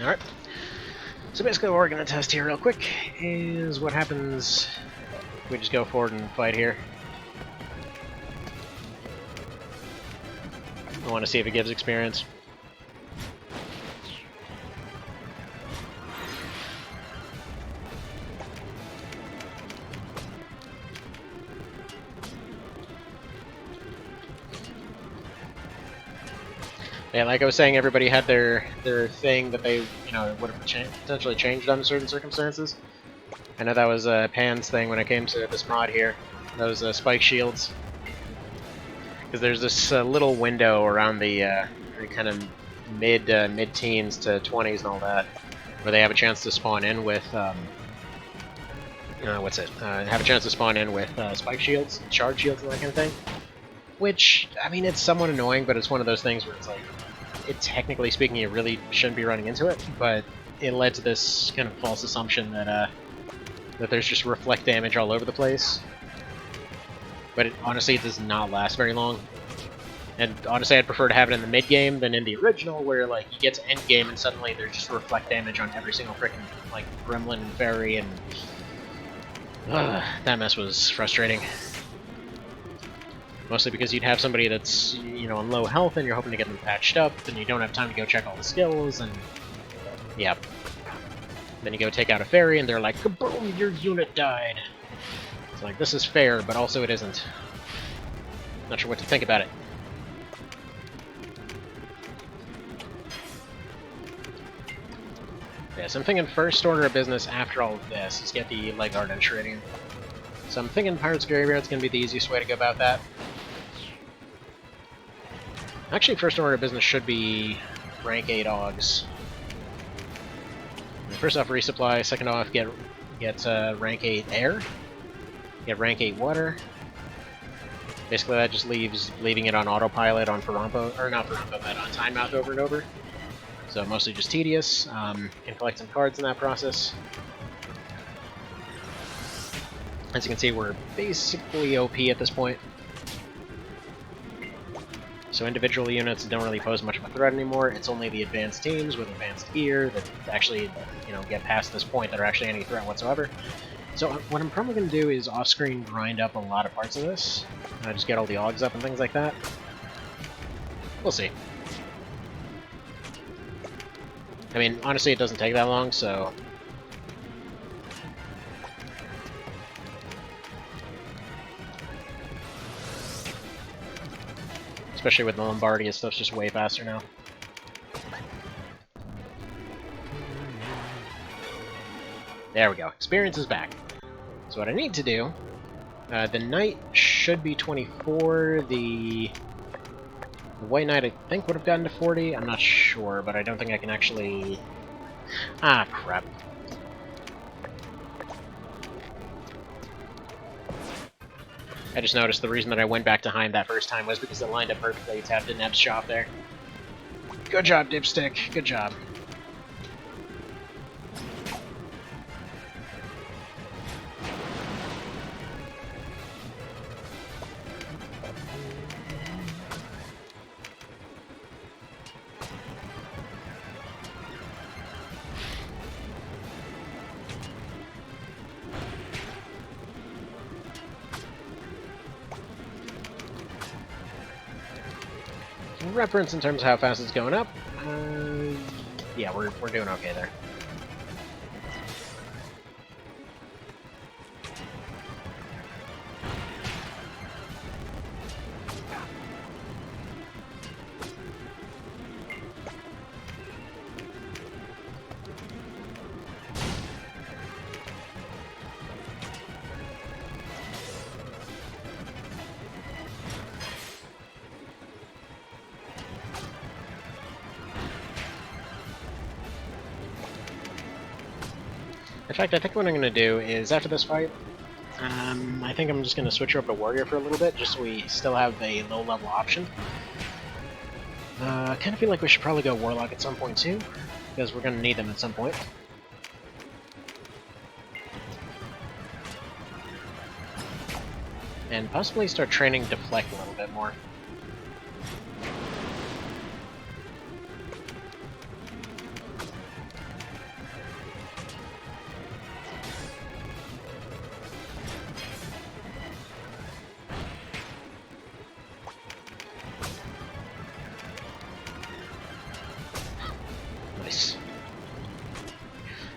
Alright. So basically what we're going to test here real quick is what happens if we just go forward and fight here. I want to see if it gives experience. Yeah, like I was saying, everybody had their thing that they, you know, would have potentially changed under certain circumstances. I know that was Pan's thing when it came to this mod here, those spike shields. Because there's this little window around the kind of mid-teens to 20s and all that, where they have a chance to spawn in with have a chance to spawn in with spike shields, charge shields, and that kind of thing. Which, I mean, it's somewhat annoying, but it's one of those things where it's like, technically speaking, you really shouldn't be running into it, but it led to this kind of false assumption that that there's just reflect damage all over the place. But honestly, it does not last very long. And honestly, I'd prefer to have it in the mid-game than in the original, where like you get to end-game and suddenly there's just reflect damage on every single freaking like gremlin and fairy, and that mess was frustrating. Mostly because you'd have somebody that's, you know, on low health and you're hoping to get them patched up, and you don't have time to go check all the skills, and yeah. Then you go take out a fairy and they're like, kaboom, your unit died. It's like, this is fair, but also it isn't. Not sure what to think about it. Yeah, so I'm thinking first order of business after all of this is get the leg guard and shredding. So I'm thinking Pirates Graveyard's gonna be the easiest way to go about that. Actually, first order of business should be rank 8 Augs. First off, resupply. Second off, get rank 8 air. Get rank 8 water. Basically, that just leaving it on autopilot on Ferrampo, or not Ferrampo, but on Time Mouth over and over. So mostly just tedious. Can collect some cards in that process. As you can see, we're basically OP at this point. So individual units don't really pose much of a threat anymore. It's only the advanced teams with advanced gear that actually, you know, get past this point that are actually any threat whatsoever. So what I'm probably going to do is off-screen grind up a lot of parts of this. Just get all the Augs up and things like that. We'll see. I mean, honestly, it doesn't take that long, so... Especially with the Lombardia, stuff's just way faster now. There we go. Experience is back. So what I need to do, the Knight should be 24, the White Knight I think would have gotten to 40, I'm not sure, but I don't think I can actually... Ah, crap. I just noticed the reason that I went back to Hind that first time was because it lined up perfectly to have the Neb's shop there. Good job, Dipstick. Good job. Reference in terms of how fast it's going up. Yeah, we're doing okay there. In fact, I think what I'm going to do is, after this fight, I think I'm just going to switch over to Warrior for a little bit, just so we still have a low-level option. I kind of feel like we should probably go Warlock at some point too, because we're going to need them at some point. And possibly start training Deflect a little bit more.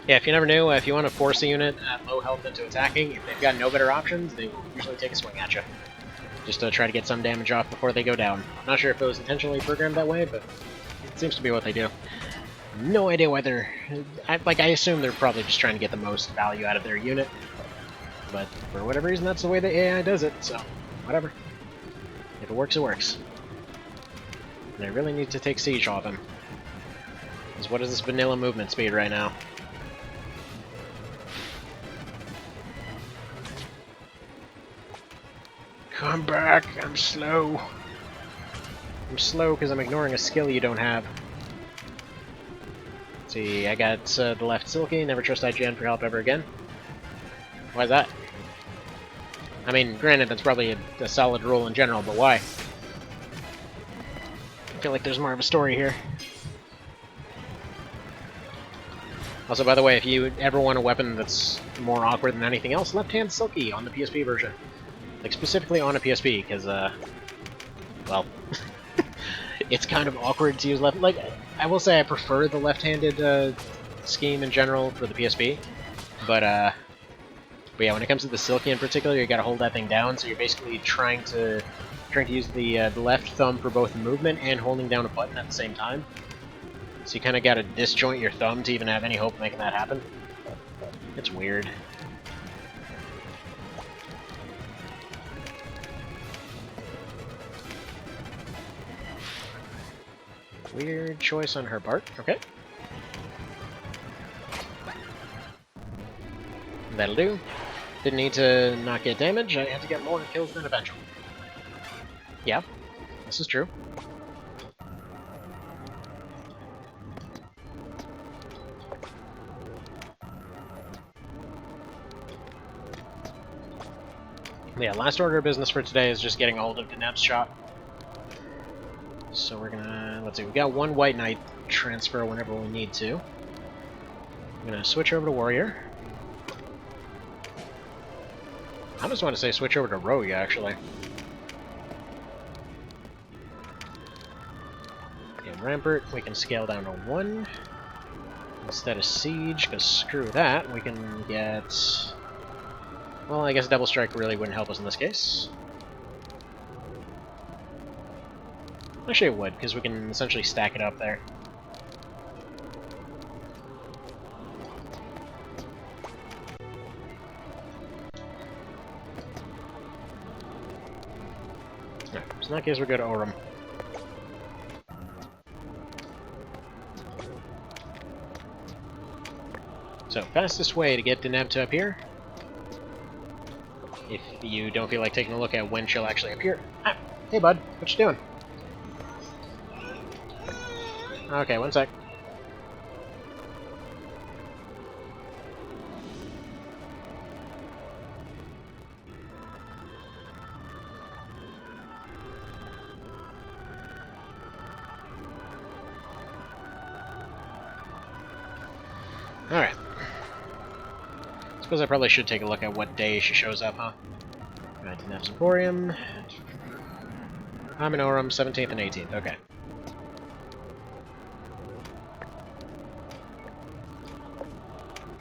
Yeah, if you never knew, if you want to force a unit at low health into attacking, if they've got no better options, they will usually take a swing at you. Just to try to get some damage off before they go down. I'm not sure if it was intentionally programmed that way, but it seems to be what they do. No idea why they're... I assume they're probably just trying to get the most value out of their unit. But for whatever reason, that's the way the AI does it, so whatever. If it works, it works. And I really need to take Siege off him. Because what is this vanilla movement speed right now? Come back, I'm slow. I'm slow because I'm ignoring a skill you don't have. Let's see, I got the left Silky, never trust IGN for help ever again. Why's that? I mean, granted, that's probably a solid rule in general, but why? I feel like there's more of a story here. Also, by the way, if you ever want a weapon that's more awkward than anything else, left-hand Silky on the PSP version. Like, specifically on a PSP, because, well, it's kind of awkward to use left... Like, I will say I prefer the left-handed, scheme in general for the PSP, but yeah, when it comes to the Silky in particular, you gotta hold that thing down, so you're basically trying to use the left thumb for both movement and holding down a button at the same time. So you kinda gotta disjoint your thumb to even have any hope of making that happen. It's weird. Weird choice on her part. Okay. That'll do. Didn't need to not get damage. I had to get more kills than eventually. Yeah, this is true. Yeah, last order of business for today is just getting hold of Deneb's shop. So we're gonna, let's see, we got one White Knight transfer whenever we need to. I'm gonna switch over to Warrior. I just want to say switch over to Rogue, actually. In Rampart, we can scale down to 1 instead of Siege, because screw that, we can get... Well, I guess Double Strike really wouldn't help us in this case. Actually, it would, because we can essentially stack it up there. Alright, so in that case, we'll go to Orem. So, fastest way to get Deneb to appear, if you don't feel like taking a look at when she'll actually appear. Ah, hey bud, what you doing? Okay, one sec. Alright. Suppose I probably should take a look at what day she shows up, huh? Alright, Deneb's Emporium. I'm in Orem, 17th and 18th, okay.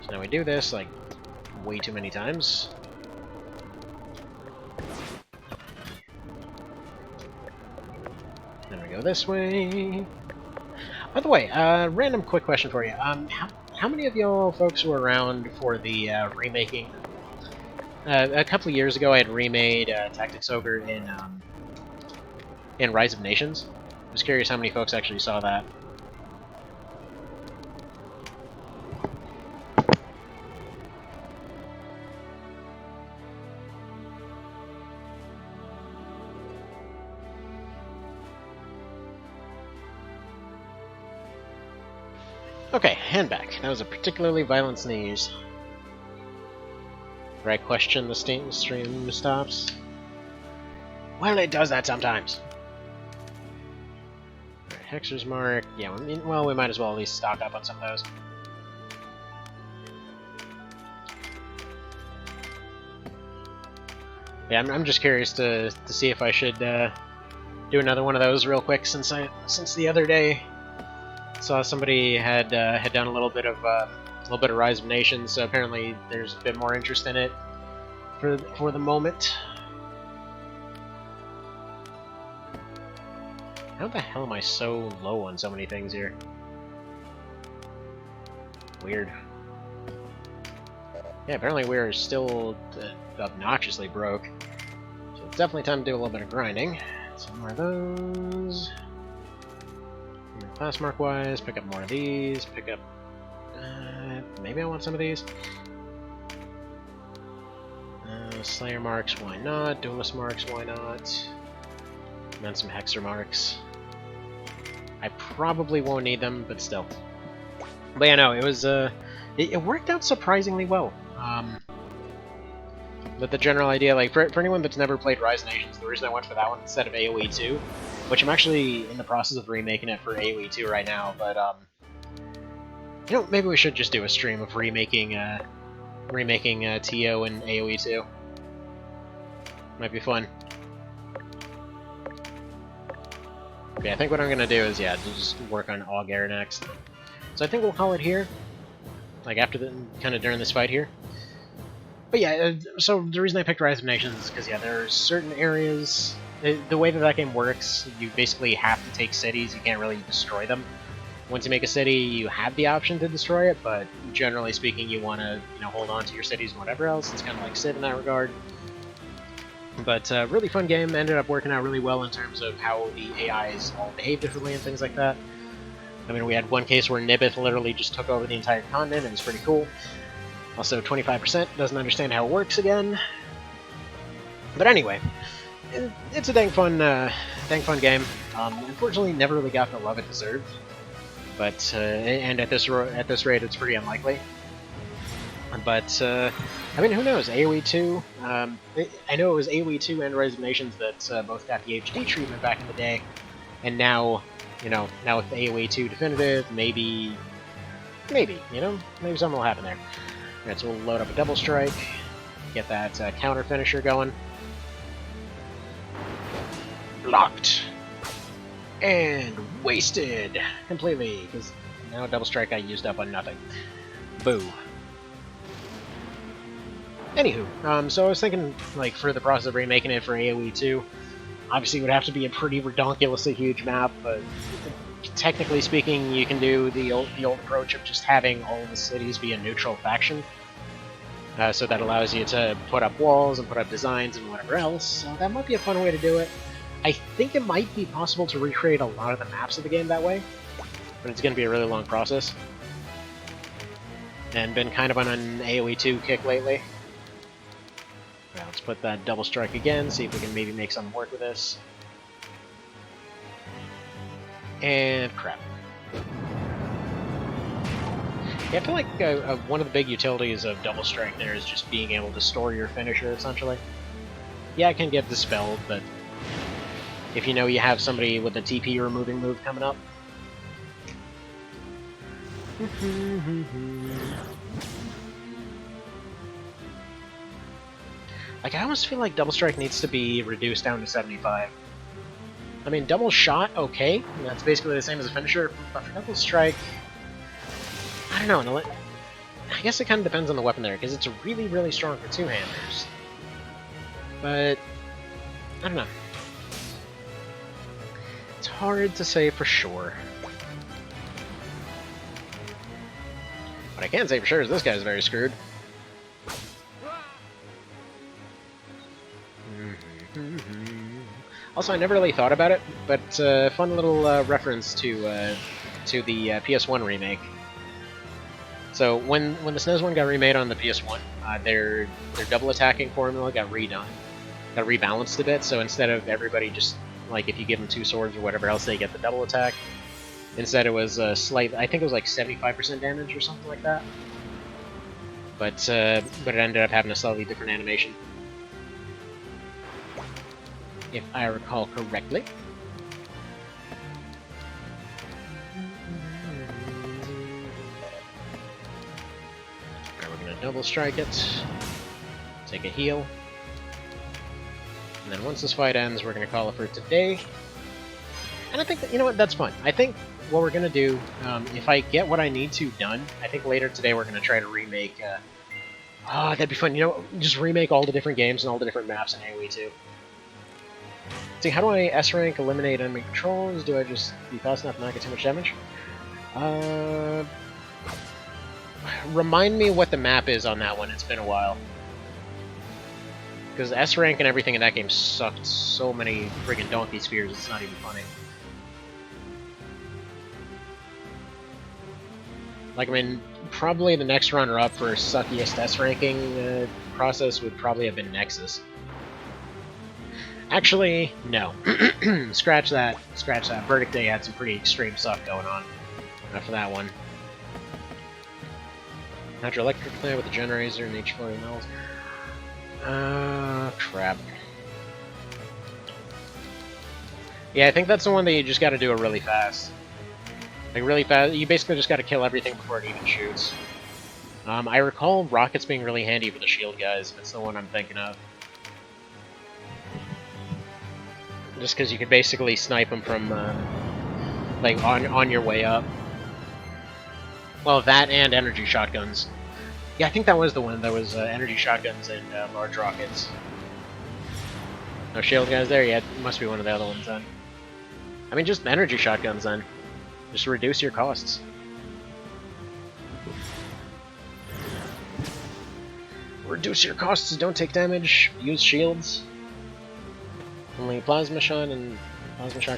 So now we do this, like, way too many times. Then we go this way. By the way, random quick question for you. How many of y'all folks were around for the remaking? A couple of years ago, I had remade Tactics Ogre in Rise of Nations. I was curious how many folks actually saw that. Okay, hand back. That was a particularly violent sneeze. Right question, the stream stops. Well, it does that sometimes. Alright, Hexer's Mark. Yeah, well, we might as well at least stock up on some of those. Yeah, I'm just curious to see if I should do another one of those real quick, since the other day saw somebody had done a little bit of Rise of Nations, so apparently there's a bit more interest in it for the moment. How the hell am I so low on so many things here? Weird. Yeah, apparently we're still obnoxiously broke. So it's definitely time to do a little bit of grinding. Some more of those. Class mark wise, pick up more of these, pick up... maybe I want some of these. Slayer marks, why not? Duelist marks, why not? And then some Hexer marks. I probably won't need them, but still. But yeah, no, it was, it worked out surprisingly well. But the general idea, like, for anyone that's never played Rise of Nations, the reason I went for that one instead of AoE 2, which I'm actually in the process of remaking it for AoE 2 right now, but, you know, maybe we should just do a stream of remaking TO and AoE 2. Might be fun. Yeah, I think what I'm gonna do is, yeah, just work on Ogre next. So I think we'll call it here. Like, after kind of during this fight here. But yeah, so the reason I picked Rise of Nations is because, yeah, there are certain areas... The way that game works, you basically have to take cities, you can't really destroy them. Once you make a city, you have the option to destroy it, but generally speaking, you want to, you know, hold on to your cities and whatever else. It's kind of like Civ in that regard. But really fun game, ended up working out really well in terms of how the AIs all behave differently and things like that. I mean, we had one case where Nibith literally just took over the entire continent, and it was pretty cool. Also, 25% doesn't understand how it works again. But anyway, it's a dang fun game. Unfortunately, never really got the love it deserved. But and at this rate, it's pretty unlikely. But I mean, who knows? AoE 2. I know it was AoE 2 and Rise of Nations that both got the HD treatment back in the day, and now, you know, now with AoE 2 definitive, maybe, you know, maybe something will happen there. Alright, so we'll load up a double strike, get that counter finisher going. Blocked! And wasted! Completely, because now double strike I used up on nothing. Boo. Anywho, so I was thinking, like, for the process of remaking it for AoE 2, Obviously, it would have to be a pretty redonkulously huge map, but technically speaking, you can do the old approach of just having all the cities be a neutral faction. So that allows you to put up walls and put up designs and whatever else, so that might be a fun way to do it. I think it might be possible to recreate a lot of the maps of the game that way, but it's going to be a really long process. And been kind of on an AoE 2 kick lately. Well, let's put that double strike again, see if we can maybe make something work with this. And crap. Yeah, I feel like one of the big utilities of double strike there is just being able to store your finisher, essentially. Yeah, it can get dispelled, but if you know you have somebody with a TP removing move coming up. Like, I almost feel like double strike needs to be reduced down to 75. I mean, double shot, okay, that's basically the same as a finisher, but for double strike, I don't know, I guess it kind of depends on the weapon there, because it's really, really strong for two-handers. But, I don't know. It's hard to say for sure. What I can say for sure is this guy's very screwed. Also, I never really thought about it, but fun little reference to the PS1 remake. So when the SNES one got remade on the PS1, their double attacking formula got redone, got rebalanced a bit. So instead of everybody just like if you give them two swords or whatever else, they get the double attack. Instead, it was slight. I think it was like 75% damage or something like that. But it ended up having a slightly different animation, if I recall correctly. Alright, we're gonna double strike it, take a heal, and then once this fight ends, we're gonna call it for today. And I think that, you know what, that's fun. I think what we're gonna do, if I get what I need to done, I think later today we're gonna try to remake. That'd be fun. You know, just remake all the different games and all the different maps in AoE 2. See, how do I S-rank eliminate enemy controls? Do I just be fast enough and not get too much damage? Remind me what the map is on that one. It's been a while. Because S-rank and everything in that game sucked so many friggin' donkey spheres, it's not even funny. Like, I mean, probably the next runner-up for suckiest S-ranking process would probably have been Nexus. Actually, no. Scratch that. Scratch that. Verdict Day had some pretty extreme suck going on for that one. Hydroelectric plant with the generator and each floating metals. Crap. Yeah, I think that's the one that you just gotta do it really fast. Like, really fast. You basically just gotta kill everything before it even shoots. I recall rockets being really handy for the shield guys. That's the one I'm thinking of. Just because you could basically snipe them from, like, on your way up. Well, that and energy shotguns. Yeah, I think that was the one. That was energy shotguns and large rockets. No shield guys there? Yeah, it must be one of the other ones then. I mean, just energy shotguns then. Just reduce your costs. Reduce your costs, don't take damage, use shields. Only plasma shot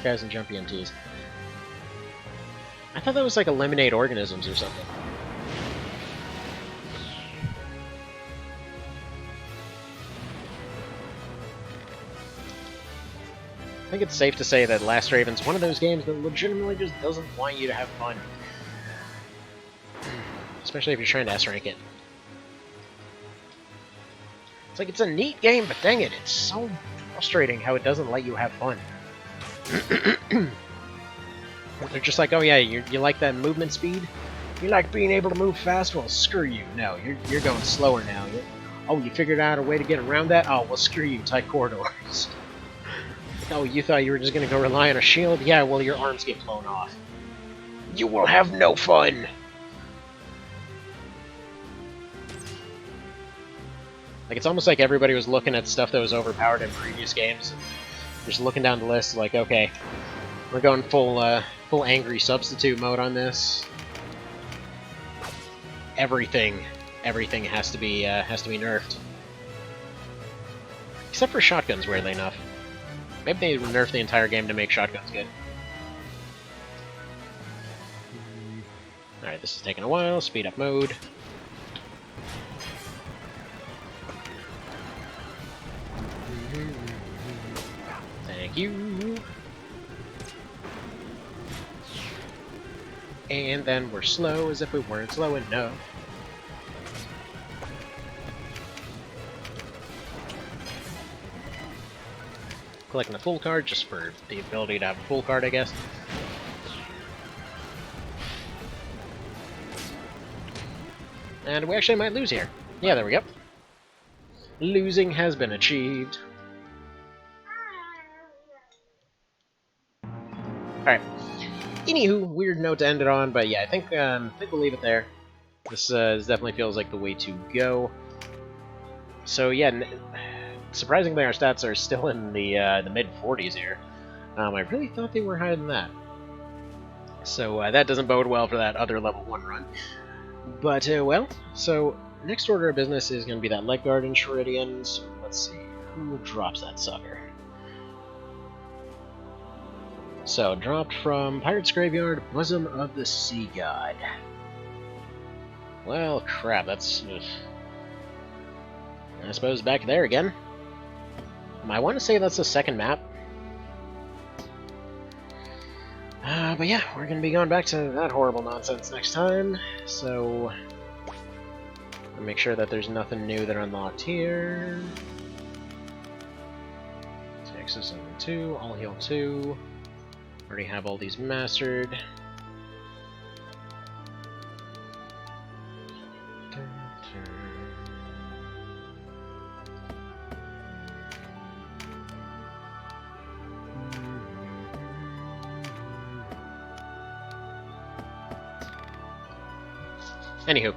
guys and jump EMTs. I thought that was like eliminate organisms or something. I think it's safe to say that Last Raven's one of those games that legitimately just doesn't want you to have fun. Especially if you're trying to S-rank it. It's like, it's a neat game, but dang it, it's so frustrating how it doesn't let you have fun. They're just like, oh yeah, you like that movement speed? You like being able to move fast? Well, screw you. No, you're going slower now. Oh, you figured out a way to get around that? Oh, well, screw you, tight corridors. Oh, you thought you were just going to go rely on a shield? Yeah, well, your arms get blown off. You will have no fun! Like, it's almost like everybody was looking at stuff that was overpowered in previous games, and Just looking down the list, like, okay, we're going full angry substitute mode on this. Everything has to be nerfed, except for shotguns. Weirdly enough, maybe they nerfed the entire game to make shotguns good. All right, this is taking a while. Speed up mode. Thank you. And then we're slow as if we weren't slow enough. Collecting a full card just for the ability to have a full card, I guess. And we actually might lose here. Yeah, there we go. Losing has been achieved. Alright. Anywho, weird note to end it on, but yeah, I think we'll leave it there. This definitely feels like the way to go. So yeah, surprisingly our stats are still in the mid-40s here. I really thought they were higher than that. So that doesn't bode well for that other level 1 run. But, well, so next order of business is going to be that Leg Guard and Chariot. So let's see, who drops that sucker? So, dropped from Pirate's Graveyard, Bosom of the Sea God. Well, crap, that's... I suppose back there again. I want to say that's the second map. But yeah, we're going to be going back to that horrible nonsense next time, so... I'll make sure that there's nothing new that unlocked here. Access 7-2, All Heal 2. Already have all these mastered. Anywho,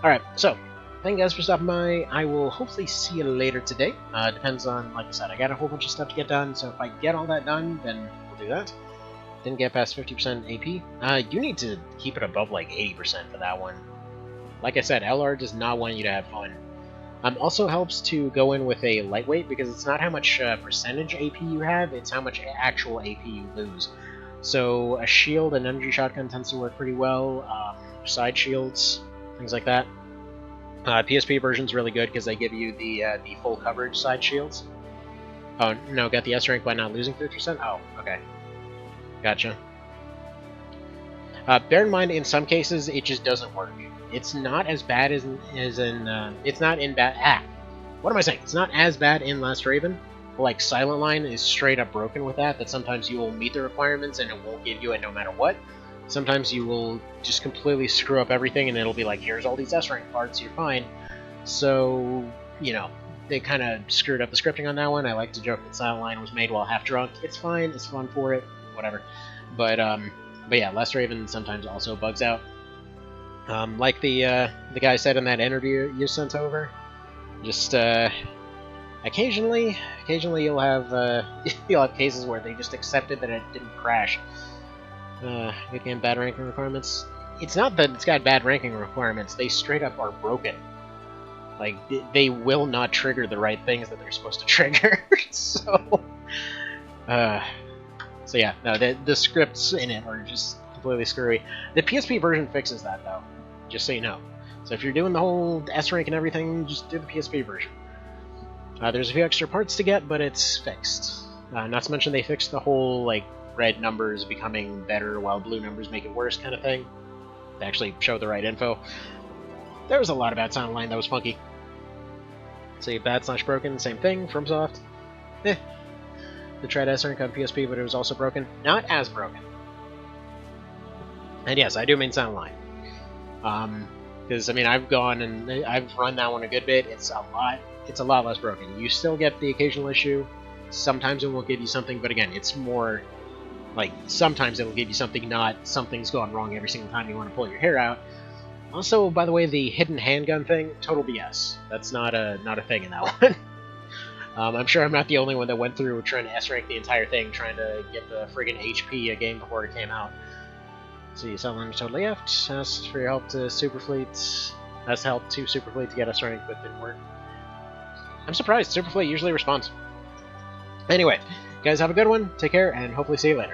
alright, so, thank you guys for stopping by. I will hopefully see you later today. Depends on, like I said, I got a whole bunch of stuff to get done, so if I get all that done, then we'll do that. Didn't get past 50% AP. You need to keep it above, like, 80% for that one. Like I said, LR does not want you to have fun. Also helps to go in with a lightweight, because it's not how much percentage AP you have, it's how much actual AP you lose. So, a shield and energy shotgun tends to work pretty well. Side shields, things like that. PSP version's really good because they give you the full coverage side shields. Oh, no, got the S rank by not losing 50%? Oh, okay. Gotcha. Bear in mind, in some cases, it just doesn't work. It's not as bad as in... it's not in bad... Ah! What am I saying? It's not as bad in Last Raven. Like, Silent Line is straight up broken with that sometimes you will meet the requirements and it won't give you it no matter what. Sometimes you will just completely screw up everything and it'll be like, here's all these S-rank parts, you're fine. So, you know, they kind of screwed up the scripting on that one. I like to joke that Silent Line was made while half drunk. It's fine, it's fun for it, whatever. But yeah, Last Raven sometimes also bugs out. Like the guy said in that interview you sent over, just occasionally you'll have cases where they just accepted that it didn't crash. Good game, bad ranking requirements. It's not that it's got bad ranking requirements, they straight up are broken. Like, they will not trigger the right things that they're supposed to trigger. So yeah, no, the scripts in it are just completely screwy. The PSP version fixes that, though, just so you know. So if you're doing the whole S-rank and everything, just do the PSP version. There's a few extra parts to get, but it's fixed. Not to mention they fixed the whole, like, red numbers becoming better while blue numbers make it worse kind of thing. They actually show the right info. There was a lot about Silent Line that was funky. See, bad / broken, same thing, FromSoft. The tried S-rank on PSP, but it was also broken. Not as broken. And yes, I do mean Silent Line. Because, I mean, I've gone and I've run that one a good bit. It's a lot less broken. You still get the occasional issue. Sometimes it won't give you something, but again, it's more... like, sometimes it'll give you something, not something's gone wrong every single time you want to pull your hair out. Also, by the way, the hidden handgun thing, total BS. That's not a thing in that one. I'm sure I'm not the only one that went through trying to S-rank the entire thing, trying to get the friggin' HP a game before it came out. See, Sunlander's totally effed. Asked for your help to Superfleet. Asked help to Superfleet to get us ranked, but didn't work. I'm surprised. Superfleet usually responds. Anyway, guys, have a good one. Take care, and hopefully see you later.